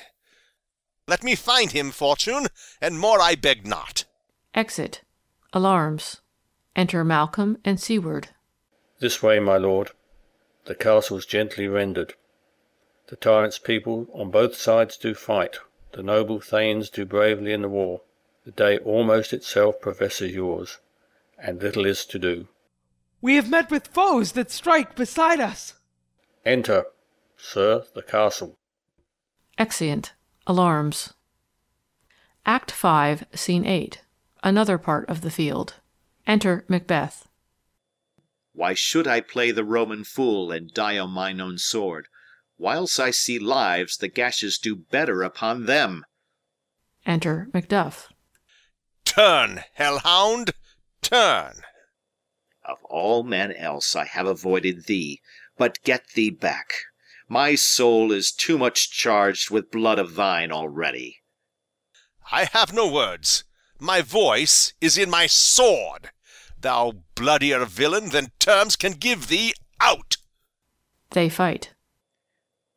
Let me find him, Fortune, and more I beg not. Exit. Alarms. Enter Malcolm and Seward. This way, my lord. The castle's gently rendered. The tyrant's people on both sides do fight. The noble thanes do bravely in the war. The day almost itself professes yours, and little is to do. We have met with foes that strike beside us. Enter, sir, the castle. Exeunt. Alarms. Act 5, Scene 8. Another part of the field. Enter Macbeth. Why should I play the Roman fool and die on mine own sword? Whilst I see lives, the gashes do better upon them. Enter Macduff. Turn, hellhound, turn. Of all men else I have avoided thee, but get thee back. My soul is too much charged with blood of thine already. I have no words. My voice is in my sword. Thou bloodier villain than terms can give thee, out! They fight.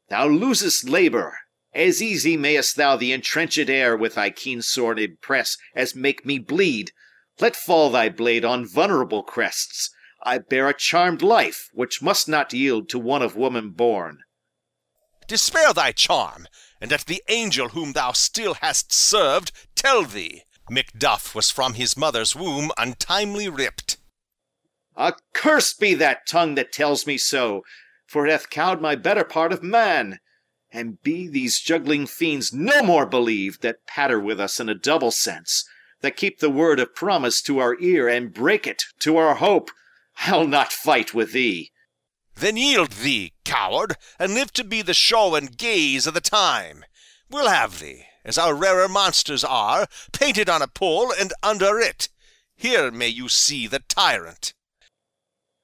Thou losest labour. As easy mayest thou the entrenched air with thy keen sword impress as make me bleed. Let fall thy blade on vulnerable crests. I bear a charmed life, which must not yield to one of woman born. Despair thy charm, and at the angel whom thou still hast served tell thee, Macduff was from his mother's womb untimely ripped. Accursed be that tongue that tells me so, for it hath cowed my better part of man. And be these juggling fiends no more believed that patter with us in a double sense, that keep the word of promise to our ear and break it to our hope. I'll not fight with thee. Then yield thee, coward, and live to be the show and gaze of the time. We'll have thee, as our rarer monsters are, painted on a pole and under it. Here may you see the tyrant.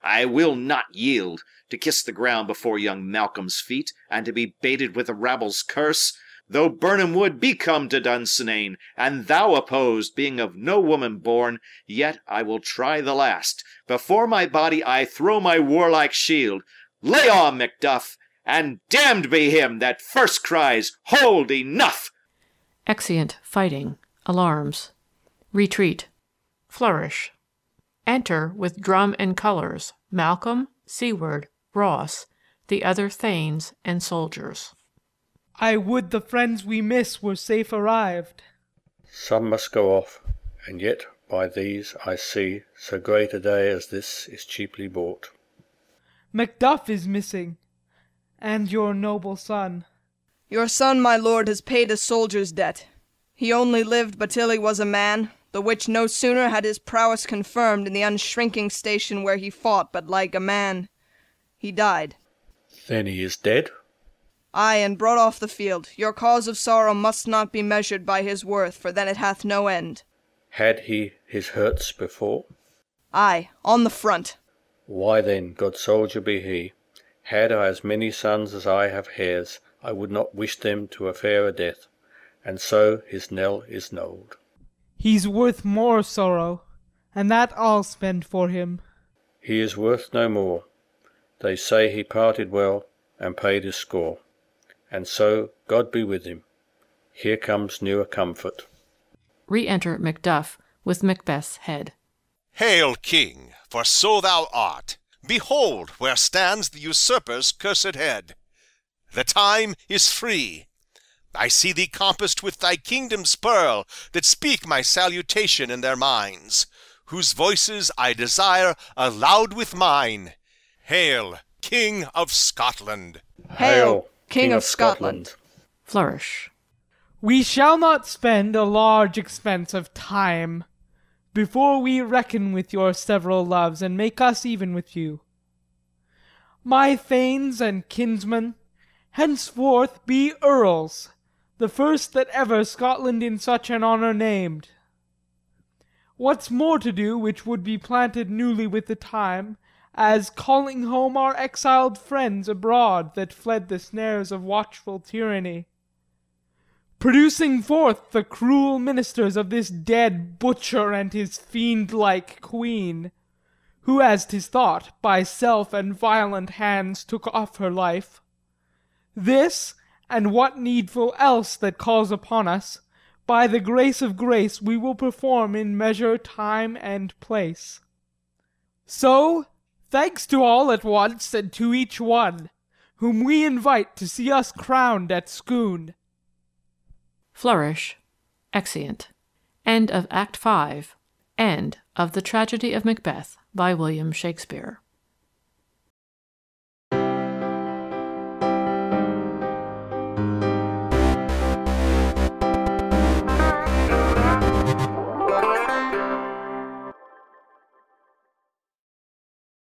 I will not yield, to kiss the ground before young Malcolm's feet, and to be baited with the rabble's curse. Though Birnam wood be come to Dunsinane, and thou opposed, being of no woman born, yet I will try the last. Before my body I throw my warlike shield. Lay on, Macduff, and damned be him that first cries, Hold, enough! Exeunt. Fighting. Alarms. Retreat. Flourish. Enter, with drum and colours, Malcolm, Seward, Ross, the other thanes and soldiers. I would the friends we miss were safe arrived. Some must go off, and yet by these I see so great a day as this is cheaply bought. Macduff is missing, and your noble son. Your son, my lord, has paid a soldier's debt. He only lived but till he was a man, the which no sooner had his prowess confirmed in the unshrinking station where he fought but like a man. He died. Then he is dead? Ay, and brought off the field. Your cause of sorrow must not be measured by his worth, for then it hath no end. Had he his hurts before? Ay, on the front. Why then, good soldier be he. Had I as many sons as I have hairs, I would not wish them to a fairer death. And so his knell is knolled. He's worth more sorrow, and that I'll spend for him. He is worth no more. They say he parted well, and paid his score. And so, God be with him. Here comes newer comfort. Re-enter Macduff with Macbeth's head. Hail, King, for so thou art. Behold where stands the usurper's cursed head. The time is free. I see thee compassed with thy kingdom's pearl, that speak my salutation in their minds, whose voices I desire aloud with mine. Hail, King of Scotland! Hail, King of Scotland! Flourish. We shall not spend a large expense of time before we reckon with your several loves and make us even with you. My thanes and kinsmen henceforth be earls, the first that ever Scotland in such an honour named. What's more to do, which would be planted newly with the time, as calling home our exiled friends abroad that fled the snares of watchful tyranny, producing forth the cruel ministers of this dead butcher and his fiend-like queen, who, as 'tis thought, by self and violent hands took off her life. This, and what needful else that calls upon us, by the grace of grace we will perform in measure, time, and place. So, thanks to all at once, and to each one, whom we invite to see us crowned at Scone. Flourish. Exeunt. End of Act 5. End of The Tragedy of Macbeth by William Shakespeare.